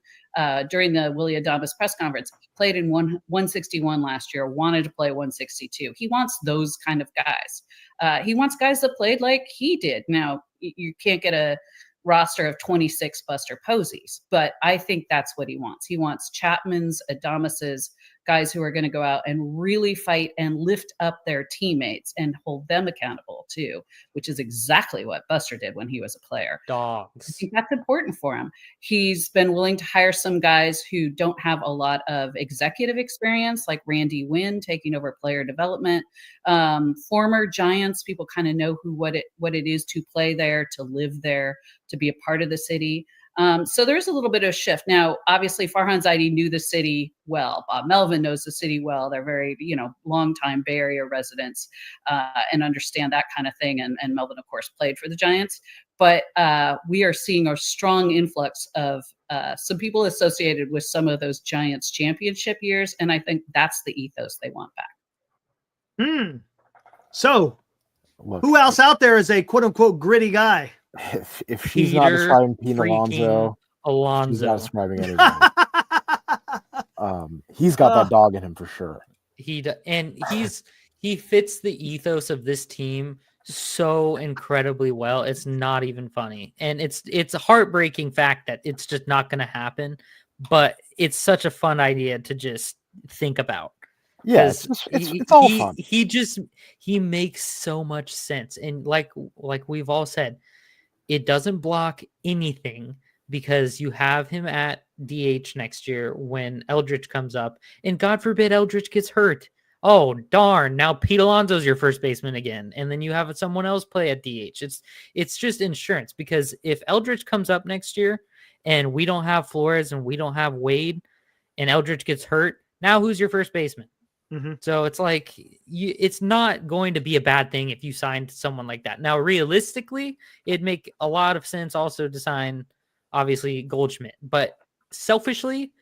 During the Willy Adames press conference, he played in 161 last year, wanted to play 162. He wants those kind of guys. He wants guys that played like he did. Now, you can't get a roster of 26 Buster Poseys, but I think that's what he wants. He wants Chapman's, Adames's, guys who are going to go out and really fight and lift up their teammates and hold them accountable too, which is exactly what Buster did when he was a player. Dogs. I think that's important for him. He's been willing to hire some guys who don't have a lot of executive experience, like Randy Wynn taking over player development. Former Giants, people kind of know what it is to play there, to live there, to be a part of the city. So there's a little bit of shift. Now, obviously, Farhan Zaidi knew the city well. Bob Melvin knows the city well. They're very, longtime Bay Area residents and understand that kind of thing. And Melvin, of course, played for the Giants. But we are seeing a strong influx of some people associated with some of those Giants championship years. And I think that's the ethos they want back. So Look, who else out there is a quote unquote gritty guy? If she's not describing Pete freaking Alonso, she's not Alonso. describing anything. He's got that dog in him for sure. He fits the ethos of this team so incredibly well. It's not even funny, and it's a heartbreaking fact that it's just not going to happen. But it's such a fun idea to just think about. Yeah, it's all fun. He makes so much sense, and like we've all said, it doesn't block anything because you have him at DH next year when Eldridge comes up, and God forbid Eldridge gets hurt. Oh darn! Now Pete Alonso's your first baseman again, and then you have someone else play at DH. It's just insurance, because if Eldridge comes up next year and we don't have Flores and we don't have Wade, and Eldridge gets hurt, now who's your first baseman? So it's like it's not going to be a bad thing if you signed someone like that. Now, realistically, it'd make a lot of sense also to sign, obviously, Goldschmidt. But selfishly,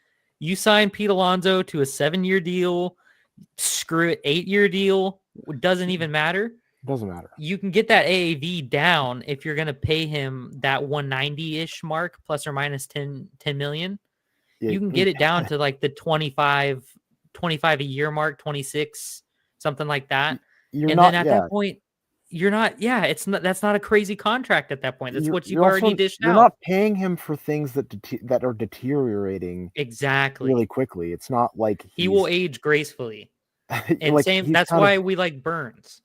you sign Pete Alonso to a 7-year deal, screw it, 8-year deal, it doesn't even matter. Doesn't matter. You can get that AAV down if you're going to pay him that 190-ish mark, plus or minus 10 million. Yeah, you can get it down to like the 25 a year mark, 26, something like that. That point, you're not. Yeah, that's not a crazy contract at that point. That's what you've already dished out. You're not paying him for things that are deteriorating exactly really quickly. It's not like he will age gracefully. And like that's why we like Burnes.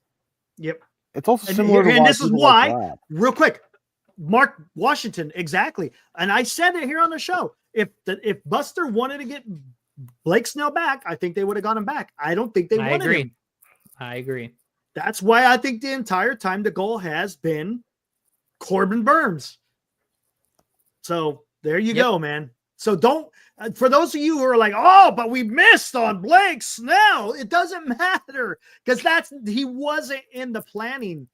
Yep. It's also similar to and this is why, like real quick, Mark Washington, exactly. And I said it here on the show. If Buster wanted to get Blake Snell back, I think they would have got him back. I don't think they wanted him. I agree. That's why I think the entire time the goal has been Corbin Burnes. So there you go, man. So don't, for those of you who are like, oh, but we missed on Blake Snell, it doesn't matter, because he wasn't in the planning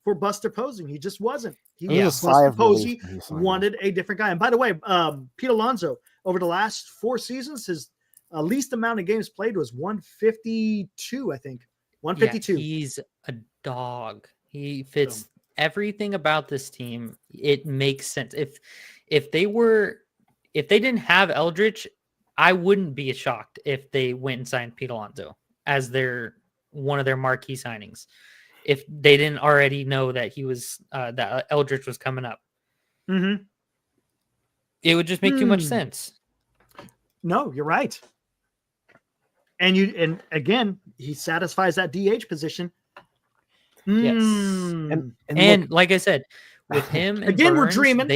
for Buster Posey. He just wasn't. Buster Posey wanted a different guy. And by the way, Pete Alonso, over the last 4 seasons, his least amount of games played was 152, I think. 152. Yeah, he's a dog. He fits everything about this team. It makes sense. If they didn't have Eldridge, I wouldn't be shocked if they went and signed Pete Alonso as one of their marquee signings. If they didn't already know that he was that Eldridge was coming up. Mm-hmm. It would just make too much sense. No, you're right. And again, he satisfies that DH position. Yes. And like I said, with him and again, Burnes, we're dreaming.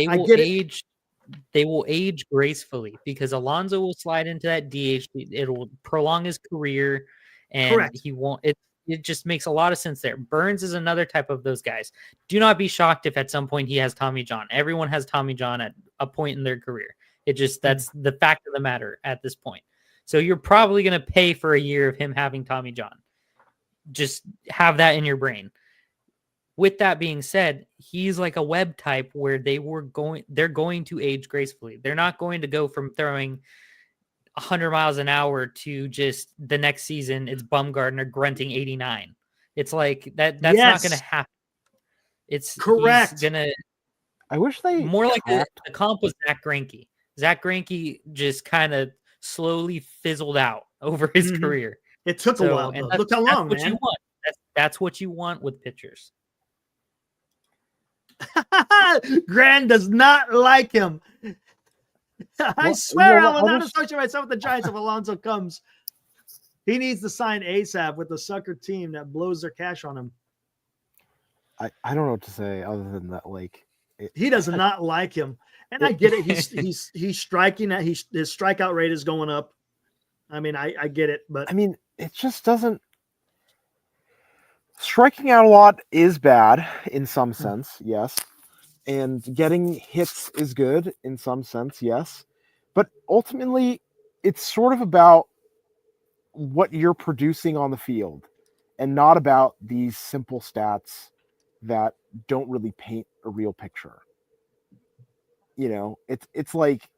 They will age gracefully, because Alonso will slide into that DH. It will prolong his career, and he won't. It just makes a lot of sense there. Burnes is another type of those guys. Do not be shocked if at some point he has Tommy John. Everyone has Tommy John at a point in their career. That's the fact of the matter at this point. So you're probably going to pay for a year of him having Tommy John. Just have that in your brain. With that being said, he's like a Webb type where they're going to age gracefully. They're not going to go from throwing 100 miles an hour to just the next season it's Bumgarner grunting 89. It's like that's not going to happen. It's correct. I wish they more like the comp was Zach Greinke. Zach Greinke just kind of slowly fizzled out over his career. It took a while. And look how long, that's what man. you want. That's what you want with pitchers. Grand does not like him. I swear I will not associate myself with the Giants if Alonso comes. He needs to sign ASAP with the sucker team that blows their cash on him. I don't know what to say other than that. Like he does not like him, and I get it. He's striking. His strikeout rate is going up. I mean, I get it, but I mean, it just doesn't. Striking out a lot is bad in some sense, yes, And getting hits is good in some sense, yes. But ultimately, it's sort of about what you're producing on the field and not about these simple stats that don't really paint a real picture. You know, it's like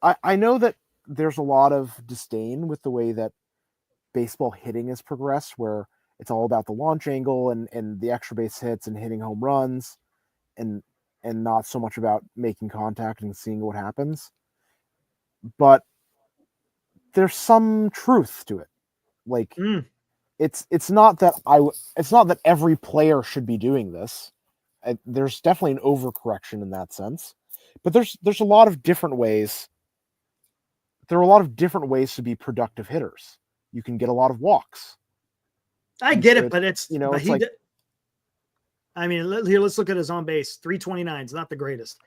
I know that there's a lot of disdain with the way that baseball hitting has progressed, where it's all about the launch angle and the extra base hits and hitting home runs and not so much about making contact and seeing what happens. But there's some truth to it. Like it's not that every player should be doing this. There's definitely an overcorrection in that sense. But there's a lot of different ways. There are a lot of different ways to be productive hitters. You can get a lot of walks. I get it, but it's, you know, but it's like, I mean, here, let's look at his on base. 329 is not the greatest.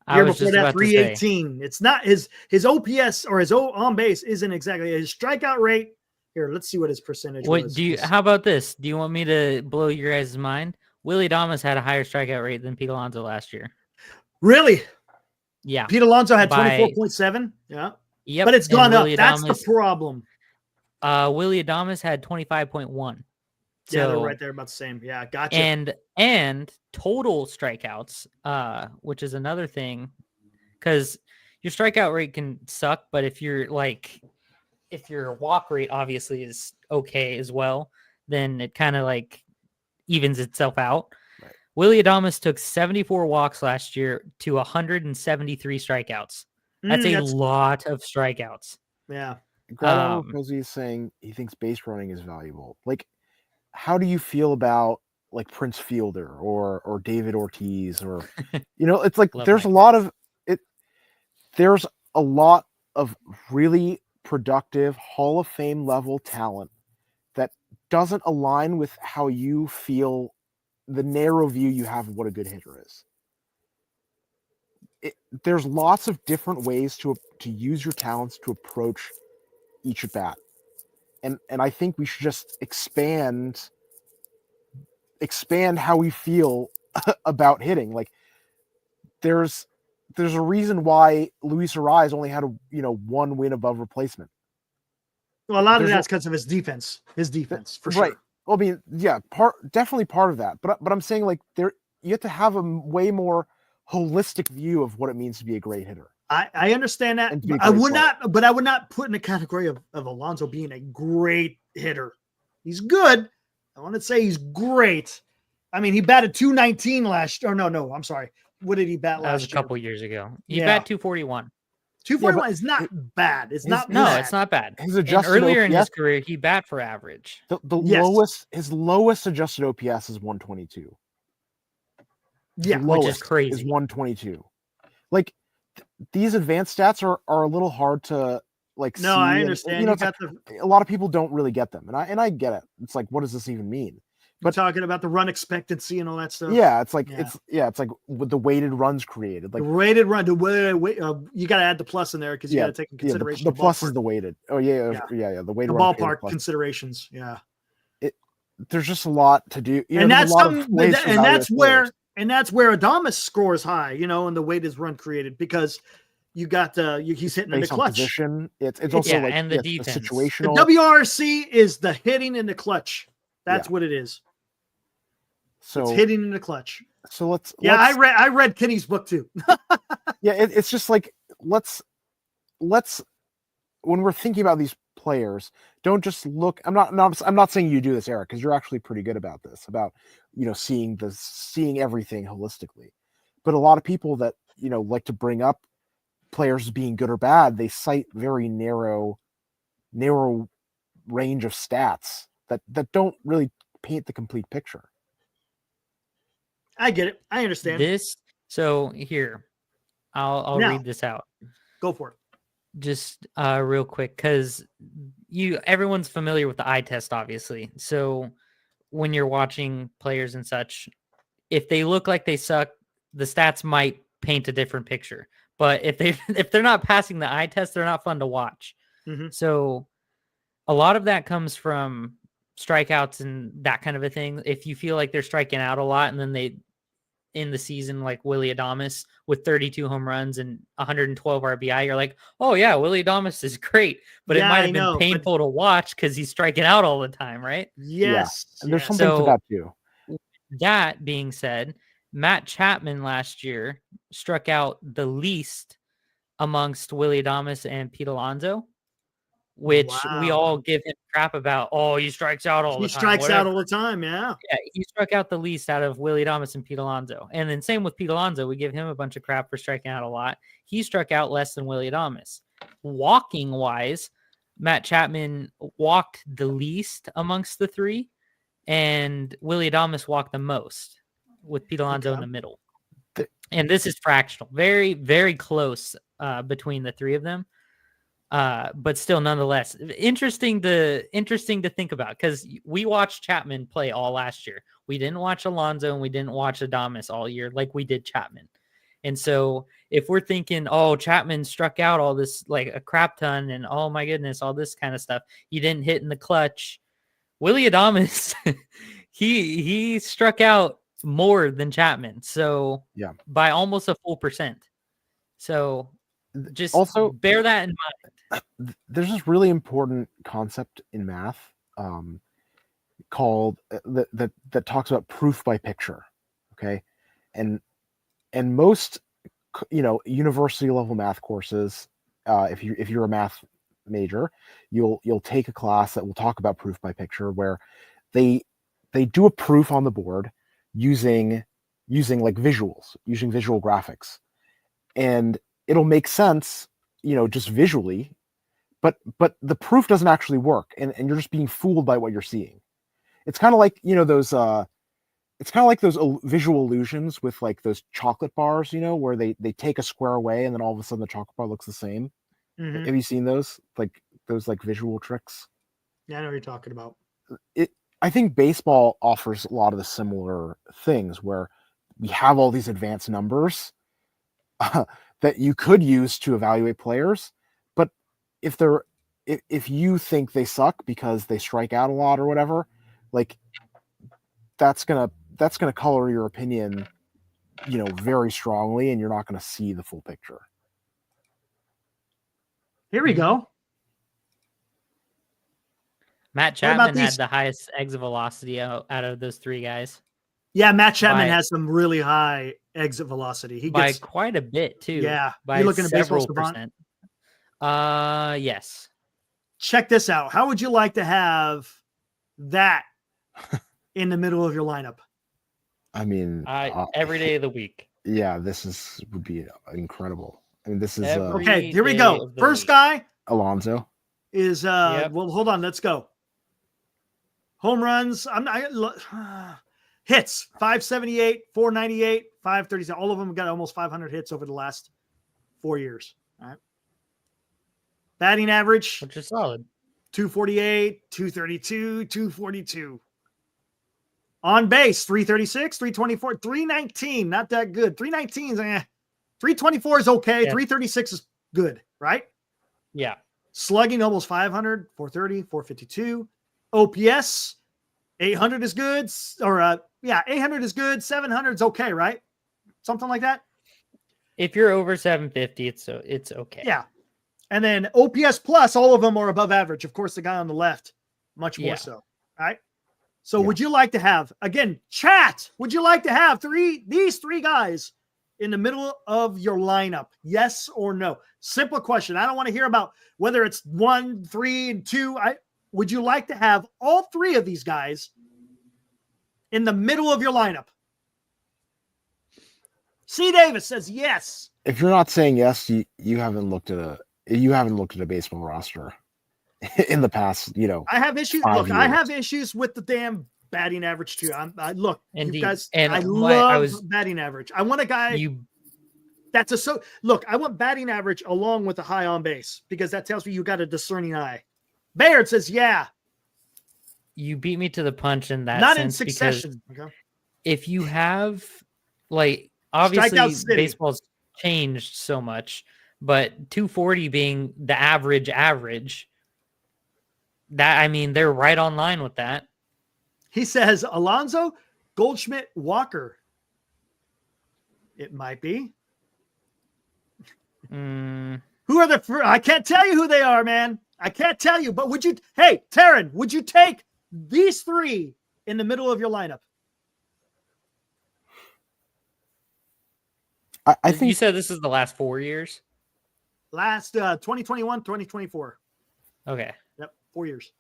I Year was before just that, about to say. 318. It's not his OPS or his on base isn't exactly his strikeout rate. Here, let's see what his percentage What was. do you? How about this? Do you want me to blow your guys' mind? Willy Adames had a higher strikeout rate than Pete Alonso last year. Really? Yeah. Pete Alonso had By- 24.7. Yeah. Yep. But it's and gone up. Willy That's the Adames- problem. Willy Adames had 25.1. Yeah, they're So- right there about the same. Yeah, gotcha. And total strikeouts, which is another thing, because your strikeout rate can suck, but if your walk rate obviously is okay as well, then it kind of like evens itself out. Right. Willy Adames took 74 walks last year to 173 strikeouts. That's a lot of strikeouts. Yeah. Grado Raposi is saying he thinks base running is valuable. Like, how do you feel about like Prince Fielder or David Ortiz or you know, it's like Love there's Mike a lot of it. There's a lot of really productive Hall of Fame level talent that doesn't align with how you feel, the narrow view you have of what a good hitter is. There's lots of different ways to use your talents to approach each at bat. And I think we should just expand how we feel about hitting. Like there's a reason why Luis Ariz only had one win above replacement. Well, a lot of that's because of his defense. For sure. Right. Well, I mean, yeah, definitely part of that. But I'm saying like you have to have a way more holistic view of what it means to be a great hitter. I understand that. But I would not put in the category of Alonso being a great hitter. He's good. I want to say he's great. I mean, he batted 219 last year. No, I'm sorry. What did he bat last year? That was a couple years ago. He bat 241. 241 is not bad. It's not no, bad. It's not bad. His adjusted earlier OPS, in his career, he bat for average. His lowest adjusted OPS is 122. Yeah, which is crazy. Is 122. Like these advanced stats are a little hard to like. No, see I understand. A lot of people don't really get them, and I get it. It's like, what does this even mean? But talking about the run expectancy and all that stuff. Yeah, it's like it's like with the weighted runs created. Like the weighted run, you got to add the plus in there because you got to take in consideration. The plus is the weighted. Oh yeah. The weighted the run ballpark considerations. Yeah. There's just a lot to do, and that's where Adames scores high. And the weighted run created because you got he's hitting in the clutch. Position. It's also like and the defense. Situational. The WRC is the hitting in the clutch. That's what it is. So it's hitting in the clutch. So let's. I read Kenny's book too. Yeah, it's just like let's when we're thinking about these players, don't just look. I'm not saying you do this, Eric, because you're actually pretty good about this, about seeing everything holistically. But a lot of people that like to bring up players being good or bad, they cite very narrow range of stats that don't really paint the complete picture. I get it. I understand this. So here, I'll read this out. Go for it. Just real quick, because everyone's familiar with the eye test, obviously. So when you're watching players and such, if they look like they suck, the stats might paint a different picture. But if they're not passing the eye test, they're not fun to watch. Mm-hmm. So a lot of that comes from strikeouts and that kind of a thing. If you feel like they're striking out a lot and then in the season like Willy Adames with 32 home runs and 112 RBI, you're like, oh yeah, Willy Adames is great, but it Yeah, might I have been know, but- painful to watch because he's striking out all the time, right? Yes. And there's yes. something to So- that too. That being said, Matt Chapman last year struck out the least amongst Willy Adames and Pete Alonso, which we Wow. all give him crap about. Oh, he strikes out all He the time. strikes out whatever. all the time. Yeah. Yeah, he struck out the least out of Willy Adames and Pete Alonso. And then same with Pete Alonso. We give him a bunch of crap for striking out a lot. He struck out less than Willy Adames. Walking wise, Matt Chapman walked the least amongst the three, and Willy Adames walked the most with Pete Alonso in the middle. And this is fractional. Very, very close between the three of them. But still, nonetheless, interesting to think about because we watched Chapman play all last year. We didn't watch Alonso and we didn't watch Adames all year like we did Chapman. And so if we're thinking, oh, Chapman struck out all this like a crap ton and oh my goodness, all this kind of stuff, he didn't hit in the clutch. Willy Adames, he struck out more than Chapman. So Yeah, by almost a full %. So just Also- bear that in mind. there's this really important concept in math called that talks about proof by picture. Okay, and most university level math courses, if you're a math major, you'll take a class that will talk about proof by picture, where they do a proof on the board using like visuals, using visual graphics, and it'll make sense, just visually, but the proof doesn't actually work, and you're just being fooled by what you're seeing. It's kind of like those visual illusions with like those chocolate bars, where they take a square away and then all of a sudden the chocolate bar looks the same. Mhm. Have you seen those visual tricks? Yeah, I know what you're talking about. I think baseball offers a lot of the similar things, where we have all these advanced numbers that you could use to evaluate players, but if you think they suck because they strike out a lot or whatever, like that's gonna color your opinion, very strongly, and you're not gonna see the full picture. Here we go. Matt What about Chapman had these- the highest exit velocity out of those three guys Yeah, Matt Chapman By- has some really high exit velocity. He by gets quite a bit too. Yeah. by You looking at Baseball several Savant? %. Yes. check this out. How would you like to have that in the middle of your lineup? I mean, Every day of the week. yeah, would be incredible. I mean, this is Every- Okay, here we day go. of the First week. guy Alonso. is Yep. well, hold on, let's go. Home runs, hits 578, 498, 537. All of them got almost 500 hits over the last 4 years. All right. Batting average Which is solid. 248, 232, 242. On base 336, 324, 319. Not that good. 319 is 324 is okay. Yeah. 336 is good, right? Yeah. Slugging almost 500, 430, 452. OPS 800 is good. 800 is good. 700 is okay, right? Something like that. If you're over 750, it's okay. Yeah. And then OPS plus, all of them are above average. Of course, the guy on the left, much more Yeah. so. All right. So would you like to have, again, chat, would you like to have these three guys in the middle of your lineup? Yes or no? Simple question. I don't want to hear about whether it's 1, 3, and 2. Would you like to have all three of these guys in the middle of your lineup? C. Davis says yes. If you're not saying yes, you haven't looked at a baseball roster in the past. I have issues. 5 Look, I years. have issues with the damn batting average too. Look, Indeed. you guys. And I I love was- batting average. I want a guy You that's look. I want batting average along with a high on base because that tells me you got a discerning eye. Bayard says, yeah, you beat me to the punch in that not in sense because succession. Okay. if you have like obviously Strikeout City. baseball's changed so much, but 240 being the average, that I mean they're right on line with that. He says Alonso, Goldschmidt, Walker. It might be. Mm, Who are the? I can't tell you who they are, man. I can't tell you. But would you? Hey, Taryn, would you take these three in the middle of your lineup? I think you said this is the last 4 years. Last 2021, 2024. Okay. Yep, 4 years.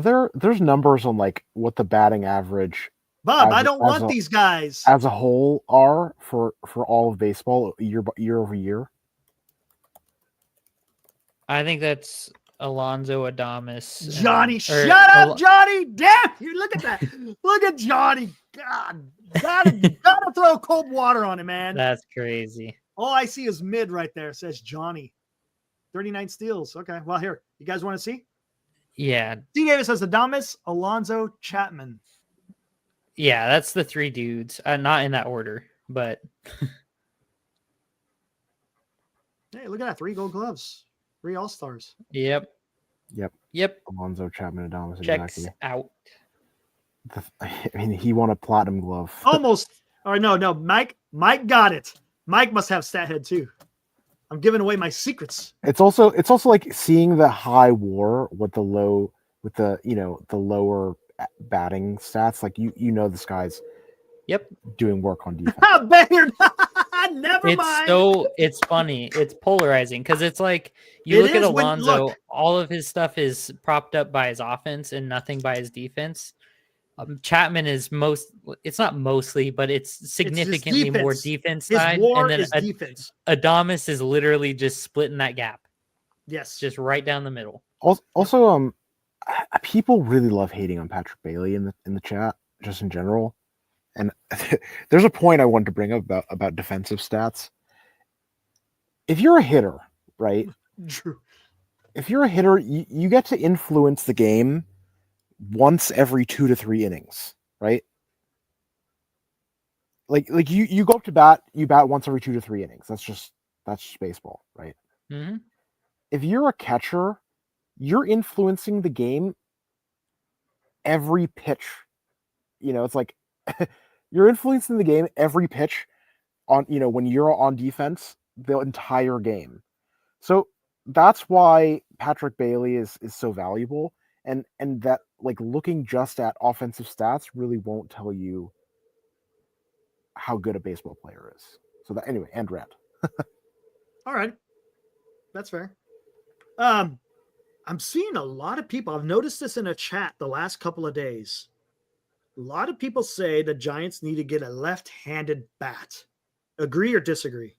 there's numbers on like what the batting average Bob, I don't want these guys as a whole are for all of baseball year over year. I think that's Alonso Adames. Johnny, shut up, Johnny! Damn you! Look at that! Look at Johnny! God, gotta throw cold water on him, man. That's crazy. All I see is mid right there. It says Johnny, 39 steals. Okay, well here, you guys want to see? Yeah, D. Davis has Adames, Alonso, Chapman. yeah, that's the three dudes. Not in that order, but Hey, look at that! 3 Gold Gloves, 3 All-Stars. Yep. Alonso, Chapman, Adames. Checks Exactly. out. I mean, he won a platinum glove. Almost. Or no, Mike got it. Mike must have stat head too. I'm giving away my secrets. It's also like seeing the high WAR with the lower batting stats. Like you know this guy's doing work on defense. Bayard. Never mind. It's funny. It's polarizing because it's like you look at Alonso, all of his stuff is propped up by his offense and nothing by his defense. Chapman is it's not mostly, but it's significantly more defense side. And then defense. Adames is literally just splitting that gap. Yes. Just right down the middle. Also, people really love hating on Patrick Bailey in the chat, just in general. And there's a point I wanted to bring up about defensive stats. If you're a hitter, right? True. If you're a hitter, you get to influence the game once every 2 to 3 innings, right? Like you go up to bat, you bat once every 2 to 3 innings. That's just baseball, right? Mm-hmm. If you're a catcher, you're influencing the game every pitch. It's like you're influencing the game every pitch on, when you're on defense, the entire game. So that's why Patrick Bailey is so valuable. And that, like, looking just at offensive stats really won't tell you how good a baseball player is. So that, anyway, and rant. All right. That's fair. I'm seeing a lot of people. I've noticed this in a chat the last couple of days. A lot of people say the Giants need to get a left-handed bat. Agree or disagree?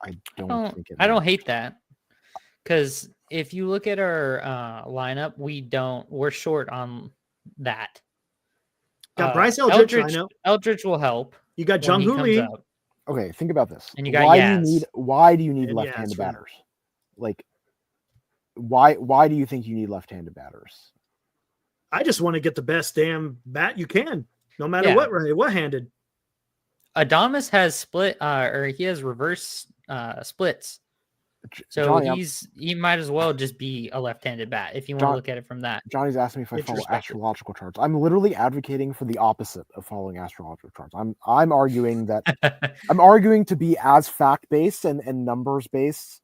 I don't hate that. Because if you look at our lineup, we're short on that. Got Bryce Eldridge, I know. Eldridge will help. You got Jung-Hoo Lee. Okay, think about this. And you got why do you need left-handed batters? Like, why do you think you need left-handed batters? I just want to get the best damn bat you can, no matter what handed. Adames has split, or he has reverse splits. So Johnny, he might as well just be a left-handed bat if you want to look at it from that. Johnny's asking me if I follow astrological charts. I'm literally advocating for the opposite of following astrological charts. I'm arguing that I'm arguing to be as fact-based and numbers-based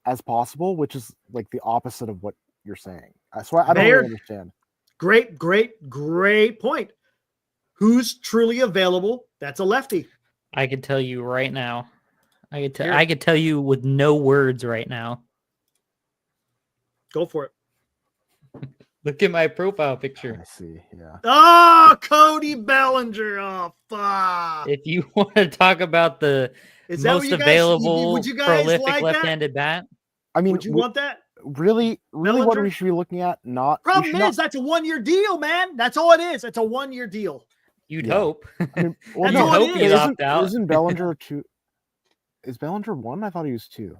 as possible, which is like the opposite of what you're saying. So I don't really understand. Great point. Who's truly available? That's a lefty. I could tell you right now. I could tell you with no words right now. Go for it. Look at my profile picture. I see. Yeah. Oh, Cody Bellinger. Oh, fuck. If you want to talk about the most available prolific like left-handed bat, I mean, would you want that? Really, Bellinger? What we should be looking at? Problem is that's a 1-year deal, man. That's all it is. It's a 1-year deal. You'd hope. I mean, You'd hope he'd opt out. Isn't Bellinger 2? Is Bellinger 1? I thought he was 2.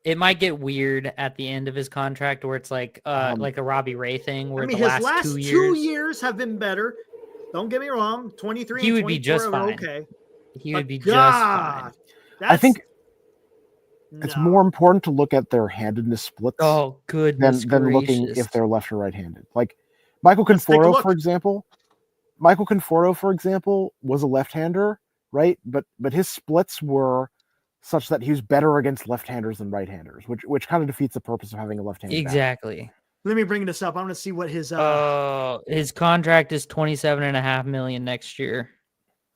It might get weird at the end of his contract where it's like a Robbie Ray thing where his last 2 years have been better. Don't get me wrong. 23 he and would 24 be just fine. Okay. He would be just fine. I think it's more important to look at their handedness splits than looking if they're left or right-handed. Like Michael Conforto, for example, Michael Conforto, for example, was a left-hander, right? But his splits were such that he was better against left-handers than right-handers, which kind of defeats the purpose of having a left-handed batter. Exactly. Let me bring this up. I want to see what his His contract is $27.5 million next year.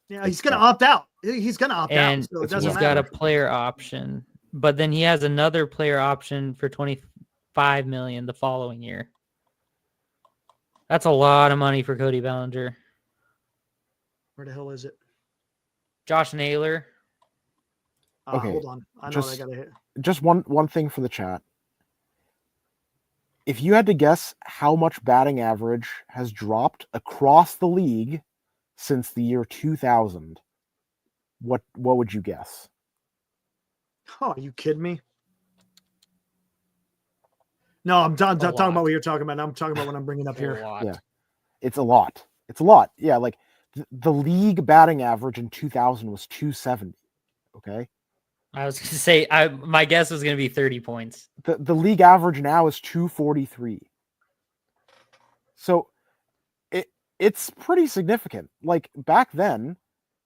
yeah, he's gonna opt out. He's gonna opt And out. So it it's doesn't he's matter. got a player option, but then he has another player option for $25 million the following year. That's a lot of money for Cody Bellinger. Where the hell is it? Josh Naylor. Okay, Hold on. I know just- what I gotta hit. Just one thing for the chat. If you had to guess how much batting average has dropped across the league since the year 2000, what would you guess? Oh, are you kidding me? No, I'm talking about what you're talking about. I'm talking about what I'm bringing up A here. lot. Yeah. It's a lot. It's a lot. Yeah, like the league batting average in 2000 was 270. Okay. I was going to say, my guess was going to be 30 points. The league average now is 243. So it's pretty significant. Like back then,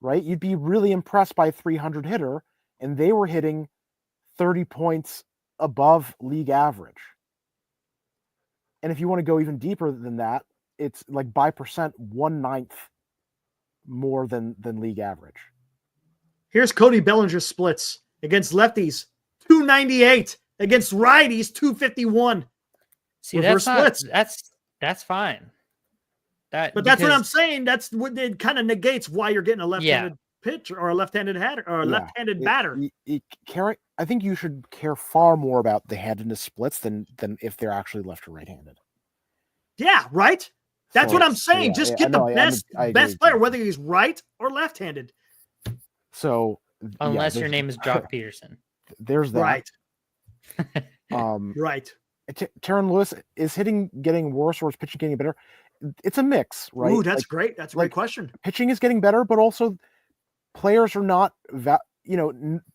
right? You'd be really impressed by a 300 hitter, and they were hitting 30 points above league average. And if you want to go even deeper than that, it's like by percent 1/9 more than league average. Here's Cody Bellinger's splits against lefties, 298, against righties, 251. See, Reverse splits. That's fine. But that's what I'm saying. That's what it kind of negates why you're getting a left-handed pitcher or a left-handed hitter or a left-handed batter. I think you should care far more about the handedness splits than if they're actually left or right-handed. Yeah, right. That's So what I'm it's- saying. yeah, Just yeah, get the no, I best agree best with player, you. whether he's right or left-handed. So Unless yeah, your name is Jock Peterson. there's that. Right, Right. right. Taron Lewis, is hitting getting worse or is pitching getting better? It's a mix, right? Ooh, that's Like, great. That's a great question. pitching is getting better, but also players are not,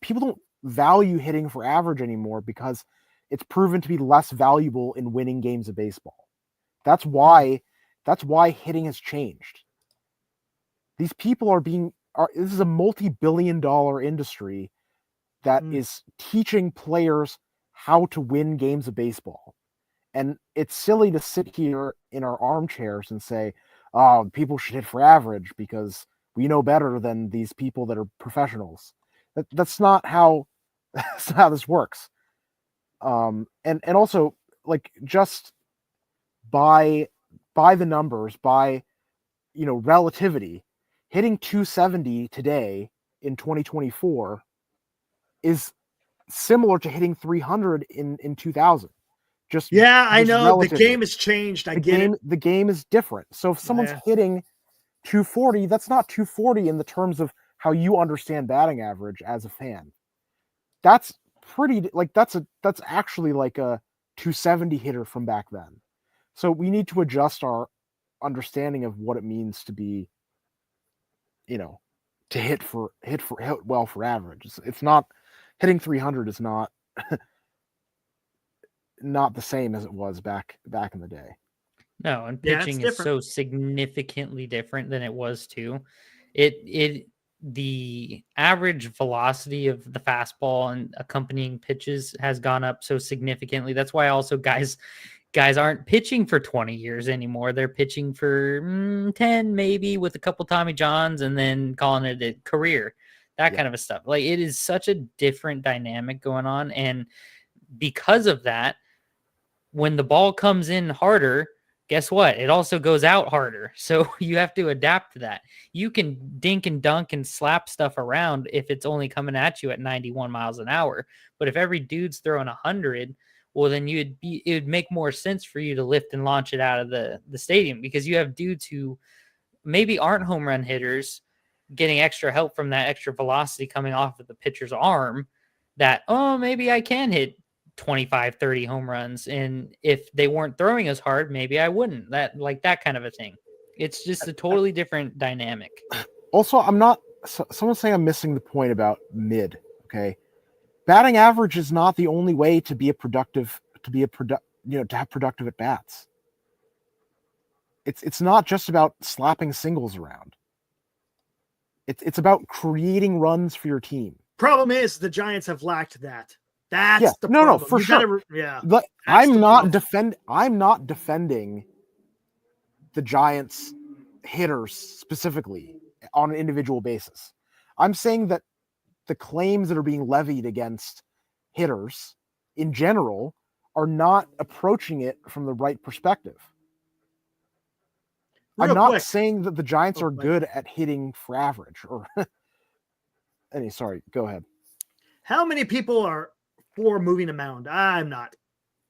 people don't value hitting for average anymore because it's proven to be less valuable in winning games of baseball. That's why hitting has changed. These people this is a multi-billion-dollar industry that is teaching players how to win games of baseball. And it's silly to sit here in our armchairs and say, oh, people should hit for average because we know better than these people that are professionals. That's not how this works. And also, like, just by the numbers, by relativity, hitting 270 today in 2024 is similar to hitting 300 in 2000. I know relatively. the game has changed. I get it. The game is different. So if someone's hitting 240, that's not 240 in the terms of how you understand batting average as a fan. That's pretty that's actually like a 270 hitter from back then. So we need to adjust our understanding of what it means to be, to hit well for average. It's not hitting 300 is not not the same as it was back in the day. No, and Yeah, it's pitching is different. so significantly different than it was too. The average velocity of the fastball and accompanying pitches has gone up so significantly. That's why also guys aren't pitching for 20 years anymore. They're pitching for 10 maybe with a couple Tommy Johns and then calling it a career. That kind of a stuff. Like, it is such a different dynamic going on, and because of that, when the ball comes in harder, guess what? It also goes out harder. So you have to adapt to that. You can dink and dunk and slap stuff around if it's only coming at you at 91 miles an hour. But if every dude's throwing 100, well, then it would make more sense for you to lift and launch it out of the stadium, because you have dudes who maybe aren't home run hitters getting extra help from that extra velocity coming off of the pitcher's arm that, oh, maybe I can hit 25, 30 home runs. And if they weren't throwing as hard, maybe I wouldn't. That kind of a thing. It's just a totally different dynamic. Also, someone's saying I'm missing the point about mid. Okay. Batting average is not the only way to have productive at bats. It's not just about slapping singles around. It's about creating runs for your team. Problem is the Giants have lacked that. That's Yeah, the no, problem. for You sure. yeah. But That's I'm the not problem. defending the Giants hitters specifically on an individual basis. I'm saying that the claims that are being levied against hitters in general are not approaching it from the right perspective. I'm Real not quick. saying that the Giants Oh, are go good at hitting for average or sorry, go ahead. How many people are for moving a mound? I'm not.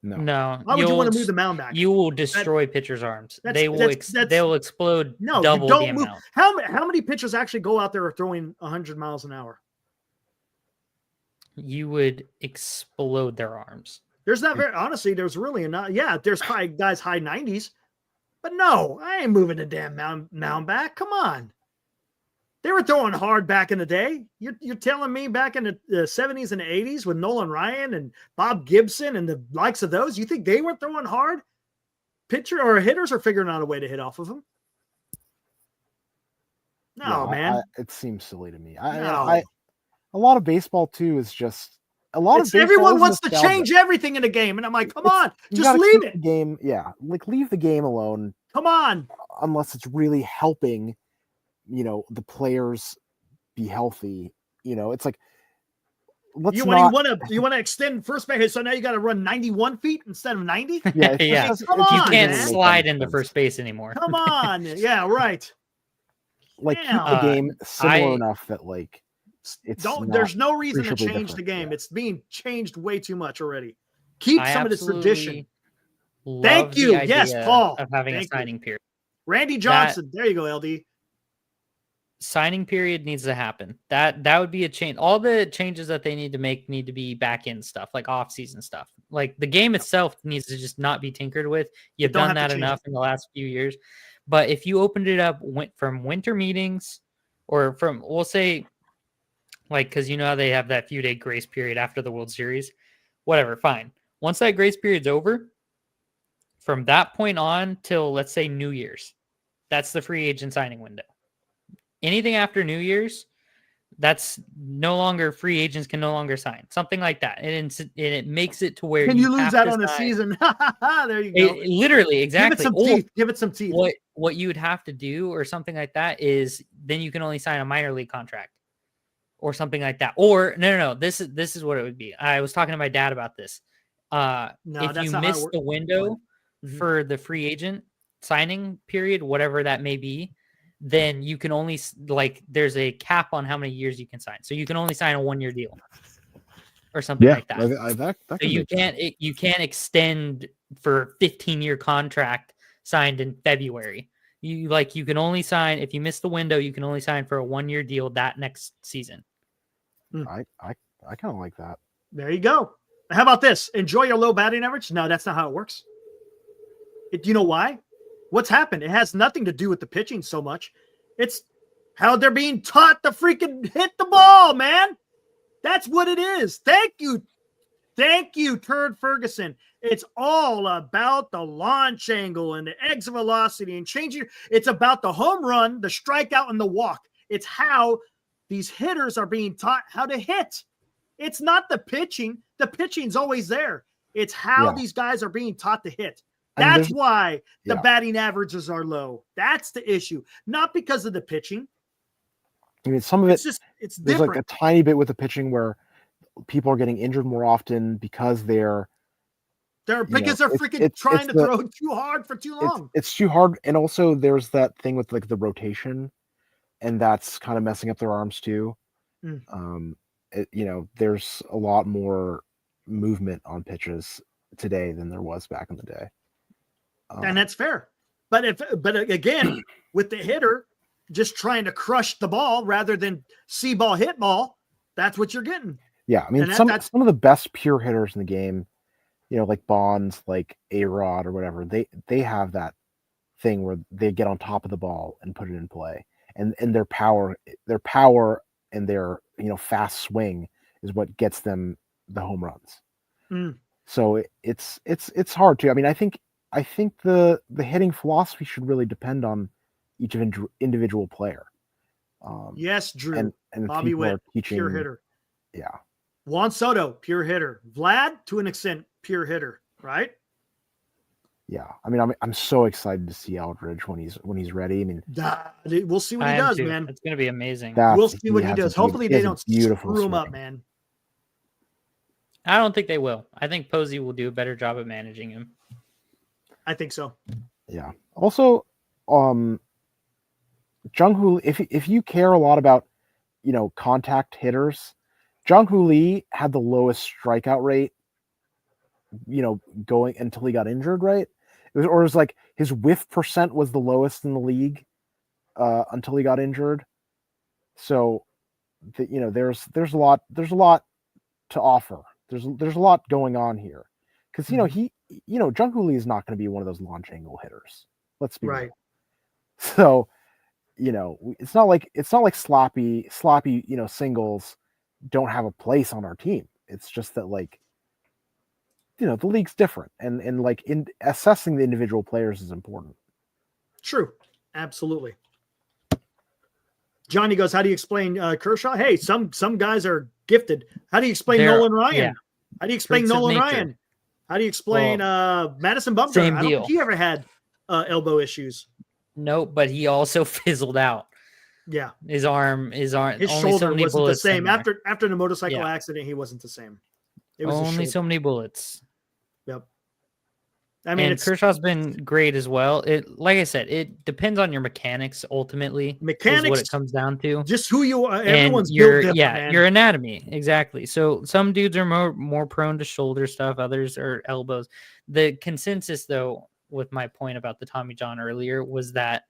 No. Why would you want to move the mound back? You will destroy pitchers' arms. They will explode no, double you don't the move. amount. How many pitchers actually go out there throwing 100 miles an hour? You would explode their arms. There's not very honestly. There's really not. Yeah, there's probably guys high 90s, but no, I ain't moving the damn mound back. Come on. They were throwing hard back in the day. You're telling me back in the 70s and the 80s with Nolan Ryan and Bob Gibson and the likes of those, you think they weren't throwing hard? Pitcher or hitters are figuring out a way to hit off of them. No, man. It seems silly to me. No. A lot of baseball too is just a lot of baseball. Everyone wants to change everything in the game, and I'm like, come on, just leave it. The game, yeah, like leave the game alone. Come on, unless it's really helping, the players be healthy. It's like you want to extend first base, so now you got to run 91 feet instead of 90. Yeah, yeah. You can't slide into first base anymore. Come on, yeah, right. Like keep the game similar enough that like. There's no reason to change the game. Yeah. It's being changed way too much already. Keep some of this tradition. Thank you. Yes, Paul. Of having a signing period. Randy Johnson. There you go, LD. Signing period needs to happen. That would be a change. All the changes that they need to make need to be back end stuff, like off-season stuff. Like the game itself needs to just not be tinkered with. You've done that enough in the last few years. But if you opened it up from winter meetings or from, we'll say, like, because how they have that few-day grace period after the World Series. Whatever, fine. Once that grace period's over, from that point on till, let's say, New Year's, that's the free agent signing window. Anything after New Year's, that's no longer free agents can no longer sign. Something like that. And it makes it to where you lose that on a season. There you go. Literally, exactly. Give it some teeth. What you would have to do or something like that is then you can only sign a minor league contract. Or something like that. Or no. This is what it would be. I was talking to my dad about this. If you miss the window for the free agent signing period, whatever that may be, then you can only there's a cap on how many years you can sign. So you can only sign a 1-year deal or something like that. So you can't extend for 15-year contract signed in February. You can only sign if you miss the window. You can only sign for a 1-year deal that next season. I kind of like that. There you go. How about this? Enjoy your low batting average? No, that's not how it works. You know why? What's happened? It has nothing to do with the pitching so much. It's how they're being taught to freaking hit the ball, man. That's what it is. Thank you. Thank you, Turd Ferguson. It's all about the launch angle and the exit velocity and changing. It's about the home run, the strikeout, and the walk. It's how these hitters are being taught how to hit. It's not the pitching. The pitching's always there. It's how these guys are being taught to hit. That's why the batting averages are low. That's the issue. Not because of the pitching. I mean, some of it's there's different. Like a tiny bit with the pitching where people are getting injured more often because they're freaking trying to throw too hard for too long. It's too hard. And also there's that thing with like the rotation, and that's kind of messing up their arms too. There's a lot more movement on pitches today than there was back in the day. And that's fair. But again, with the hitter just trying to crush the ball rather than see ball, hit ball, that's what you're getting. Yeah. I mean, some of the best pure hitters in the game, like Bonds, like A-Rod or whatever, they have that thing where they get on top of the ball and put it in play. And their power and their fast swing is what gets them the home runs. So it's hard to. I mean, I think I think the hitting philosophy should really depend on each individual player. Yes, Drew. And Bobby people Witt, are teaching, pure hitter. Yeah. Juan Soto, pure hitter. Vlad, to an extent, pure hitter, right? Yeah. I mean, I'm so excited to see Aldridge when he's ready. I mean, We'll see what I he am does, too. man. It's going to be amazing. We'll see what he does. Hopefully they don't beautiful screw him up, swing. man. I don't think they will. I think Posey will do a better job of managing him. I think so. Yeah. Also, Jung-Hoo, if you care a lot about, contact hitters, Jung-Hoo Lee had the lowest strikeout rate, going until he got injured, right? It was like his whiff percent was the lowest in the league until he got injured. So, there's a lot to offer. There's a lot going on here, because Jung-Hoo Lee is not going to be one of those launch angle hitters. Let's be right. real. So, it's not like sloppy, singles don't have a place on our team. It's just that, like, the league's different, and like in assessing the individual players is important. True. Absolutely. Johnny goes, how do you explain Kershaw? Hey, some guys are gifted. How do you explain Nolan Ryan? Yeah. How do you explain Nolan Ryan? How do you explain Madison Bumgarner? I don't think he ever had elbow issues. Nope, but he also fizzled out. Yeah. His shoulder wasn't the same. After the motorcycle accident, he wasn't the same. It was only so many bullets. Yep. I mean, Kershaw's been great as well. Like I said, it depends on your mechanics. Ultimately, mechanics is what it comes down to. Just who you are. Everyone's built different, man. Your anatomy, exactly. So some dudes are more prone to shoulder stuff. Others are elbows. The consensus, though, with my point about the Tommy John earlier, was that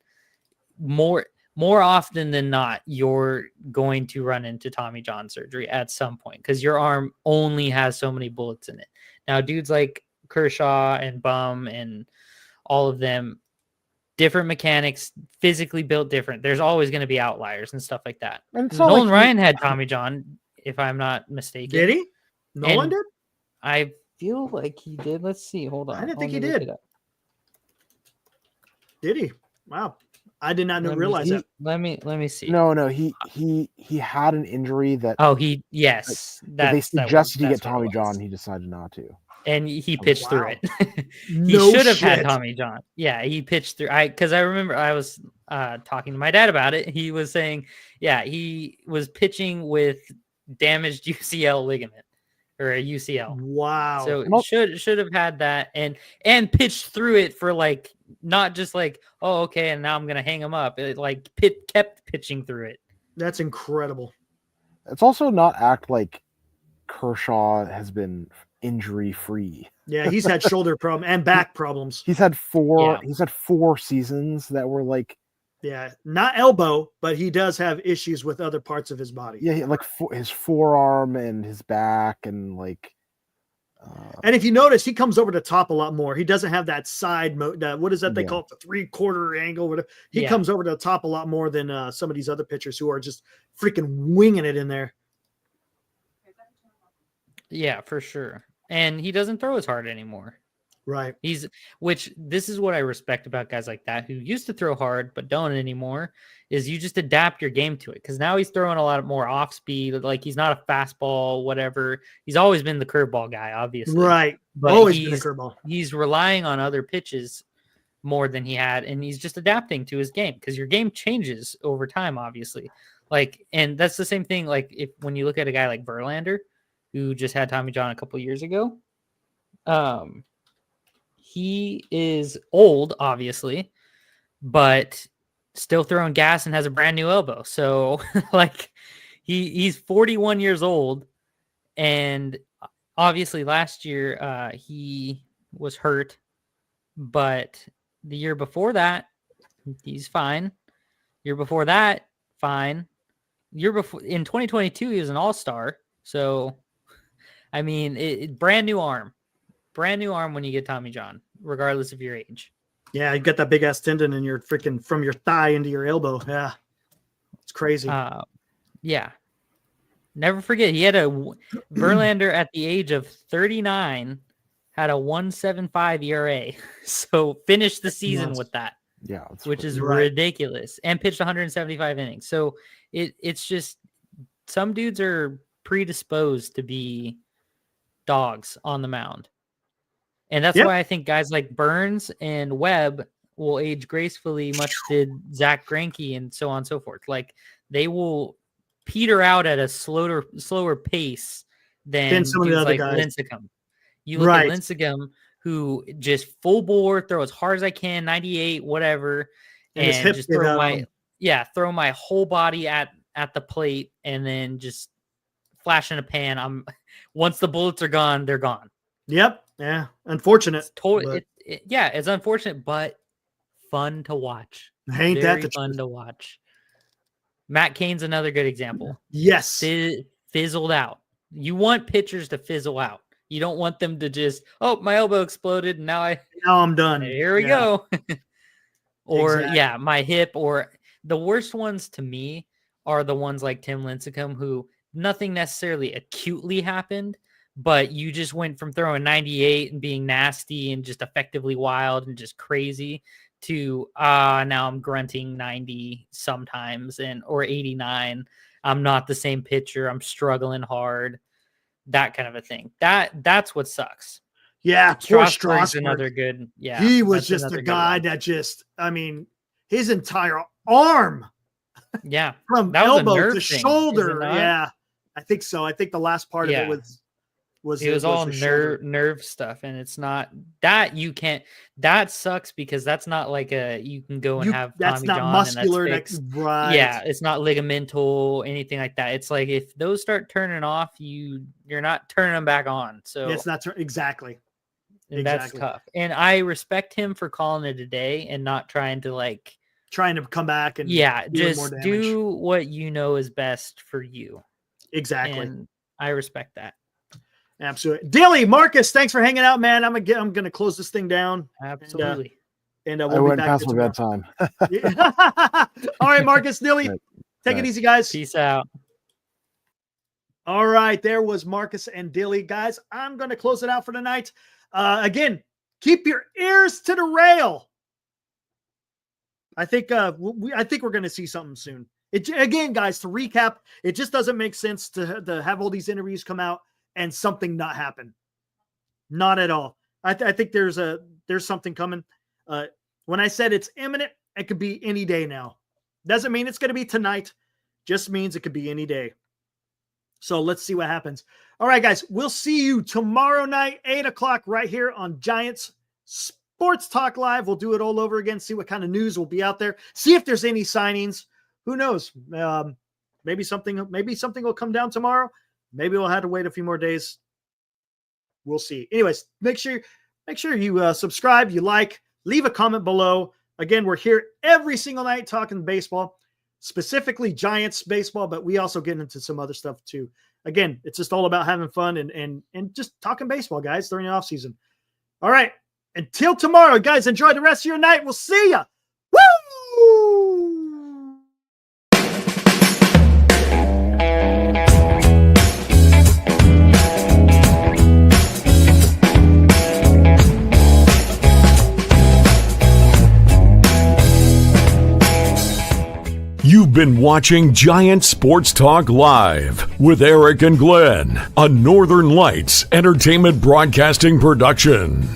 more often than not, you're going to run into Tommy John surgery at some point, because your arm only has so many bullets in it. Now, dudes like Kershaw and Bum and all of them, different mechanics, physically built different. There's always going to be outliers and stuff like that. Nolan Ryan had Tommy John, if I'm not mistaken. Did he? Nolan did? I feel like he did. Let's see. Hold on. I didn't think he did. Did he? Wow. I did not realize that. Let me see. No, he had an injury that. Oh, yes. They suggested he get Tommy John. He decided not to. And he pitched through it. He should have had Tommy John. Yeah, he pitched through. Because I remember I was talking to my dad about it. He was saying, yeah, he was pitching with damaged UCL ligament or a UCL. Wow. So should have had that and pitched through it for like not just like, oh, okay, and now I'm gonna hang him up. It like kept pitching through it. That's incredible. It's also not act like Kershaw has been injury free. Yeah, he's had shoulder problem and back problems. He's had four seasons that were like, yeah, not elbow, but he does have issues with other parts of his body. Yeah, like his forearm and his back, and like. And if you notice, he comes over the top a lot more. He doesn't have that side mode. What is that they call it? The 3/4 angle. Whatever. He comes over to the top a lot more than some of these other pitchers who are just freaking winging it in there. Yeah, for sure. And he doesn't throw as hard anymore. Right. Which this is what I respect about guys like that who used to throw hard but don't anymore, is you just adapt your game to it. Because now he's throwing a lot more off speed. Like he's not a fastball, whatever. He's always been the curveball guy, obviously. Right. But always been a curveball. He's relying on other pitches more than he had, and he's just adapting to his game, because your game changes over time, obviously. Like, and that's the same thing. Like when you look at a guy like Verlander, who just had Tommy John a couple years ago, he is old, obviously, but still throwing gas and has a brand new elbow. So like he's 41 years old, and obviously last year he was hurt, but the year before that he's fine. Year before that, fine. Year before in 2022 he was an all-star. So I mean, brand new arm when you get Tommy John, regardless of your age. Yeah, you got that big ass tendon in your freaking from your thigh into your elbow. Yeah, it's crazy. Yeah, never forget he had Verlander at the age of 39 had a 1.75 ERA. So finished the season Nuts. with that. Yeah, Which is Right. ridiculous, and pitched 175 innings. So it's just some dudes are predisposed to be dogs on the mound. And that's Yep. why I think guys like Burnes and Webb will age gracefully, much did Zach Greinke and so on and so forth. Like they will peter out at a slower pace than some of the dudes other like guys. Lincecum. You look Right. at Lincecum, who just full bore, throw as hard as I can, 98, whatever, And his and hips just give throw out my on him. throw my whole body at the plate, and then just flash in a pan. Once the bullets are gone, they're gone. Yep. Yeah. Unfortunate. It's totally, but it's unfortunate, but fun to watch. ain't that Very the fun truth? to watch. Matt Cain's another good example. Yes. Fizzled out. You want pitchers to fizzle out. You don't want them to just, oh, my elbow exploded, and now I'm done. here we Yeah. go. Or Exactly. my hip. Or the worst ones to me are the ones like Tim Lincecum, who nothing necessarily acutely happened, but you just went from throwing 98 and being nasty and just effectively wild and just crazy to now I'm grunting 90 sometimes or 89. I'm not the same pitcher. I'm struggling hard. That kind of a thing. That's what sucks. Yeah. Poor Strasburg's Strasburg. another good. Yeah, He was that's just another a good guy one. that just, I mean, his entire arm Yeah, from that was a elbow nerve to thing, is it shoulder. not? Yeah. I think so. I think the last part of Yeah. it was it was all the shoulder. nerve stuff, and it's not that you can't. That sucks because that's not like you can go and have That's Tommy not John muscular. and That's that's fixed. right. Yeah, it's not ligamental, anything like that. It's like if those start turning off, you're not turning them back on. So It's not exactly. and that's exactly. tough. And I respect him for calling it a day and not trying to Trying to come back and do more damage. do what you know is best for you. Exactly. And I respect that. Absolutely. Dilly, Marcus, thanks for hanging out, man. I'm gonna close this thing down. Absolutely. And I we'll be went back past here my tomorrow. bedtime. All right, Marcus, Dilly. Right. Take it Right. easy, guys. Peace out. All right, there was Marcus and Dilly. Guys, I'm going to close it out for tonight. Again, keep your ears to the rail. I think we're going to see something soon. Again, guys, to recap, it just doesn't make sense to have all these interviews come out and something not happen. Not at all. I think there's something coming. When I said it's imminent, it could be any day now. Doesn't mean it's going to be tonight. Just means it could be any day. So let's see what happens. All right, guys, we'll see you tomorrow night, 8:00 right here on Giants Sports Talk Live. We'll do it all over again, see what kind of news will be out there, see if there's any signings. Who knows? Maybe something will come down tomorrow. Maybe we'll have to wait a few more days. We'll see. Anyways, make sure you subscribe, you like, leave a comment below. Again, we're here every single night talking baseball, specifically Giants baseball, but we also get into some other stuff too. Again, it's just all about having fun and just talking baseball, guys, during the off season. All right. Until tomorrow, guys, enjoy the rest of your night. We'll see ya. Woo! You've been watching Giant Sports Talk Live with Eric and Glenn, a Northern Lights Entertainment Broadcasting production.